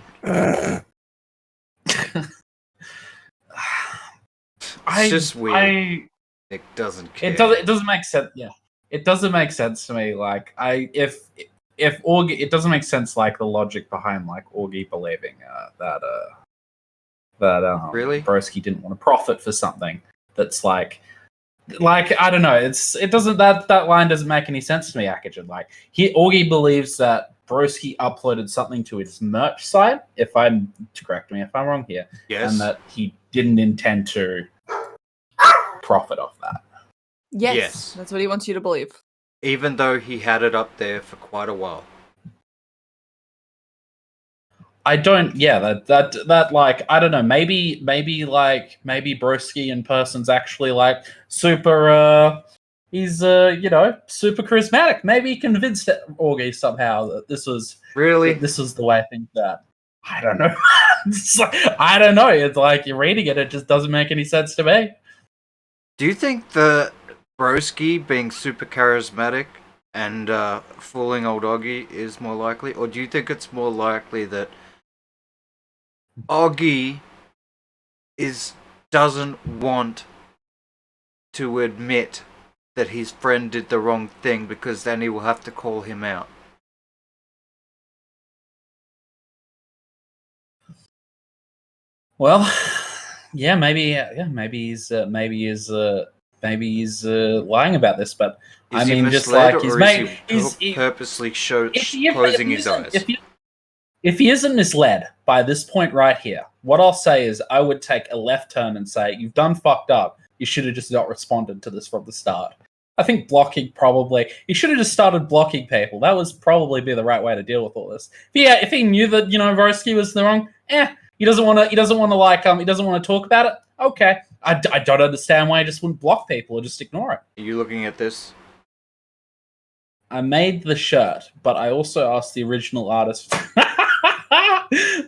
It's just weird. It doesn't care. It doesn't make sense. Yeah, it doesn't make sense to me. Like if Augie, it doesn't make sense. Like the logic behind like Augie believing that Really? Broski didn't want to profit for something that's like I don't know. It doesn't that line doesn't make any sense to me, Akujin. Like Augie believes that Broski uploaded something to his merch site. Correct me if I'm wrong here. Yes. And that he didn't intend to profit off that. Yes, that's what he wants you to believe. Even though he had it up there for quite a while. I don't. Yeah, that like I don't know. Maybe Broski in person's actually like super. He's super charismatic. Maybe he convinced Augie somehow that this was the way things that. I don't know. I don't know. It's like you're reading it. It just doesn't make any sense to me. Do you think the Broski being super charismatic and fooling old Augie is more likely, or do you think it's more likely that Augie doesn't want to admit that his friend did the wrong thing because then he will have to call him out? Well, yeah, maybe he's lying about this, but Is he misled, or is he purposely closing his eyes? If he isn't misled by this point right here, what I'll say is I would take a left turn and say, you've done fucked up. You should have just not responded to this from the start. I think he should have just started blocking people. That was probably be the right way to deal with all this. If he knew that, Broski was the wrong, he doesn't want to talk about it. Okay. I don't understand why he just wouldn't block people or just ignore it. Are you looking at this? I made the shirt, but I also asked the original artist.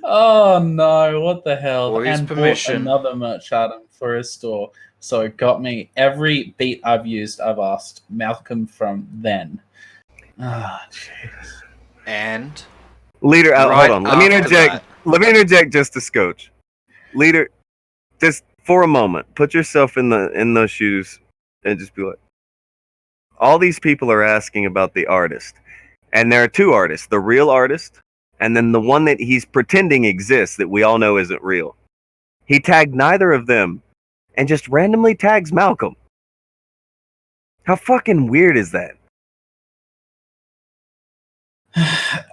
Oh no! What the hell? For his and permission. bought another merch item for his store. So it got me every beat I've used. I've asked Malcolm from then. Ah, jeez. And Leader, right hold on. Let me interject just a scotch. Leader, just for a moment, put yourself in those shoes and just be like, all these people are asking about the artist, and there are two artists: the real artist, and then the one that he's pretending exists that we all know isn't real. He tagged neither of them, and just randomly tags Malcolm. How fucking weird is that?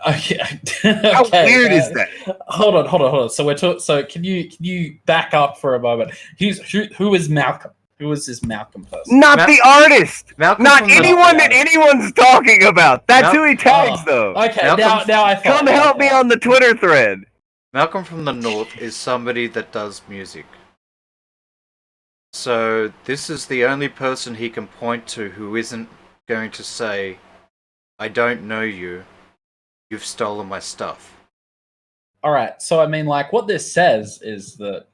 Okay. How weird is that? Hold on. So can you back up for a moment? Who is Malcolm? Who is this Malcolm person? Not the artist. Malcolm Not anyone that anyone's talking about. That's who he tags, though. Okay, now I come help me on the Twitter thread. Malcolm from the North is somebody that does music. So this is the only person he can point to who isn't going to say, I don't know you. You've stolen my stuff. All right. So, I mean, like, what this says is that,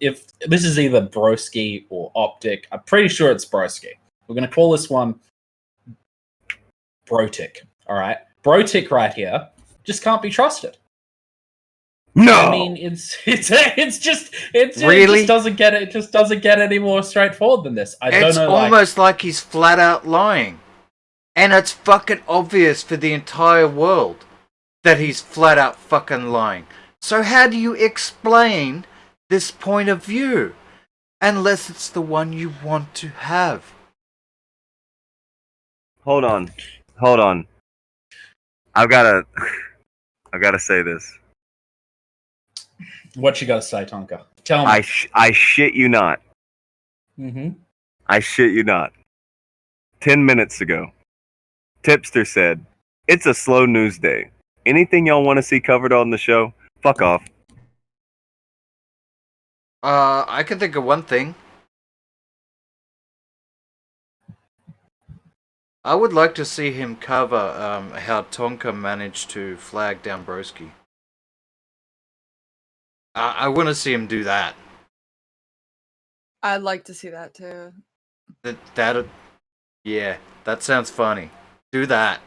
if this is either Broski or Optic, I'm pretty sure it's Broski. We're going to call this one Brotic. All right. Brotic right here just can't be trusted. No. I mean, it Really? just doesn't get any more straightforward than this. It's almost like he's flat out lying. And it's fucking obvious for the entire world that he's flat out fucking lying. So how do you explain this point of view? Unless it's the one you want to have. Hold on. I've gotta say this. What you gotta say, Tonka? Tell me. I shit you not. Mm-hmm. I shit you not. 10 minutes ago, Tipster said, It's a slow news day. Anything y'all want to see covered on the show? Fuck off. I can think of one thing. I would like to see him cover how Tonka managed to flag down Broski. I want to see him do that. I'd like to see that too. Yeah, that sounds funny. Do that.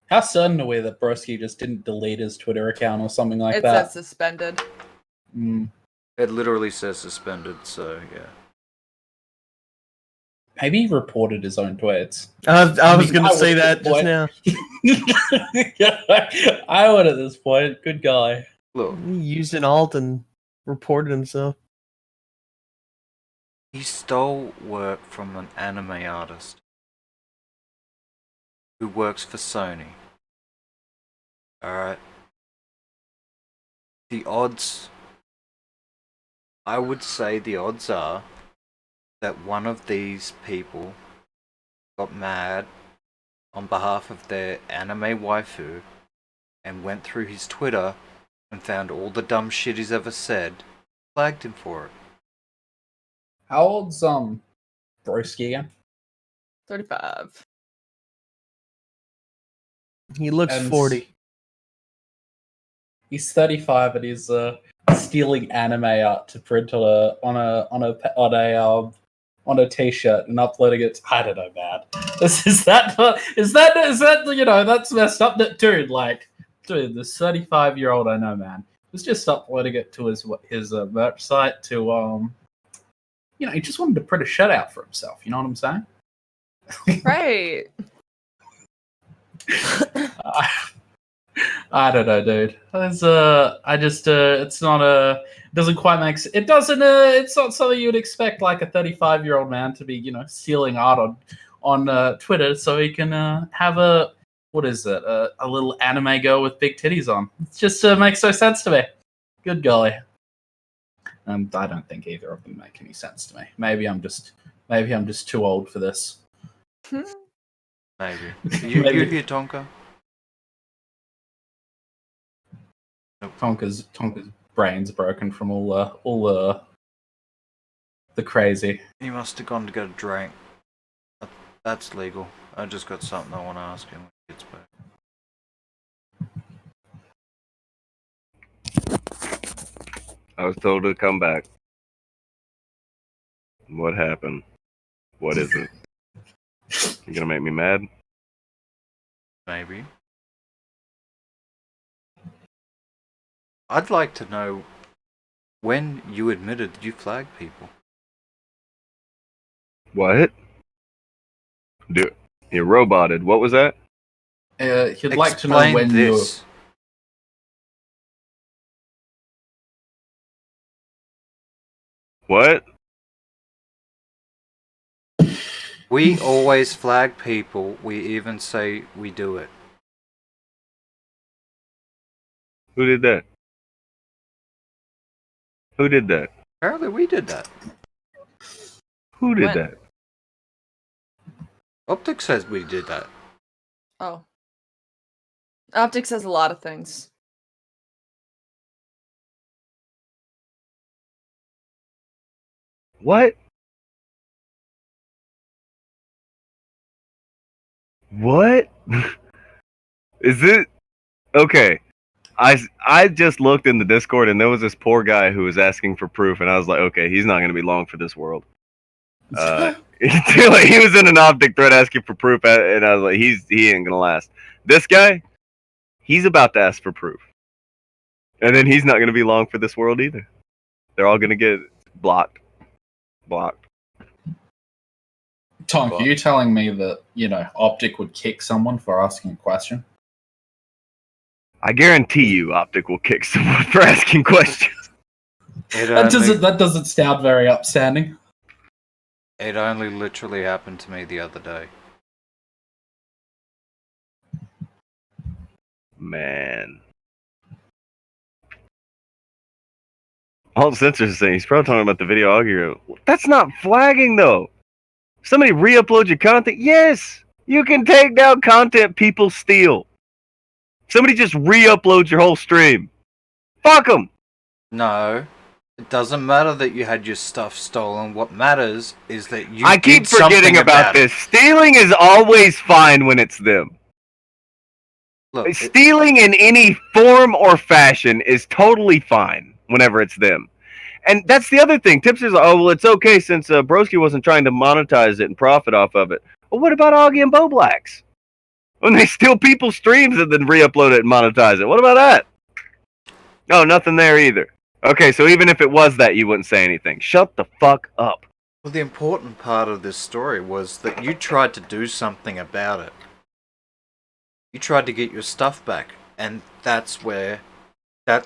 How certain are we that Broski just didn't delete his Twitter account or something like It that? says suspended. Mm. It literally says suspended, so yeah. Maybe he reported his own tweets. I was going to would say at that this just point. I would at this point. Good guy. Look, now. He used an alt and reported himself. he stole work from an anime artist who works for Sony. Alright. The odds... I would say the odds are that one of these people got mad on behalf of their anime waifu and went through his Twitter and found all the dumb shit he's ever said, flagged him for it. How old's Broski again? 35. He looks And 40. He's 35 and he's stealing anime art to print on a t-shirt and uploading it. I don't know, man. Is that you know, that's messed up. That dude, this 35-year-old I know, man, was just uploading it to his merch site to you know, he just wanted to print a shirt out for himself. You know what I'm saying? Right. I don't know, dude. It's it's not doesn't quite make sense. It doesn't it's not something you would expect like a 35-year-old man to be, you know, stealing art on Twitter so he can have a little anime girl with big titties on. It just makes no sense to me. Good golly. I don't think either of them make any sense to me. Maybe I'm just too old for this. Maybe. You hear Tonka? Tonka's brain's broken from all the crazy. He must have gone to get a drink. That's legal. I just got something I want to ask him when he gets back. I was told to come back. What happened? What is it? You gonna make me mad? Maybe. I'd like to know when you admitted that you flagged people. What? Dude, you roboted. What was that? He'd like to know Explain when this. What? We always flag people. We even say we do it. Who did that? Who did that? Apparently we did that. Who did When? that? Optic says we did that. Oh. Optic says a lot of things. What? What? Is it okay? I just looked in the Discord and there was this poor guy who was asking for proof, and I was like, okay, he's not going to be long for this world. He was in an Optic thread asking for proof, and I was like, he ain't gonna last. This guy, he's about to ask for proof, and then he's not going to be long for this world either. They're all going to get blocked. Tom, are you telling me that, you know, Optic would kick someone for asking a question? I guarantee you, Optic will kick someone for asking questions. That doesn't sound very upstanding. It only literally happened to me the other day. Man. All Censor's saying he's probably talking about the video audio. That's not flagging though. Somebody re-upload your content. Yes, you can take down content people steal. Somebody just re-uploads your whole stream. Fuck them. No, it doesn't matter that you had your stuff stolen. What matters is that you. I keep did something forgetting about this. Stealing is always fine when it's them. Look, Stealing in any form or fashion is totally fine whenever it's them. And that's the other thing. Tipster's like, oh, well, it's okay since Broski wasn't trying to monetize it and profit off of it. Well, what about Augie and Bo Blacks? When they steal people's streams and then re-upload it and monetize it. What about that? No, nothing there either. Okay, so even if it was that, you wouldn't say anything. Shut the fuck up. Well, the important part of this story was that you tried to do something about it. You tried to get your stuff back, and that's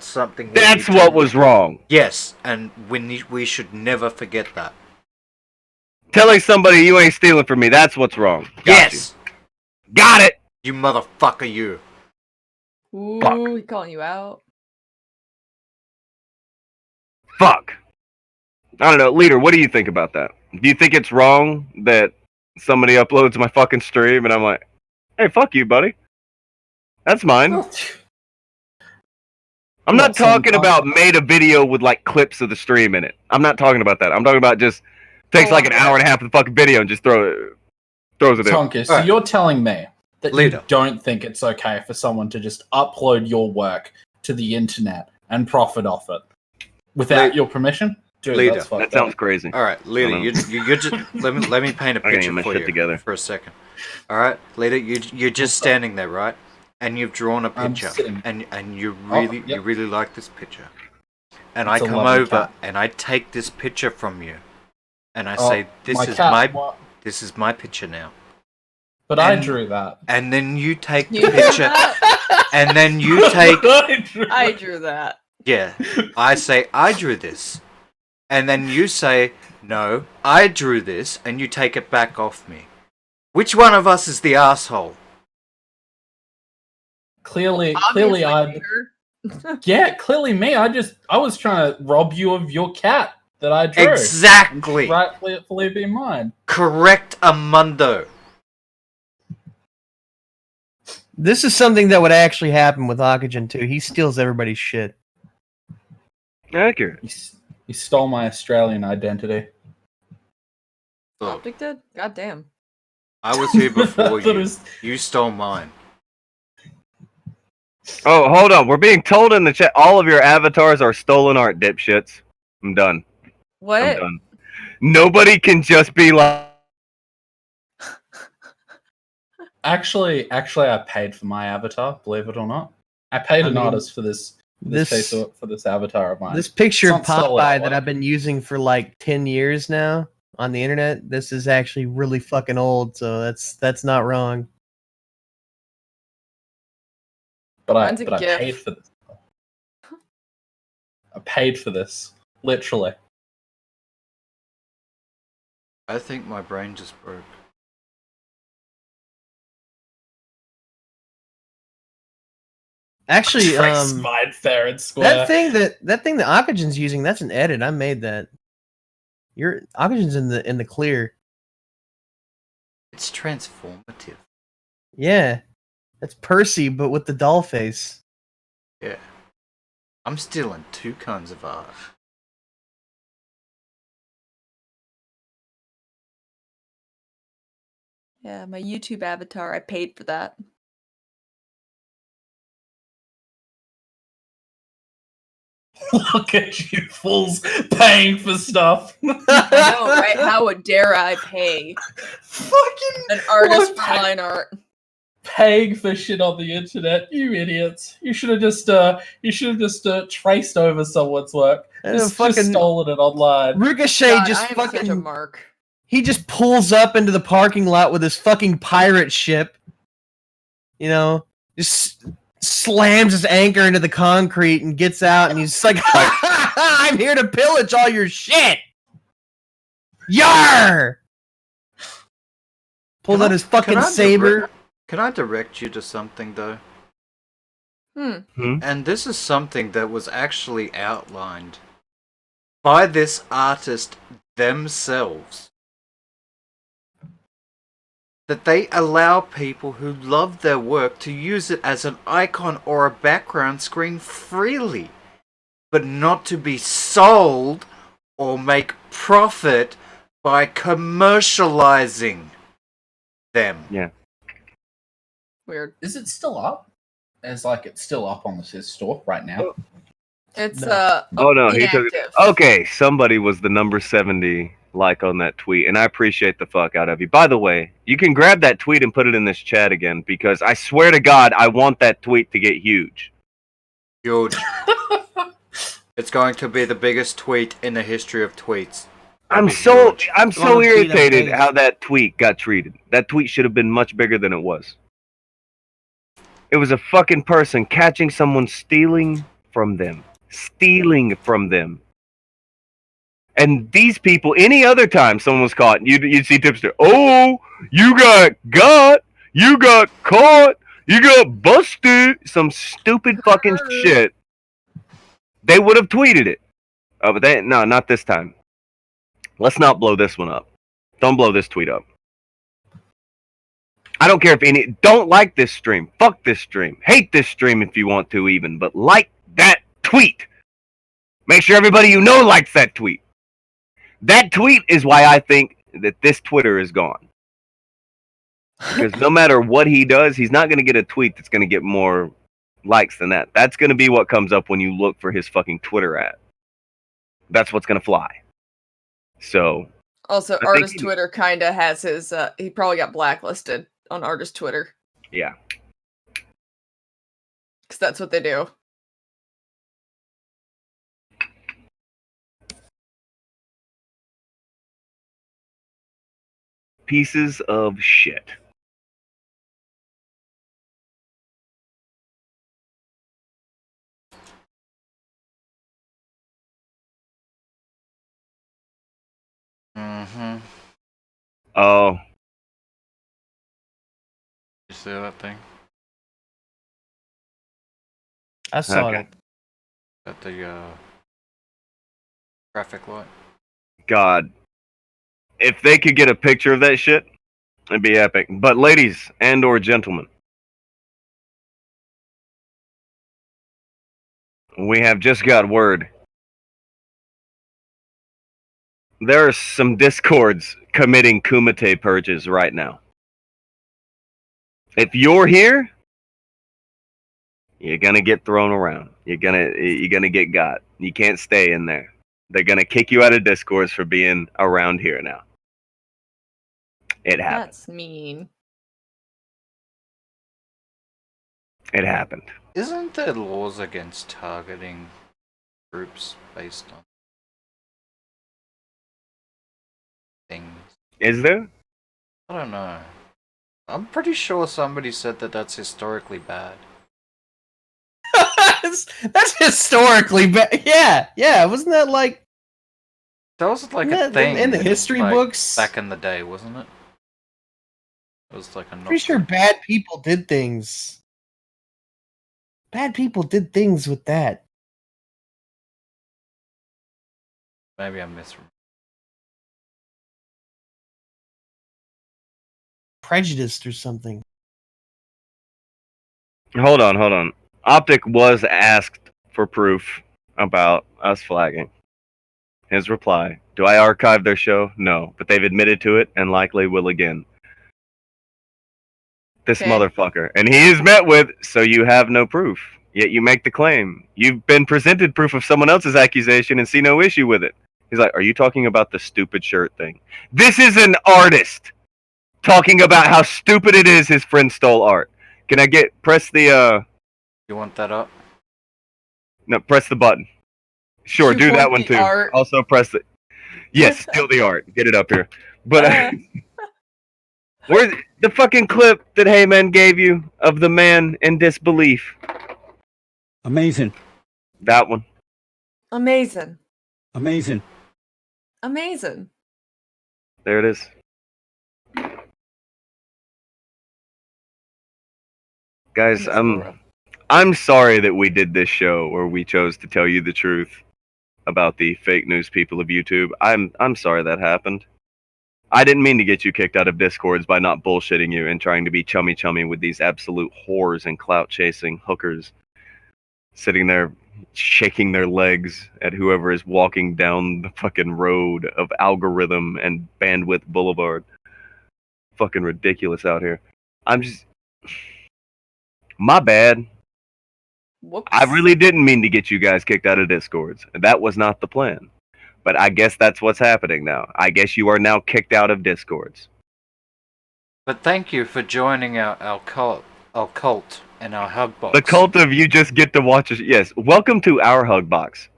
something. That's what was wrong. Yes, and we should never forget that. Telling somebody you ain't stealing from me, that's what's wrong. Yes! Got it! You motherfucker, you. Ooh, Fuck. he calling you out. Fuck. I don't know. Leader, what do you think about that? Do you think it's wrong that somebody uploads my fucking stream and I'm like, hey, fuck you, buddy. That's mine. I'm not talking about made a video with like clips of the stream in it. I'm not talking about that. I'm talking about just takes like an hour and a half of the fucking video and just throws it in. Tonka, so you're telling me that Leader. you don't think it's okay for someone to just upload your work to the internet and profit off it without your permission? Dude, Leader. that's fucked That sounds up. crazy. All right, Leader, you're just let me paint a I gotta get picture my for shit you together. for a second. All right, Leader, you're just standing there, right? And you've drawn a I'm picture, sitting. and you really like this picture. And It's I a come lovely over cat. and I take this picture from you, and I Oh, say, "This my is cat, this is my picture now." But I and- drew that. And then you take the You drew picture, that? and then you take I drew that. yeah. I say I drew this, and then you say no, I drew this, and you take it back off me. Which one of us is the asshole? Clearly, Obviously, I. Peter. Yeah, clearly me. I was trying to rob you of your cat that I drew. Exactly. And rightfully be mine. Correct, Amundo. This is something that would actually happen with Akujin too. He steals everybody's shit. Accurate. He stole my Australian identity. Look, Optic did? God damn. I was here before That you. is- You stole mine. Oh, hold on. We're being told in the chat all of your avatars are stolen art, dipshits. I'm done. I'm What? done. Nobody can just be like. Actually, I paid for my avatar. Believe it or not, I paid an mean, artist for this for this avatar of mine. This picture It's of not stolen, Popeye that like- I've been using for like 10 years now on the internet, this is actually really fucking old, so that's not wrong. But Mine's a I GIF. paid for this. I paid for this, literally. I think my brain just broke. Actually, Mine fair and square. that thing that Akujin's using, that's an edit. I made that. Your Akujin's in the clear. It's transformative. Yeah. That's Percy, but with the doll face. Yeah. I'm stealing two kinds of art. Yeah, my YouTube avatar. I paid for that. Look at you fools paying for stuff. I know, right? How dare I pay Fucking an artist for What? fine art? paying for shit on the internet, you idiots! You should have just traced over someone's work. Just stolen it online. Ricochet God, just I am such a fucking mark. he just pulls up into the parking lot with his fucking pirate ship. You know, just slams his anchor into the concrete and gets out, and he's just like, "I'm here to pillage all your shit." Yar! Pulls Can out I- his fucking can I saber. Can I direct you to something though? Hmm. And this is something that was actually outlined by this artist themselves. That they allow people who love their work to use it as an icon or a background screen freely, but not to be sold or make profit by commercializing them. Yeah. Weird. Is it still up? It's like it's still up on his store right now. It's Oh no, he took it. inactive. Okay, somebody was the number 70 like on that tweet, and I appreciate the fuck out of you. By the way, you can grab that tweet and put it in this chat again, because I swear to God, I want that tweet to get huge. Huge. It's going to be the biggest tweet in the history of tweets. I'm That'd be so huge. irritated how that tweet got treated. That tweet should have been much bigger than it was. It was a fucking person catching someone stealing from them. And these people, any other time someone was caught, you'd see Tipster, oh, you got caught, you got busted, some stupid fucking shit. They would have tweeted it. Oh, but no, not this time. Let's not blow this one up. Don't blow this tweet up. I don't care if don't like this stream. Fuck this stream. Hate this stream if you want to even, but like that tweet. Make sure everybody you know likes that tweet. That tweet is why I think that this Twitter is gone. Because no matter what he does, he's not going to get a tweet that's going to get more likes than that. That's going to be what comes up when you look for his fucking Twitter ad. That's what's going to fly. So. Also, artist Twitter kind of has his, he probably got blacklisted on artist Twitter. Yeah. Because that's what they do. Pieces of shit. Mm-hmm. Oh. You see that thing? I saw Okay. it. At the traffic light. God. If they could get a picture of that shit, it'd be epic. But ladies and or gentlemen, we have just got word. There are some discords committing Kumite purges right now. If you're here, you're gonna get thrown around. You're gonna get got. You can't stay in there. They're gonna kick you out of discords for being around here now. It happened. That's mean. It happened. Isn't there laws against targeting groups based on things? Is there? I don't know. I'm pretty sure somebody said that that's historically bad. That's historically bad. Yeah. Wasn't that like That was like a Yeah, thing in the history like, books? back in the day, wasn't it? It was like a pretty sure bad people did things. Bad people did things with that. Maybe I'm misremembering. Prejudiced or something. Hold on. Optic was asked for proof about us flagging. His reply, do I archive their show? No, but they've admitted to it and likely will again. This Okay. motherfucker. And he is met with, so you have no proof, yet you make the claim. You've been presented proof of someone else's accusation and see no issue with it. He's like, are you talking about the stupid shirt thing? This is an artist talking about how stupid it is his friend stole art. Can I press the, You want that up? no, press the button. Sure, You do that want one the too. art? Also press it. Yes, steal the art. Get it up here. But where's the fucking clip that Heyman gave you of the man in disbelief? Amazing. That one. Amazing. Amazing. Amazing. There it is. Guys, I'm sorry that we did this show where we chose to tell you the truth about the fake news people of YouTube. I'm sorry that happened. I didn't mean to get you kicked out of Discords by not bullshitting you and trying to be chummy with these absolute whores and clout chasing hookers sitting there shaking their legs at whoever is walking down the fucking road of Algorithm and Bandwidth Boulevard. Fucking ridiculous out here. My bad. Whoops. I really didn't mean to get you guys kicked out of Discords. That was not the plan. But I guess that's what's happening now. I guess you are now kicked out of Discords. But thank you for joining our cult and our hug box. The cult of you just get to watch us. Yes, welcome to our hug box,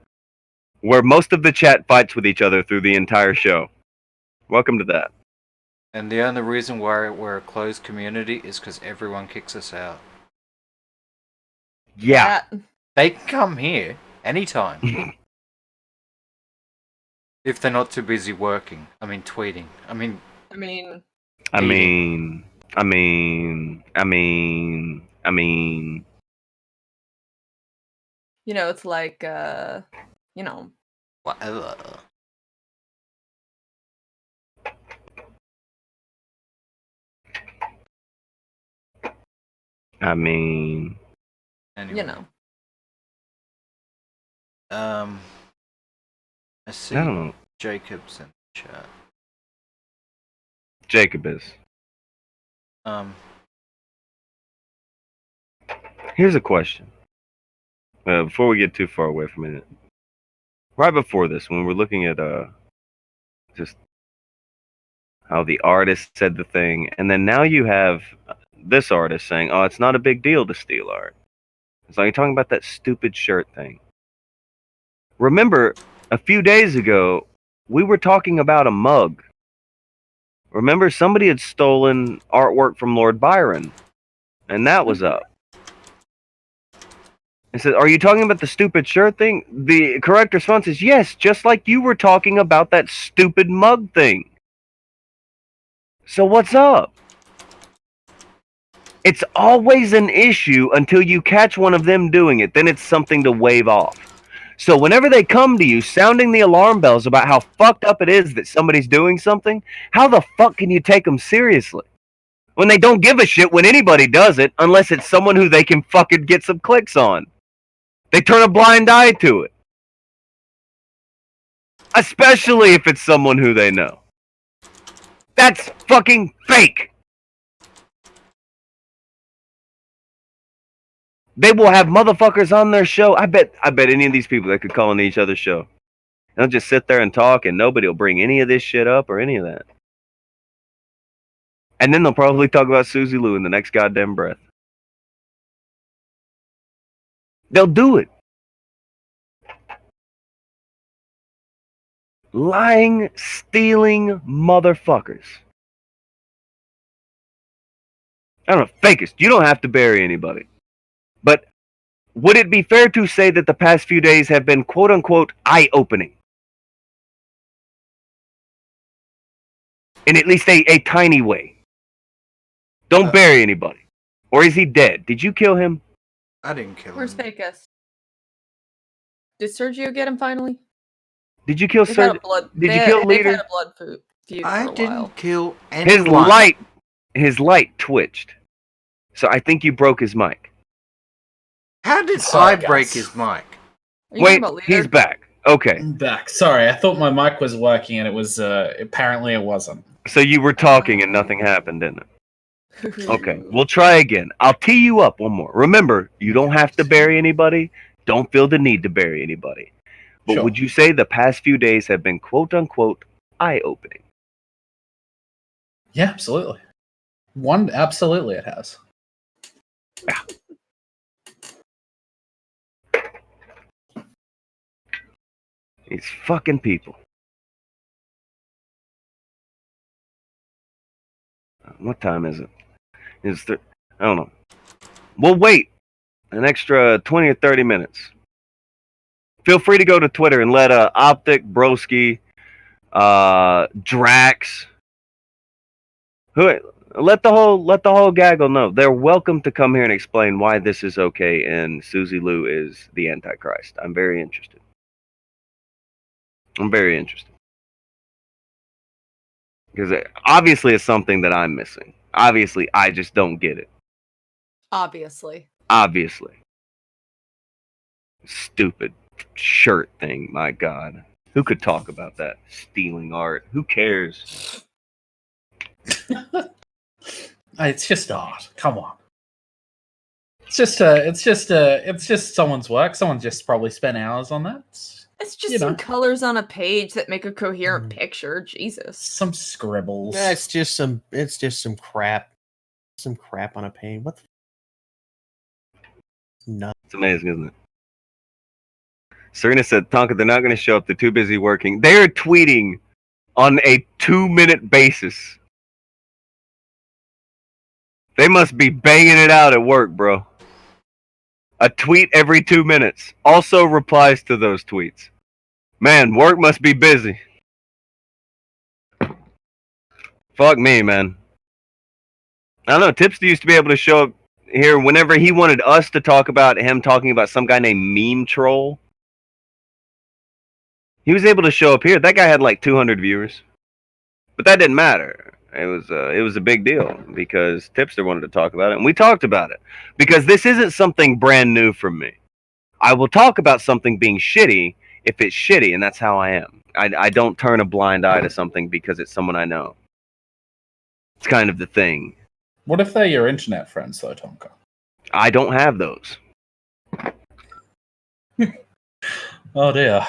where most of the chat fights with each other through the entire show. Welcome to that. And the only reason why we're a closed community is because everyone kicks us out. Yeah. They can come here anytime. If they're not too busy working. I mean, tweeting. I mean... You know, it's like, you know. Whatever. Anyway. You know. I see I don't know. Jacob's in the chat. Jacob is. Here's a question. Before we get too far away from it. Right before this, when we're looking at just how the artist said the thing, and then now you have this artist saying, oh, it's not a big deal to steal art. It's like you're talking about that stupid shirt thing. Remember, a few days ago, we were talking about a mug. Remember, somebody had stolen artwork from Lord Byron, and that was up. I said, are you talking about the stupid shirt thing? The correct response is yes, just like you were talking about that stupid mug thing. So what's up? It's always an issue until you catch one of them doing it. Then it's something to wave off. So whenever they come to you sounding the alarm bells about how fucked up it is that somebody's doing something, how the fuck can you take them seriously? When they don't give a shit when anybody does it, unless it's someone who they can fucking get some clicks on. They turn a blind eye to it. Especially if it's someone who they know. That's fucking fake. They will have motherfuckers on their show. I bet any of these people that could call on each other's show. They'll just sit there and talk and nobody will bring any of this shit up or any of that. And then they'll probably talk about Susie Lou in the next goddamn breath. They'll do it. Lying, stealing motherfuckers. I don't know, fakest. You don't have to bury anybody. But would it be fair to say that the past few days have been quote-unquote eye-opening? In at least a tiny way. Don't bury anybody. Or is he dead? Did you kill him? I didn't kill him. Where's Fakest? Did Sergio get him finally? Did you kill Sergio? Did you kill Leader? They've had a blood feud for a while. Kill anyone. His light twitched. So I think you broke his mic. How did I break his mic? Wait, he's back. Okay. I'm back. Sorry, I thought my mic was working and it was apparently it wasn't. So you were talking and nothing happened, didn't it? Okay, we'll try again. I'll tee you up one more. Remember, you don't have to bury anybody. Don't feel the need to bury anybody. But Sure. Would you say the past few days have been quote-unquote eye-opening? Yeah, absolutely. Absolutely it has. Yeah. These fucking people. What time is it? I don't know. We'll wait an extra 20 or 30 minutes. Feel free to go to Twitter and let Optic, Broski, Drax, let the whole gaggle know. They're welcome to come here and explain why this is okay and Susie Lou is the Antichrist. I'm very interested. I'm very interested. Because obviously it's something that I'm missing. Obviously, I just don't get it. Obviously. Obviously. Stupid shirt thing, my God. Who could talk about that? Stealing art. Who cares? It's just art. Come on. It's just someone's work. Someone just probably spent hours on that. It's just some colors on a page that make a coherent picture. Jesus. Some scribbles. Yeah, it's just some crap. Some crap on a page. What the no. It's amazing, isn't it? Serena said, Tonka, they're not going to show up. They're too busy working. They're tweeting on a 2-minute basis. They must be banging it out at work, bro. A tweet every 2 minutes. Also replies to those tweets. Man, work must be busy. Fuck me, man. I don't know. Tipster used to be able to show up here whenever he wanted us to talk about him talking about some guy named Meme Troll. He was able to show up here. That guy had like 200 viewers. But that didn't matter. It was a big deal because Tipster wanted to talk about it, and we talked about it. Because this isn't something brand new from me. I will talk about something being shitty if it's shitty, and that's how I am. I don't turn a blind eye to something because it's someone I know. It's kind of the thing. What if they're your internet friends, though, Tonka? I don't have those. Oh, dear.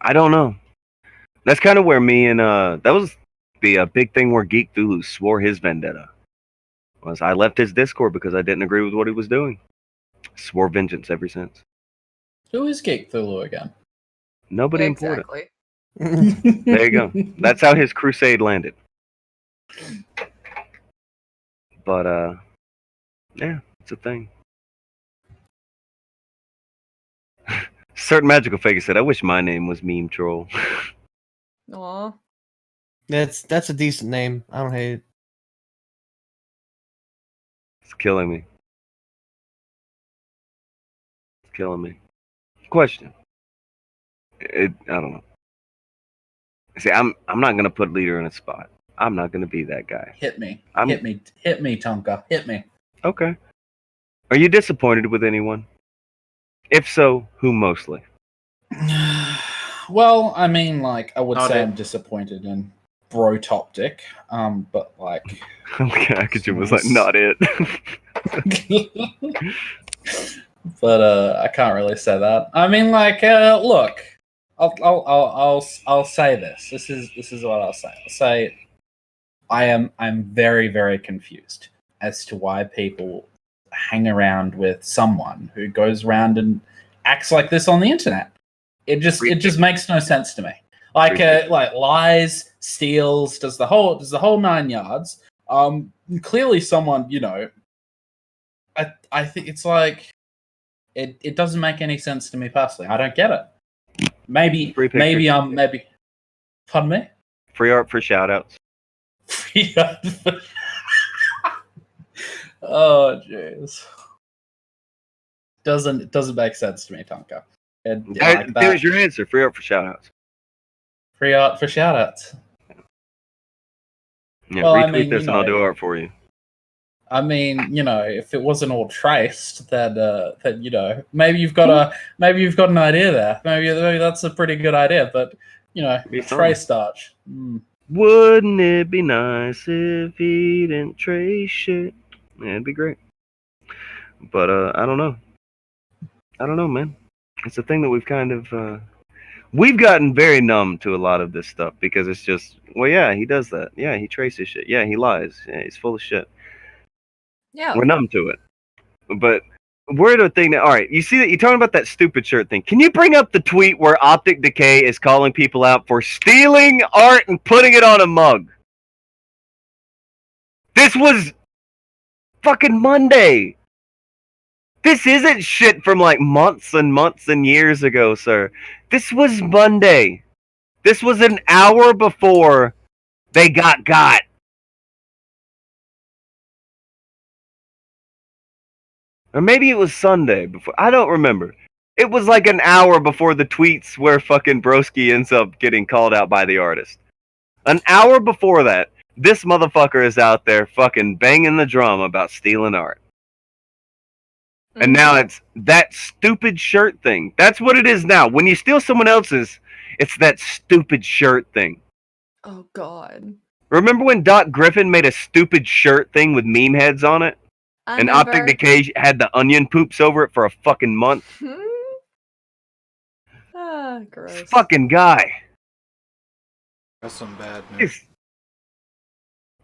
I don't know. That's kind of where me and that was the big thing where Geek Thulu swore his vendetta. Was I left his Discord because I didn't agree with what he was doing. Swore vengeance ever since. Who is Geek Thulu again? Nobody important. Exactly. There you go. That's how his crusade landed. But yeah, it's a thing. Certain Magical Figure said, I wish my name was Meme Troll. Aw. That's a decent name. I don't hate it. It's killing me. It's killing me. Question. I don't know. See, I'm not gonna put Leader in a spot. I'm not gonna be that guy. Hit me, Tonka. Hit me. Okay. Are you disappointed with anyone? If so, who mostly? Well, I mean, like, I would Not say it. I'm disappointed in Bro Top Dick, but like, Okay, Akujin was like, not it. but I can't really say that. I mean, like, look, I'll say this. This is what I'll say. I'll say I'm very, very confused as to why people hang around with someone who goes around and acts like this on the internet. It just makes no sense to me. Like lies, steals, does the whole 9 yards. Clearly someone, I think it's like it doesn't make any sense to me personally. I don't get it. Maybe pardon me? Free art for shoutouts. Oh jeez. Doesn't make sense to me, Tonka. There's your answer. Free art for shoutouts. Free art for shoutouts. Yeah, Well, retweet this and I'll do art for you. I mean, if it wasn't all traced, then maybe you've got an idea there. Maybe that's a pretty good idea. But trace art. Wouldn't it be nice if he didn't trace shit? Yeah, it'd be great. But I don't know. I don't know, man. It's a thing that we've kind of we've gotten very numb to a lot of this stuff because it's just, well, yeah, he does that. Yeah, he traces shit. Yeah, he lies. Yeah, he's full of shit. Yeah. We're numb to it. But we're at a thing that, all right, you see that you're talking about that stupid shirt thing. Can you bring up the tweet where Optic Decay is calling people out for stealing art and putting it on a mug? This was fucking Monday. This isn't shit from like months and months and years ago, sir. This was Monday. This was an hour before they got. Or maybe it was Sunday before. I don't remember. It was like an hour before the tweets where fucking Broski ends up getting called out by the artist. An hour before that, this motherfucker is out there fucking banging the drum about stealing art. And now it's that stupid shirt thing. That's what it is now. When you steal someone else's, it's that stupid shirt thing. Oh God. Remember when Doc Griffin made a stupid shirt thing with meme heads on it? And Optic Decay had the onion poops over it for a fucking month? Gross. This fucking guy. That's some bad news.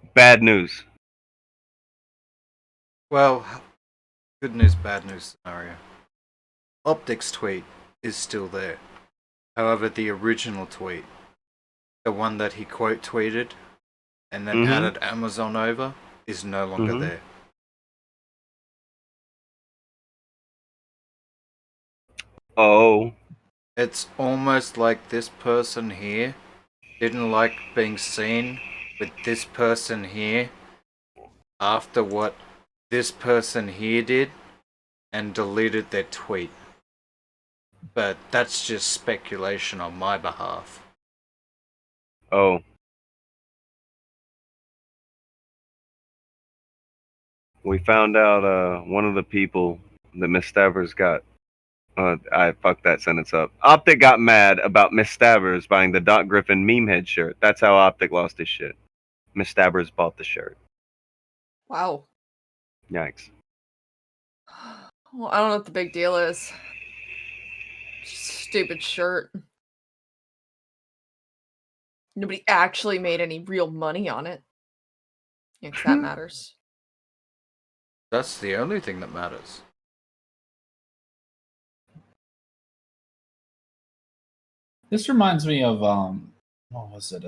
It's bad news. Well, good news, bad news scenario. Optic's tweet is still there. However, the original tweet, the one that he quote tweeted and then added Amazon over, is no longer there. Oh. It's almost like this person here didn't like being seen with this person here after what this person here did and deleted their tweet. But that's just speculation on my behalf. Oh. We found out one of the people that Miss Stavers got. I fucked that sentence up. Optic got mad about Miss Stavers buying the Doc Griffin meme head shirt. That's how Optic lost his shit. Miss Stavers bought the shirt. Wow. Yikes. Well, I don't know what the big deal is. Stupid shirt. Nobody actually made any real money on it. Yeah, 'cause that matters. That's the only thing that matters. This reminds me of what was it?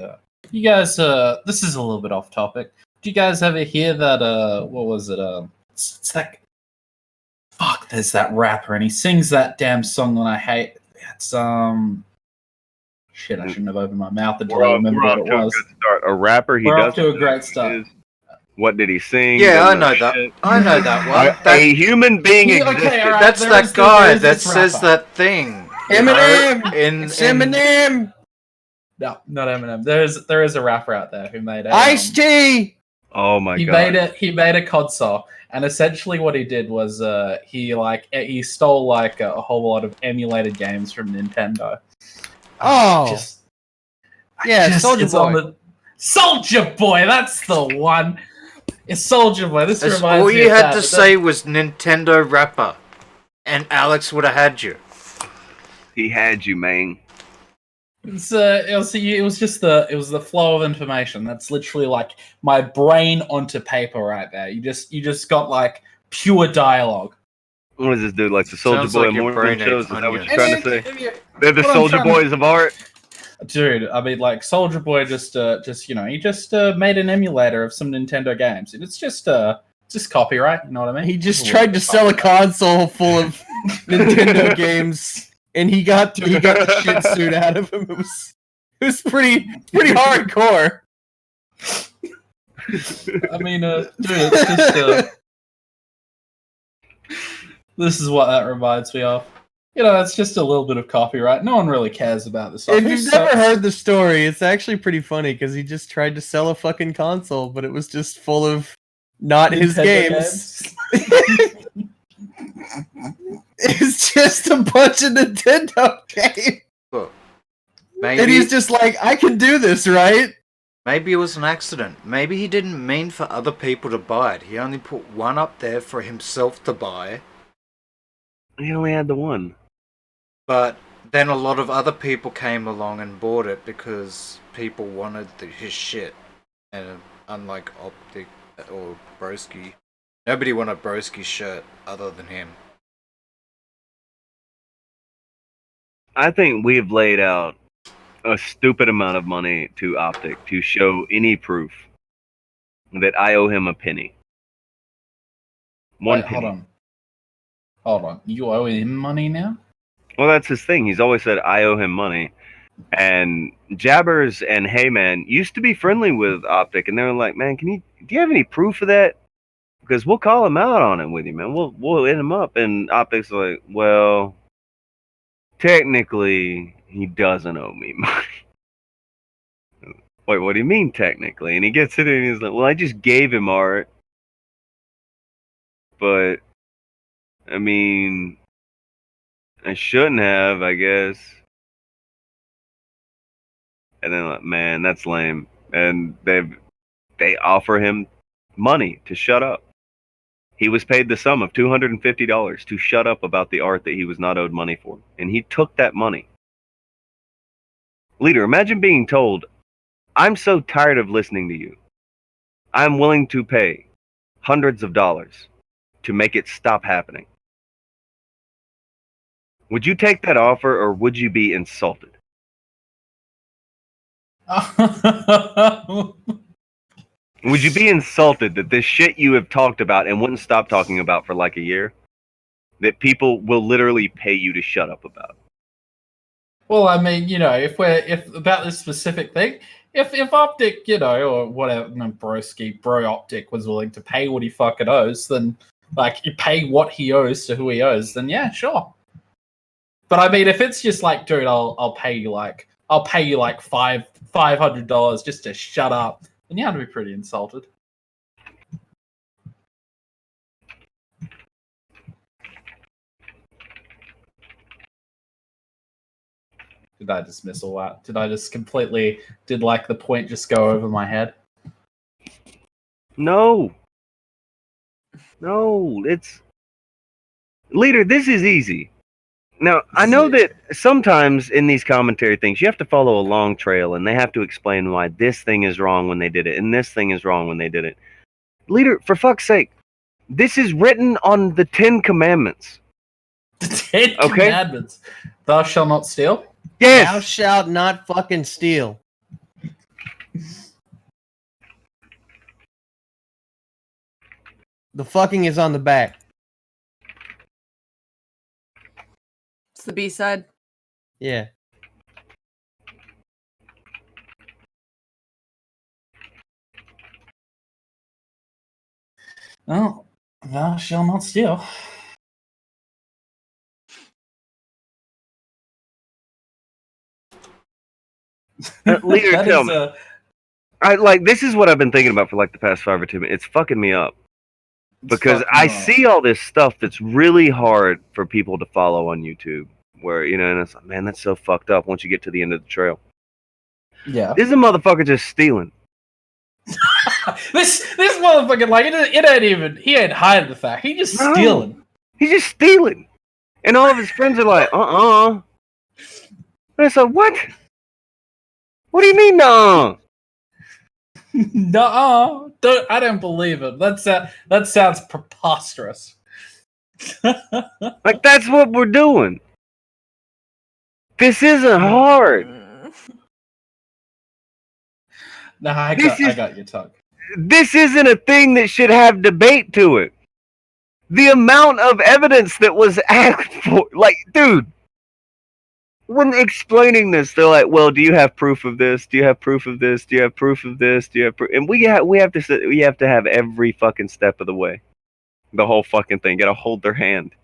You guys, this is a little bit off topic. Do you guys ever hear that? What was it? It's that. Fuck, there's that rapper, and he sings that damn song that I hate. It's shit. I shouldn't have opened my mouth until I remembered what it was. A rapper. We're off to a great start. What did he sing? Yeah, I know that. I know that one. A human being existed. Okay, all right, That's that guy that says that thing. Eminem. It's Eminem. No, not Eminem. There is a rapper out there who made Ice-T. Oh my god. He made a COD song, and essentially what he did was he stole like a whole lot of emulated games from Nintendo. Oh. Soldier Boy. Soldier Boy, that's the one. It's Soldier Boy. This reminds me all you of had that, to say was Nintendo rapper, and Alex would have had you. He had you, man. It was the flow of information. That's literally like my brain onto paper right there. You just got like pure dialogue. What is this dude like the Soldier Sounds Boy like your morning brain shows? Is ate that what you're onions. trying to say? They're the Soldier Boys of art. Dude, I mean, like Soldier Boy he just made an emulator of some Nintendo games, and it's just copyright. You know what I mean? He just tried to sell a console full of Nintendo games, and he got the shit suit out of him. It was pretty hardcore. I mean, dude, it's just this is what that reminds me of. You know, it's just a little bit of copyright. No one really cares about this stuff. If you've never heard the story, it's actually pretty funny because he just tried to sell a fucking console, but it was just full of not his games. It's just a bunch of Nintendo games. Look, And he's just like, I can do this, right? Maybe it was an accident. Maybe he didn't mean for other people to buy it. He only put one up there for himself to buy. He only had the one. But then a lot of other people came along and bought it because people wanted his shit. And unlike Optic or Broski, nobody wanted Broski's shirt other than him. I think we've laid out a stupid amount of money to Optic to show any proof that I owe him a penny. One penny. Hold on. You owe him money now? Well, that's his thing. He's always said I owe him money. And Jabbers and Heyman used to be friendly with Optic, and they were like, "Man, do you have any proof of that? because we'll call him out on it with you, man. We'll hit him up, and Optic's like, well, technically, he doesn't owe me money. Wait, what do you mean technically? And he gets it, and he's like, well, I just gave him art, but I mean, I shouldn't have, I guess. And then like, man, that's lame. And they offer him money to shut up. He was paid the sum of $250 to shut up about the art that he was not owed money for. And he took that money. Leader, imagine being told, I'm so tired of listening to you. I'm willing to pay hundreds of dollars to make it stop happening. Would you take that offer, or would you be insulted? Would you be insulted that this shit you have talked about and wouldn't stop talking about for like a year, that people will literally pay you to shut up about? Well, I mean, you know, if about this specific thing, if Optic, you know, or whatever, Bro Optic was willing to pay what he fucking owes, then like you pay what he owes to who he owes, then yeah, sure. But I mean, if it's just like, dude, I'll pay you like $500 just to shut up, then yeah, I'd be pretty insulted. Did I dismiss all that? Did I just completely, did like the point just go over my head? No, it's... Leader, this is easy. Now, I know that sometimes in these commentary things, you have to follow a long trail, and they have to explain why this thing is wrong when they did it, and this thing is wrong when they did it. Leader, for fuck's sake, this is written on the 10 Commandments. The 10 Commandments? Thou shalt not steal? Yes! Thou shalt not fucking steal. The fucking is on the back. It's the B-side. Yeah. Oh, thou shalt not steal. Leader, tell me. This is what I've been thinking about for like the past 5 or 2 minutes. It's fucking me up. Because I see all this stuff that's really hard for people to follow on YouTube. Where, you know, and it's like, man, that's so fucked up once you get to the end of the trail. Yeah. This is a motherfucker just stealing. this motherfucker, like, he ain't hiding the fact. He just stealing. He's just stealing. And all of his friends are like, And it's like, what? What do you mean, no? No, I don't believe it. That sounds preposterous. Like, that's what we're doing. This isn't hard. Nah, I got your tongue. This isn't a thing that should have debate to it. The amount of evidence that was asked for, like, dude, when explaining this, they're like, well, do you have proof of this? Do you have proof of this? Do you have proof of this? Do you have proof? And we have to have every fucking step of the way. The whole fucking thing. Gotta hold their hand.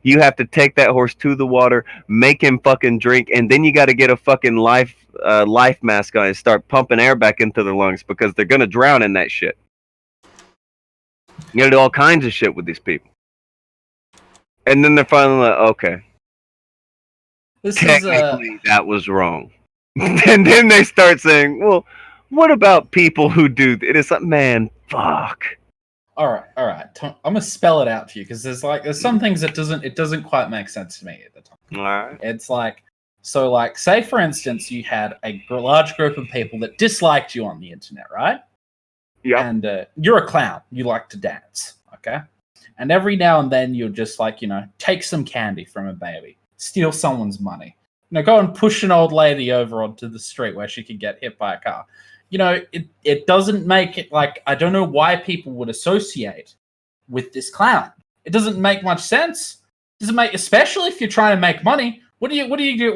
You have to take that horse to the water, make him fucking drink, and then you gotta get a fucking life mask on and start pumping air back into their lungs because they're gonna drown in that shit. You gotta do all kinds of shit with these people. And then they're finally like, okay. Technically, that was wrong. And then they start saying, well, what about people who do it? It's like, man, fuck. All right. I'm gonna spell it out to you because there's some things that doesn't quite make sense to me at the time. All right. It's like, so like, say for instance, you had a large group of people that disliked you on the internet, right? Yeah. And you're a clown. You like to dance, okay? And every now and then you'll just like, you know, take some candy from a baby, steal someone's money, you know, go and push an old lady over onto the street where she could get hit by a car. You know, it doesn't make it like, I don't know why people would associate with this clown. It doesn't make much sense. It doesn't make, especially if you're trying to make money. What do you do?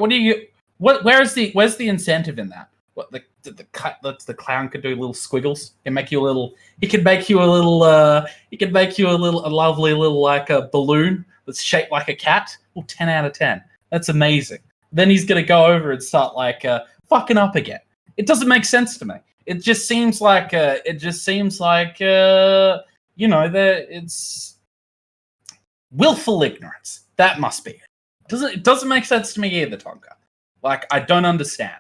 Where's the incentive in that? what the clown could do little squiggles. He can make you a little. He can make you a little. He can make you a lovely little like a balloon that's shaped like a cat. Well, 10 out of 10. That's amazing. Then he's gonna go over and start like fucking up again. It doesn't make sense to me. It just seems like it's willful ignorance. That must be it. It doesn't make sense to me either, Tonka. Like, I don't understand.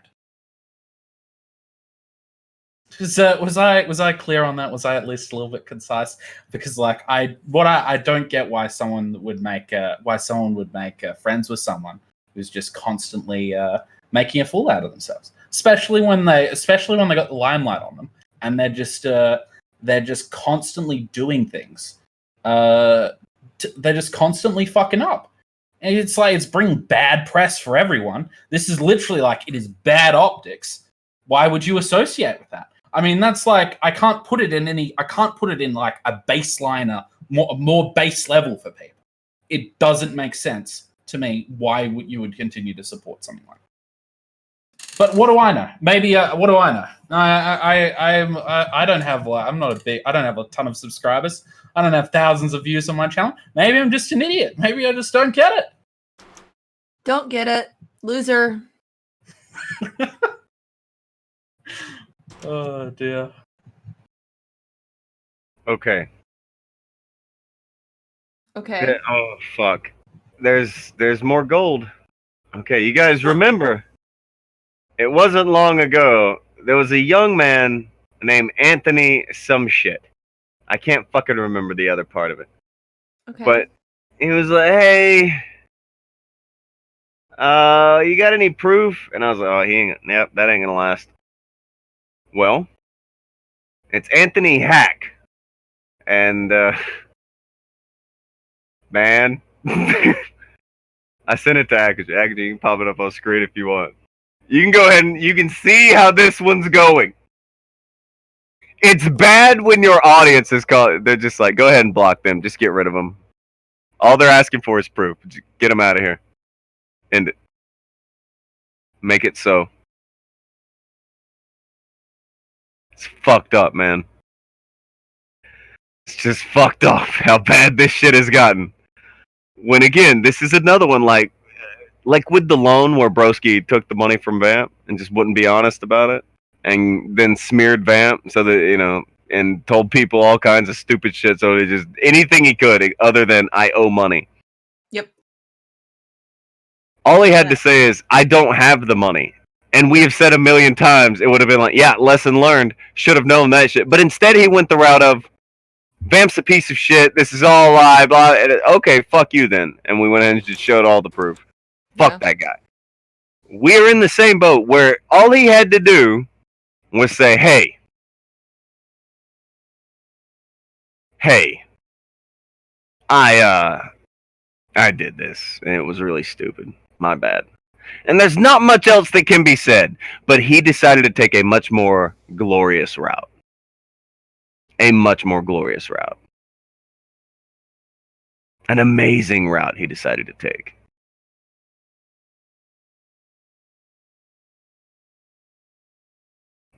Was I clear on that? Was I at least a little bit concise? Because like I don't get why someone would make friends with someone who's just constantly making a fool out of themselves, especially when they got the limelight on them and they're just constantly doing things. They're just constantly fucking up. And it's like, it's bringing bad press for everyone. This is literally like, it is bad optics. Why would you associate with that? I mean, that's like, I can't put it in like a baseline, more base level for people. It doesn't make sense to me why you would continue to support something like that. But what do I know? Maybe, what do I know? I don't have a ton of subscribers. I don't have thousands of views on my channel. Maybe I'm just an idiot. Maybe I just don't get it. Don't get it. Loser. Oh, dear. Okay. Okay. Oh, fuck. There's more gold. Okay, you guys remember, it wasn't long ago, there was a young man named Anthony some shit. I can't fucking remember the other part of it. Okay. But he was like, hey, you got any proof? And I was like, yep, that ain't gonna last. Well, it's Anthony Hack. And, man, I sent it to Akujin. Akujin, you can pop it up on screen if you want. You can go ahead and you can see how this one's going. It's bad when your audience is called. They're just like, go ahead and block them. Just get rid of them. All they're asking for is proof. Just get them out of here. End it. Make it so. It's fucked up, man. It's just fucked up how bad this shit has gotten. When again, this is another one like with the loan where Broski took the money from Vamp and just wouldn't be honest about it. And then smeared Vamp so that, and told people all kinds of stupid shit. So they just, anything he could other than I owe money. Yep. All he had to say is, I don't have the money. And we have said a million times, it would have been like, yeah, lesson learned. Should have known that shit. But instead he went the route of, Vamp's a piece of shit. This is all a lie. Blah. Okay, fuck you then. And we went in and just showed all the proof. Fuck that guy. We're in the same boat where all he had to do was say, hey, I did this, and it was really stupid. My bad. And there's not much else that can be said, but he decided to take a much more glorious route. A much more glorious route. An amazing route he decided to take.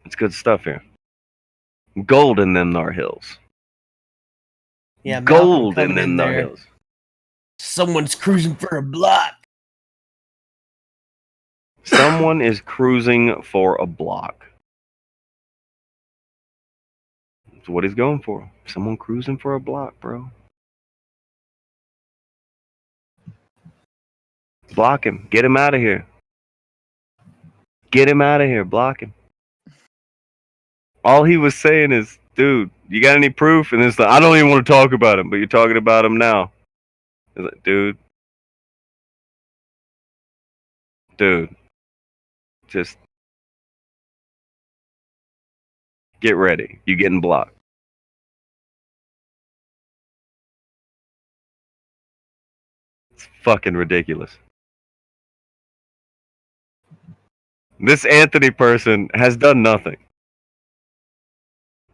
It's good stuff here. Gold in them thar hills. Yeah, gold Malcolm in coming them in thar there. hills. Someone's cruising for a block. Someone is cruising for a block. That's what he's going for. Someone cruising for a block, bro. Block him. Get him out of here. Get him out of here. Block him. All he was saying is, dude, you got any proof? And it's like, I don't even want to talk about him, but you're talking about him now. It's like, dude, just get ready. You're getting blocked. It's fucking ridiculous. This Anthony person has done nothing.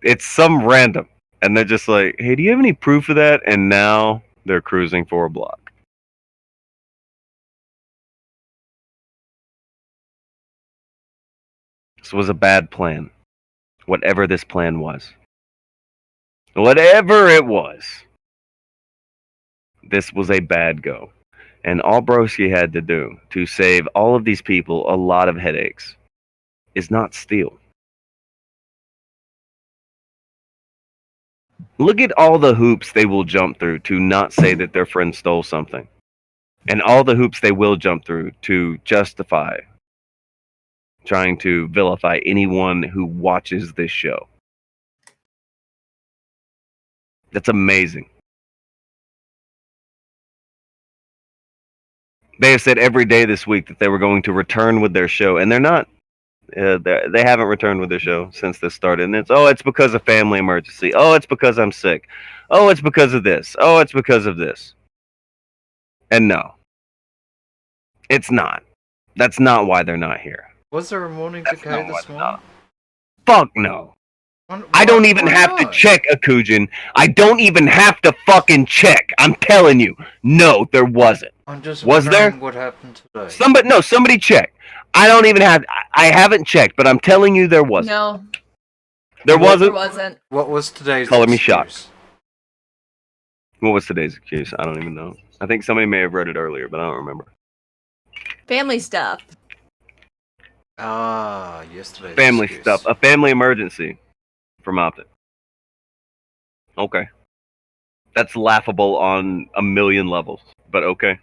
It's some random. And they're just like, hey, do you have any proof of that? And now they're cruising for a block. This was a bad plan. Whatever this plan was. Whatever it was. This was a bad go. And all Broski had to do to save all of these people a lot of headaches is not steal. Look at all the hoops they will jump through to not say that their friend stole something. And all the hoops they will jump through to justify trying to vilify anyone who watches this show. That's amazing. They have said every day this week that they were going to return with their show, and they're not. They haven't returned with their show since this started. And it's because of family emergency. Oh, it's because I'm sick. Oh, it's because of this. Oh, it's because of this. And no, it's not. That's not why they're not here. Was there a morning decay this morning? Fuck no. I don't even have to check, Akujin. I don't even have to fucking check. I'm telling you. No, there wasn't. I'm just was there? What happened today? Somebody check. I don't even have. I haven't checked, but I'm telling you there wasn't. No. There wasn't? There wasn't. What was today's Color me excuse? shocked. What was today's excuse? I don't even know. I think somebody may have wrote it earlier, but I don't remember. Family stuff. Ah, yesterday's Family excuse. stuff. A family emergency from Optic. Okay. That's laughable on a million levels, but okay.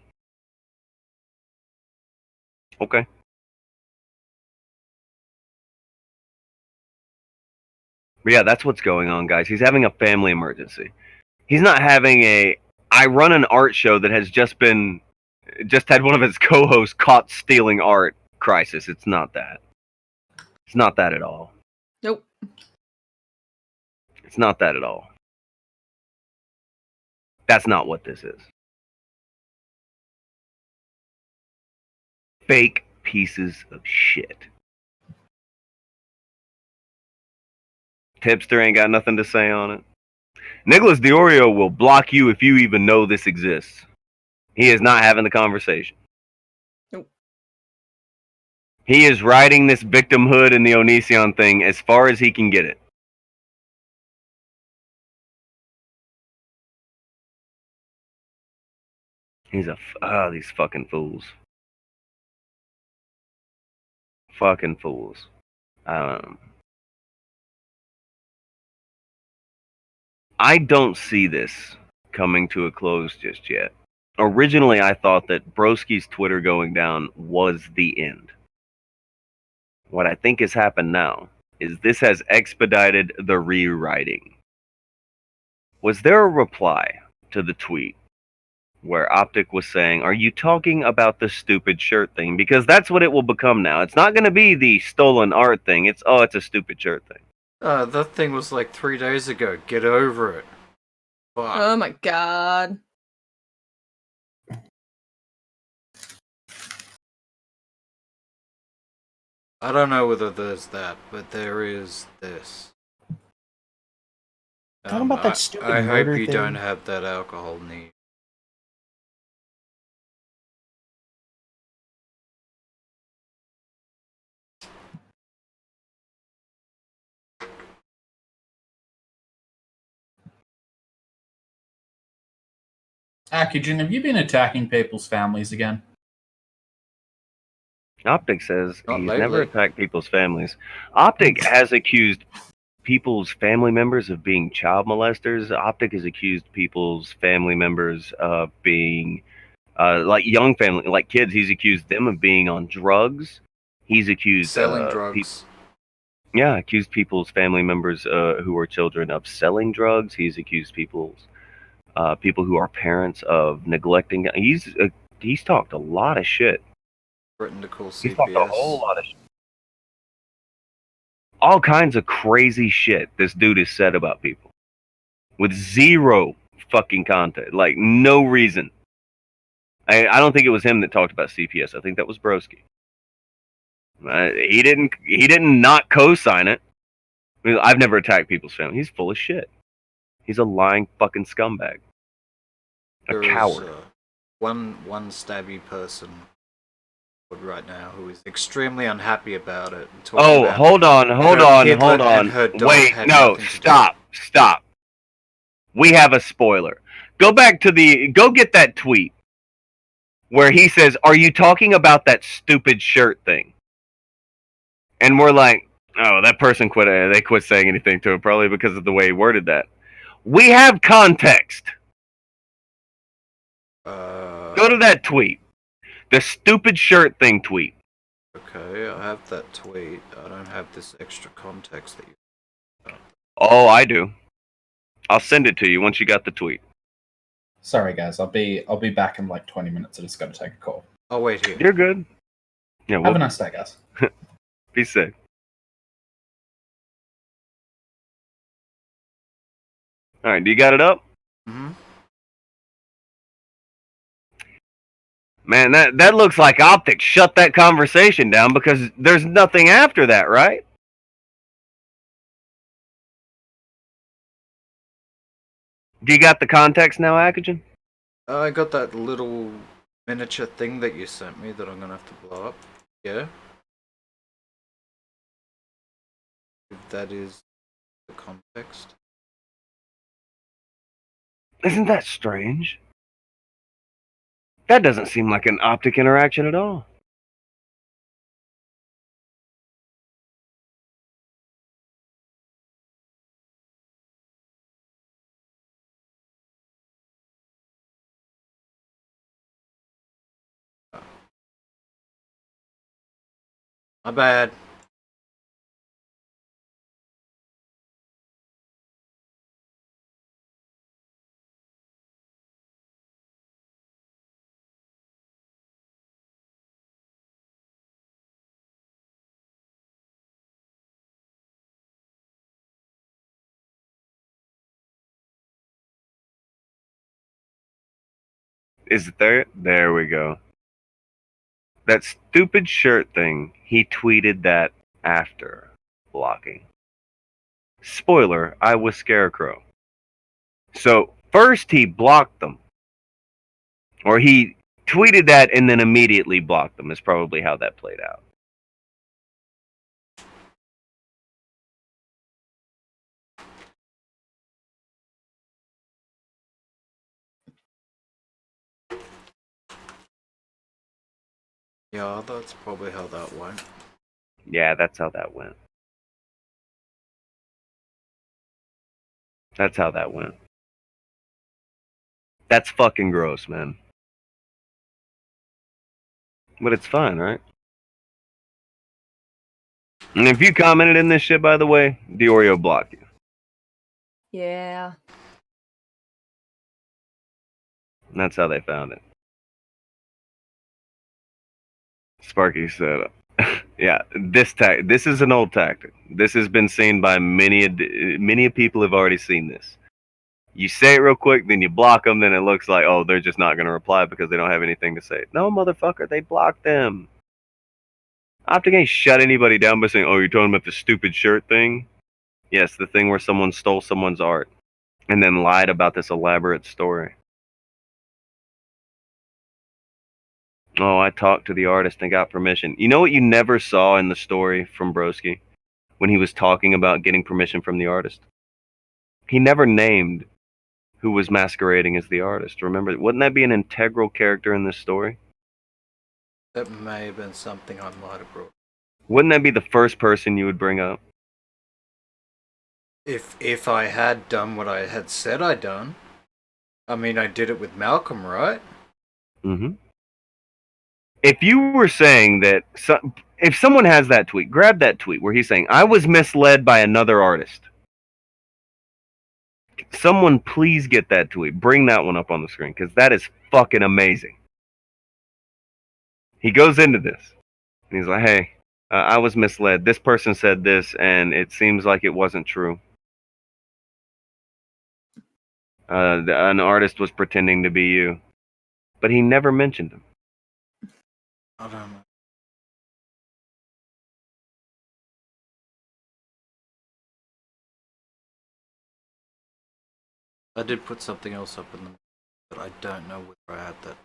Okay. But yeah, that's what's going on, guys. He's having a family emergency. He's not having I run an art show that has just had one of his co-hosts caught stealing art crisis. It's not that. It's not that at all. Nope. It's not that at all. That's not what this is. Fake pieces of shit. Tipster ain't got nothing to say on it. Nicholas Deorio will block you if you even know this exists. He is not having the conversation. Nope. He is riding this victimhood and the Onision thing as far as he can get it. He's these fucking fools. Fucking fools. I don't see this coming to a close just yet. Originally, I thought that Broski's Twitter going down was the end. What I think has happened now is this has expedited the rewriting. Was there a reply to the tweet where Optic was saying, "Are you talking about the stupid shirt thing?" Because that's what it will become now. It's not going to be the stolen art thing. It's a stupid shirt thing. That thing was like 3 days ago. Get over it. Fuck. Oh my god. I don't know whether there's that, but there is this. Talking about that stupid I hope murder you thing. don't have that alcohol need. Akujin, have you been attacking people's families again? Optic says Not he's lately. never attacked people's families. Optic has accused people's family members of being child molesters. Optic has accused people's family members of being like young family, like kids. He's accused them of being on drugs. He's accused Selling drugs. Accused people's family members who are children of selling drugs. He's accused people who are parents of neglecting. He's talked a lot of shit. Threatened to call He's talked a CPS. whole lot of shit. All kinds of crazy shit this dude has said about people. With zero fucking content. Like, no reason. I don't think it was him that talked about CPS. I think that was Broski. He didn't not co-sign it. I mean, I've never attacked people's family. He's full of shit. He's a lying fucking scumbag. A There is, coward. one stabby person right now who is extremely unhappy about it. And talking Oh, about hold on. Piglet and her dog Wait, had no, nothing to do. stop. We have a spoiler. Go get that tweet where he says, "Are you talking about that stupid shirt thing?" And we're like, "Oh, that person quit. They quit saying anything to him probably because of the way he worded that." We have context. Go to that tweet. The stupid shirt thing tweet. Okay, I have that tweet. I don't have this extra context that you. Oh, I do. I'll send it to you once you got the tweet. Sorry, guys. I'll be back in like 20 minutes. I just got to take a call. I'll wait here. You're good. Yeah. Have a nice day, guys. Be safe. All right. Do you got it up? Mm-hmm. Man, that looks like Optic shut that conversation down because there's nothing after that, right? Do you got the context now, Akujin? I got that little miniature thing that you sent me that I'm gonna have to blow up. Yeah. If that is the context. Isn't that strange? That doesn't seem like an Optic interaction at all. My bad. Is it there? There we go. That stupid shirt thing, he tweeted that after blocking. Spoiler, I was Scarecrow. So, first he blocked them. Or he tweeted that and then immediately blocked them, is probably how that played out. Yeah, that's probably how that went. Yeah, that's how that went. That's how that went. That's fucking gross, man. But it's fine, right? And if you commented in this shit, by the way, Deorio blocked you. Yeah. And that's how they found it. Sparky said, "Yeah, this is an old tactic. This has been seen by many people have already seen this. You say it real quick, then you block them, then it looks like, oh, they're just not going to reply because they don't have anything to say. No, motherfucker, they blocked them. Optic ain't shut anybody down by saying, oh, you're talking about the stupid shirt thing? Yes, the thing where someone stole someone's art and then lied about this elaborate story. Oh, I talked to the artist and got permission. You know what you never saw in the story from Broski? When he was talking about getting permission from the artist? He never named who was masquerading as the artist. Remember, wouldn't that be an integral character in this story? That may have been something I might have brought. Wouldn't that be the first person you would bring up? If I had done what I had said I'd done. I mean, I did it with Malcolm, right? Mm-hmm. If you were saying that, if someone has that tweet, grab that tweet where he's saying, I was misled by another artist. Someone please get that tweet. Bring that one up on the screen, because that is fucking amazing. He goes into this, and he's like, hey, I was misled. This person said this, and it seems like it wasn't true. An artist was pretending to be you. But he never mentioned him. I don't know. I did put something else up in the, but I don't know where I had that.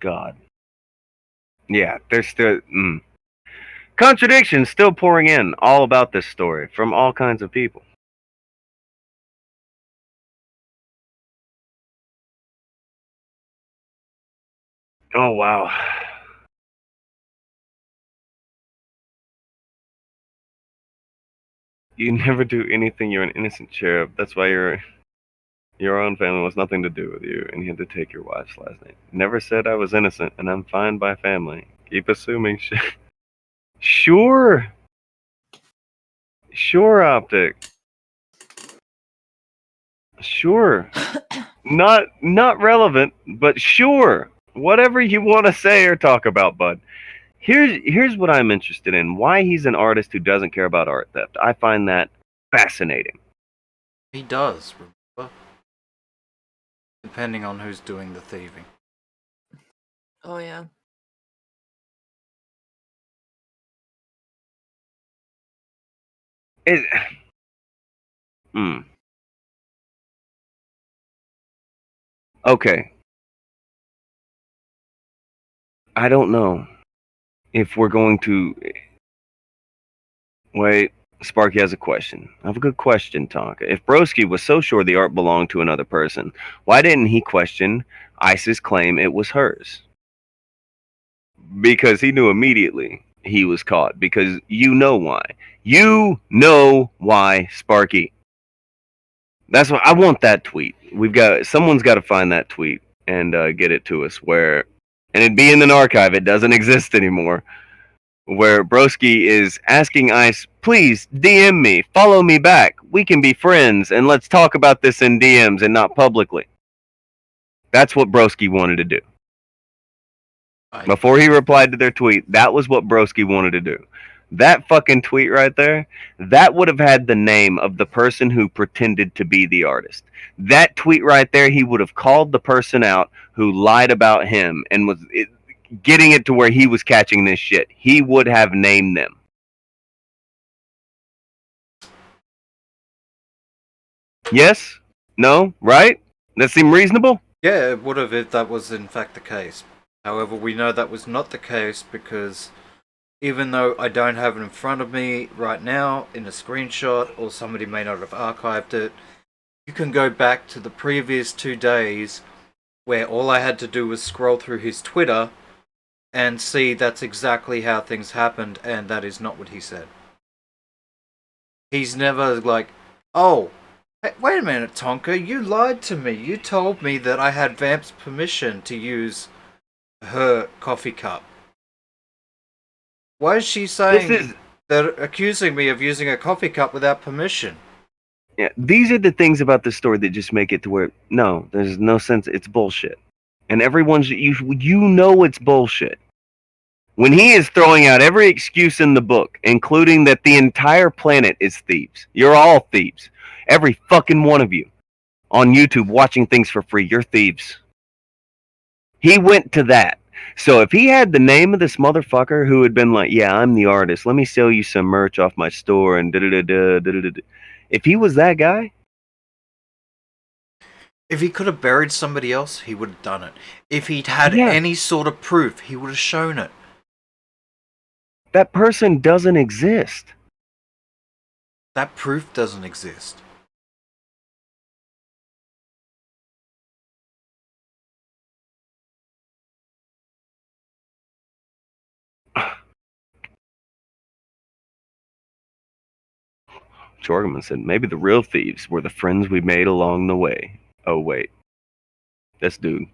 God. Yeah, there's still contradictions still pouring in all about this story from all kinds of people. Oh wow. You never do anything. You're an innocent cherub. That's why your own family wants nothing to do with you, and you had to take your wife's last name. Never said I was innocent, and I'm fine by family. Keep assuming shit. Sure. Sure, Optic. Sure. Not relevant, but sure. Whatever you want to say or talk about, bud. Here's what I'm interested in. Why he's an artist who doesn't care about art theft. I find that fascinating. He does, remember? Depending on who's doing the thieving. Oh yeah. It, hmm. Okay. I don't know if we're going to... Wait, Sparky has a question. I have a good question, Tonka. If Broski was so sure the art belonged to another person, why didn't he question Ice's claim it was hers? Because he knew immediately he was caught. Because you know why. You know why, Sparky. That's what I want. That tweet. Someone's got to find that tweet and get it to us. And it'd be in an archive. It doesn't exist anymore. Where Broski is asking Ice, please DM me, follow me back. We can be friends, and let's talk about this in DMs and not publicly. That's what Broski wanted to do. Before he replied to their tweet, that was what Broski wanted to do. That fucking tweet right there, that would have had the name of the person who pretended to be the artist. That tweet right there, he would have called the person out who lied about him and was getting it to where he was catching this shit. He would have named them. Yes? No? Right? That seem reasonable? Yeah, it would have if that was in fact the case. However, we know that was not the case because even though I don't have it in front of me right now in a screenshot, or somebody may not have archived it, you can go back to the previous 2 days where all I had to do was scroll through his Twitter and see that's exactly how things happened, and that is not what he said. He's never like, oh, hey, wait a minute, Tonka, you lied to me. You told me that I had Vamp's permission to use her coffee cup. Why is she saying they're accusing me of using a coffee cup without permission? Yeah, these are the things about this story that just make it to where, no, there's no sense. It's bullshit. And you know it's bullshit. When he is throwing out every excuse in the book, including that the entire planet is thieves. You're all thieves. Every fucking one of you on YouTube watching things for free, you're thieves. He went to that. So if he had the name of this motherfucker who had been like, yeah, I'm the artist, let me sell you some merch off my store and da-da-da-da-da-da-da. If he was that guy... If he could have buried somebody else, he would have done it. If he'd had any sort of proof, he would have shown it. That person doesn't exist. That proof doesn't exist. Jorgenman said, maybe the real thieves were the friends we made along the way. Oh, wait. This dude.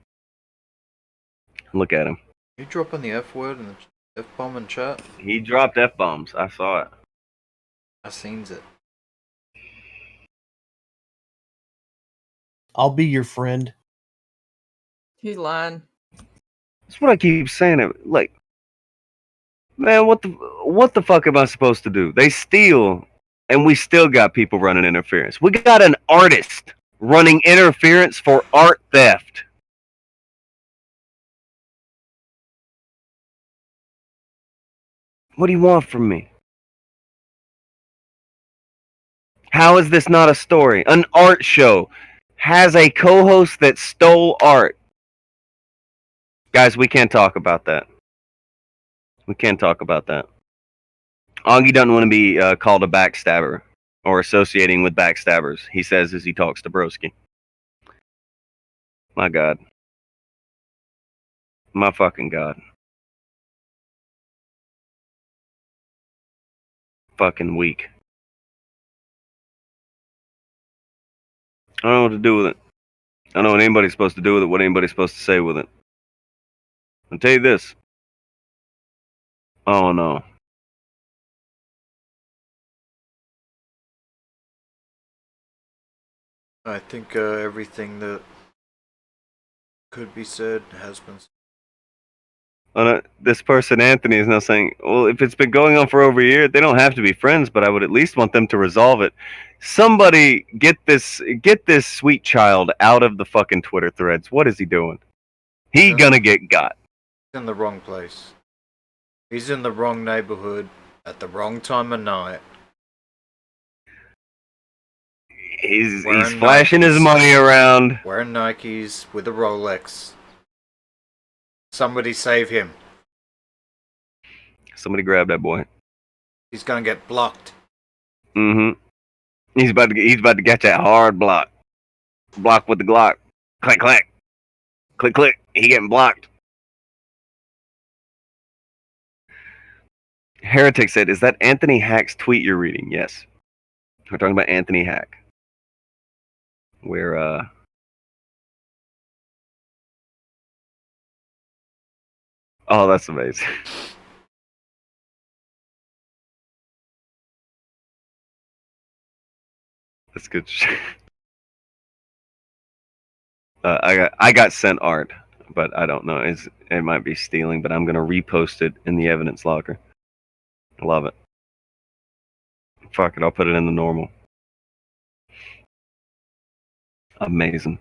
Look at him. You dropping the F word and the F bomb in chat? He dropped F-bombs. I saw it. I seen it. I'll be your friend. He's lying. That's what I keep saying. Like, man, what the fuck am I supposed to do? They steal, and we still got people running interference. We got an artist running interference for art theft. What do you want from me? How is this not a story? An art show has a co-host that stole art. Guys, we can't talk about that. We can't talk about that. Augie doesn't want to be called a backstabber or associating with backstabbers, he says as he talks to Broski. My God. My fucking God. Fucking weak. I don't know what to do with it. I don't know what anybody's supposed to do with it, what anybody's supposed to say with it. I'll tell you this. Oh no. I think everything that could be said has been said. This person, Anthony, is now saying, well, if it's been going on for over a year, they don't have to be friends, but I would at least want them to resolve it. Somebody get this sweet child out of the fucking Twitter threads. What is he doing? He gonna get got. He's in the wrong place. He's in the wrong neighborhood at the wrong time of night. He's flashing his money around. Wearing Nikes with a Rolex. Somebody save him. Somebody grab that boy. He's gonna get blocked. Mm-hmm. He's about to get that hard block. Block with the Glock. Click, click. Click, click. He getting blocked. Heretic said, is that Anthony Hack's tweet you're reading? Yes. We're talking about Anthony Hack. Where, oh, that's amazing. That's good shit. I got sent art, but I don't know. It might be stealing, but I'm gonna repost it in the evidence locker. I love it. Fuck it, I'll put it in the normal. Amazing.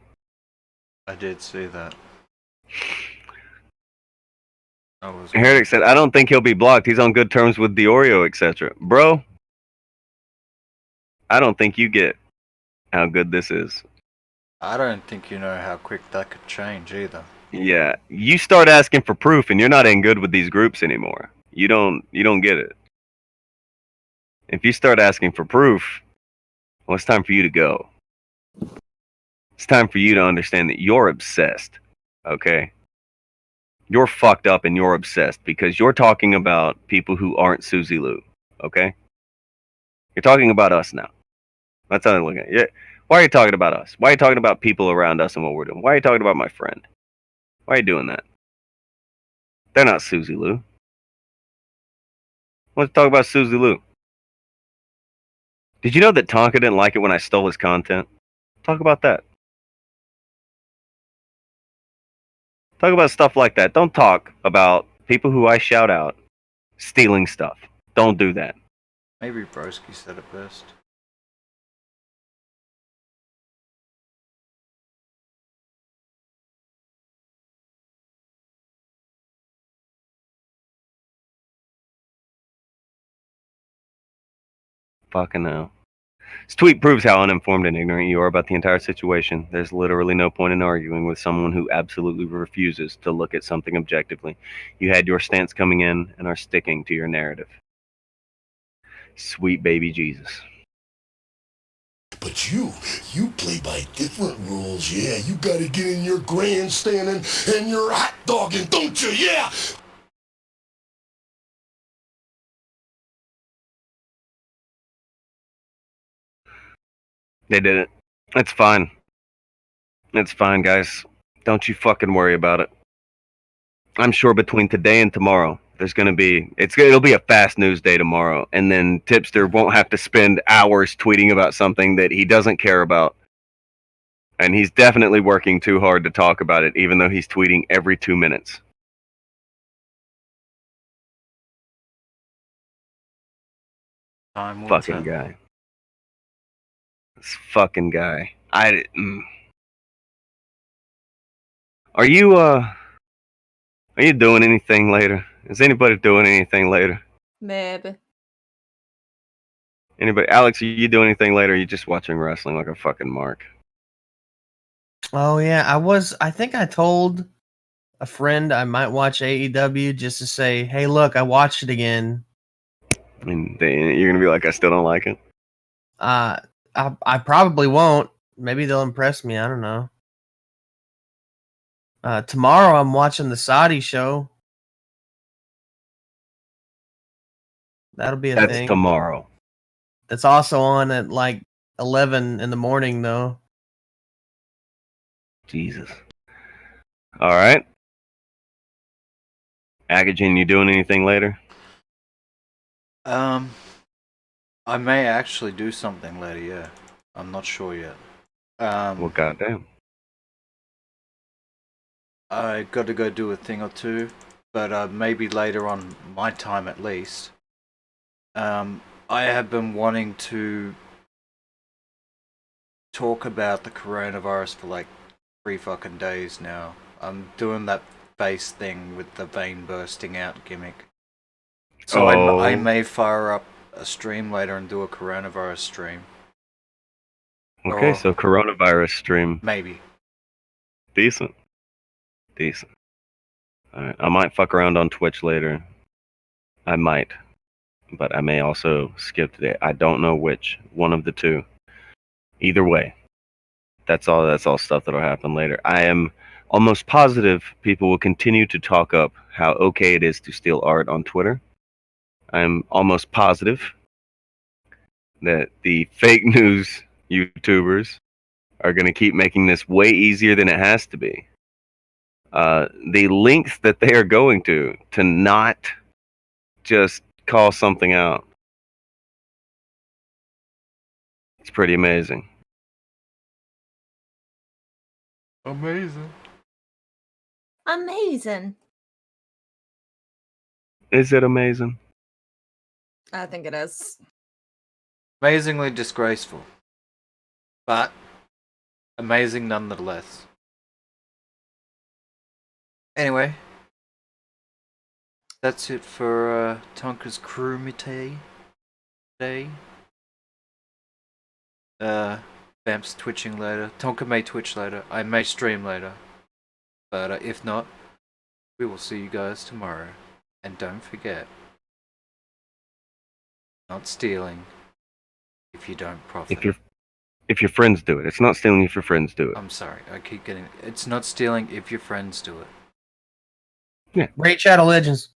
I did see that. Heretic said, I don't think he'll be blocked. He's on good terms with Deorio, etc. Bro, I don't think you get how good this is. I don't think you know how quick that could change either. Yeah, you start asking for proof and you're not in good with these groups anymore. You don't get it. If you start asking for proof, well, it's time for you to go. It's time for you to understand that you're obsessed, okay? You're fucked up and you're obsessed because you're talking about people who aren't Susie Lou, okay? You're talking about us now. That's how I'm looking at it. Why are you talking about us? Why are you talking about people around us and what we're doing? Why are you talking about my friend? Why are you doing that? They're not Susie Lou. Let's talk about Susie Lou. Did you know that Tonka didn't like it when I stole his content? Talk about that. Talk about stuff like that. Don't talk about people who I shout out stealing stuff. Don't do that. Maybe Broski said it best. Fucking hell. This tweet proves how uninformed and ignorant you are about the entire situation. There's literally no point in arguing with someone who absolutely refuses to look at something objectively. You had your stance coming in and are sticking to your narrative. Sweet baby Jesus. But you play by different rules, yeah. You gotta get in your grandstanding and your hot dogging, don't you? Yeah! They did it. It's fine. It's fine, guys. Don't you fucking worry about it. I'm sure between today and tomorrow, there's gonna be it'll be a fast news day tomorrow, and then Tipster won't have to spend hours tweeting about something that he doesn't care about. And he's definitely working too hard to talk about it, even though he's tweeting every 2 minutes. Time will Fucking tell. guy. This fucking guy. Are you doing anything later? Is anybody doing anything later? Maybe. Anybody? Alex, are you doing anything later? Or are you just watching wrestling like a fucking mark? Oh yeah, I think I told a friend, I might watch AEW just to say, "Hey, look, I watched it again." I mean, you're gonna be like, I still don't like it. I probably won't. Maybe they'll impress me. I don't know. Tomorrow I'm watching the Saudi show. That'll be a That's thing. tomorrow. That's also on at like 11 in the morning, though. Jesus. All right. Akujin, you doing anything later? I may actually do something later, yeah. I'm not sure yet. Well, goddamn. I got to go do a thing or two, but maybe later on my time at least. I have been wanting to talk about the coronavirus for like 3 fucking days now. I'm doing that face thing with the vein bursting out gimmick. So I may fire up a stream later and do a coronavirus stream. Okay, Or so coronavirus stream. maybe. Decent. Alright, I might fuck around on Twitch later. I might. But I may also skip today. I don't know which. One of the two. Either way. That's all stuff that'll happen later. I am almost positive people will continue to talk up how okay it is to steal art on Twitter. I'm almost positive that the fake news YouTubers are going to keep making this way easier than it has to be. The lengths that they are going to not just call something out. It's pretty amazing. Amazing. Amazing. Is it amazing? I think it is. Amazingly disgraceful. But amazing nonetheless. Anyway. That's it for Tonka's crew today. Vamp's twitching later. Tonka may twitch later. I may stream later. But if not, we will see you guys tomorrow. And don't forget, not stealing if you don't profit. If your friends do it. It's not stealing if your friends do it. I'm sorry, I keep getting... It's not stealing if your friends do it. Raid Shadow Legends.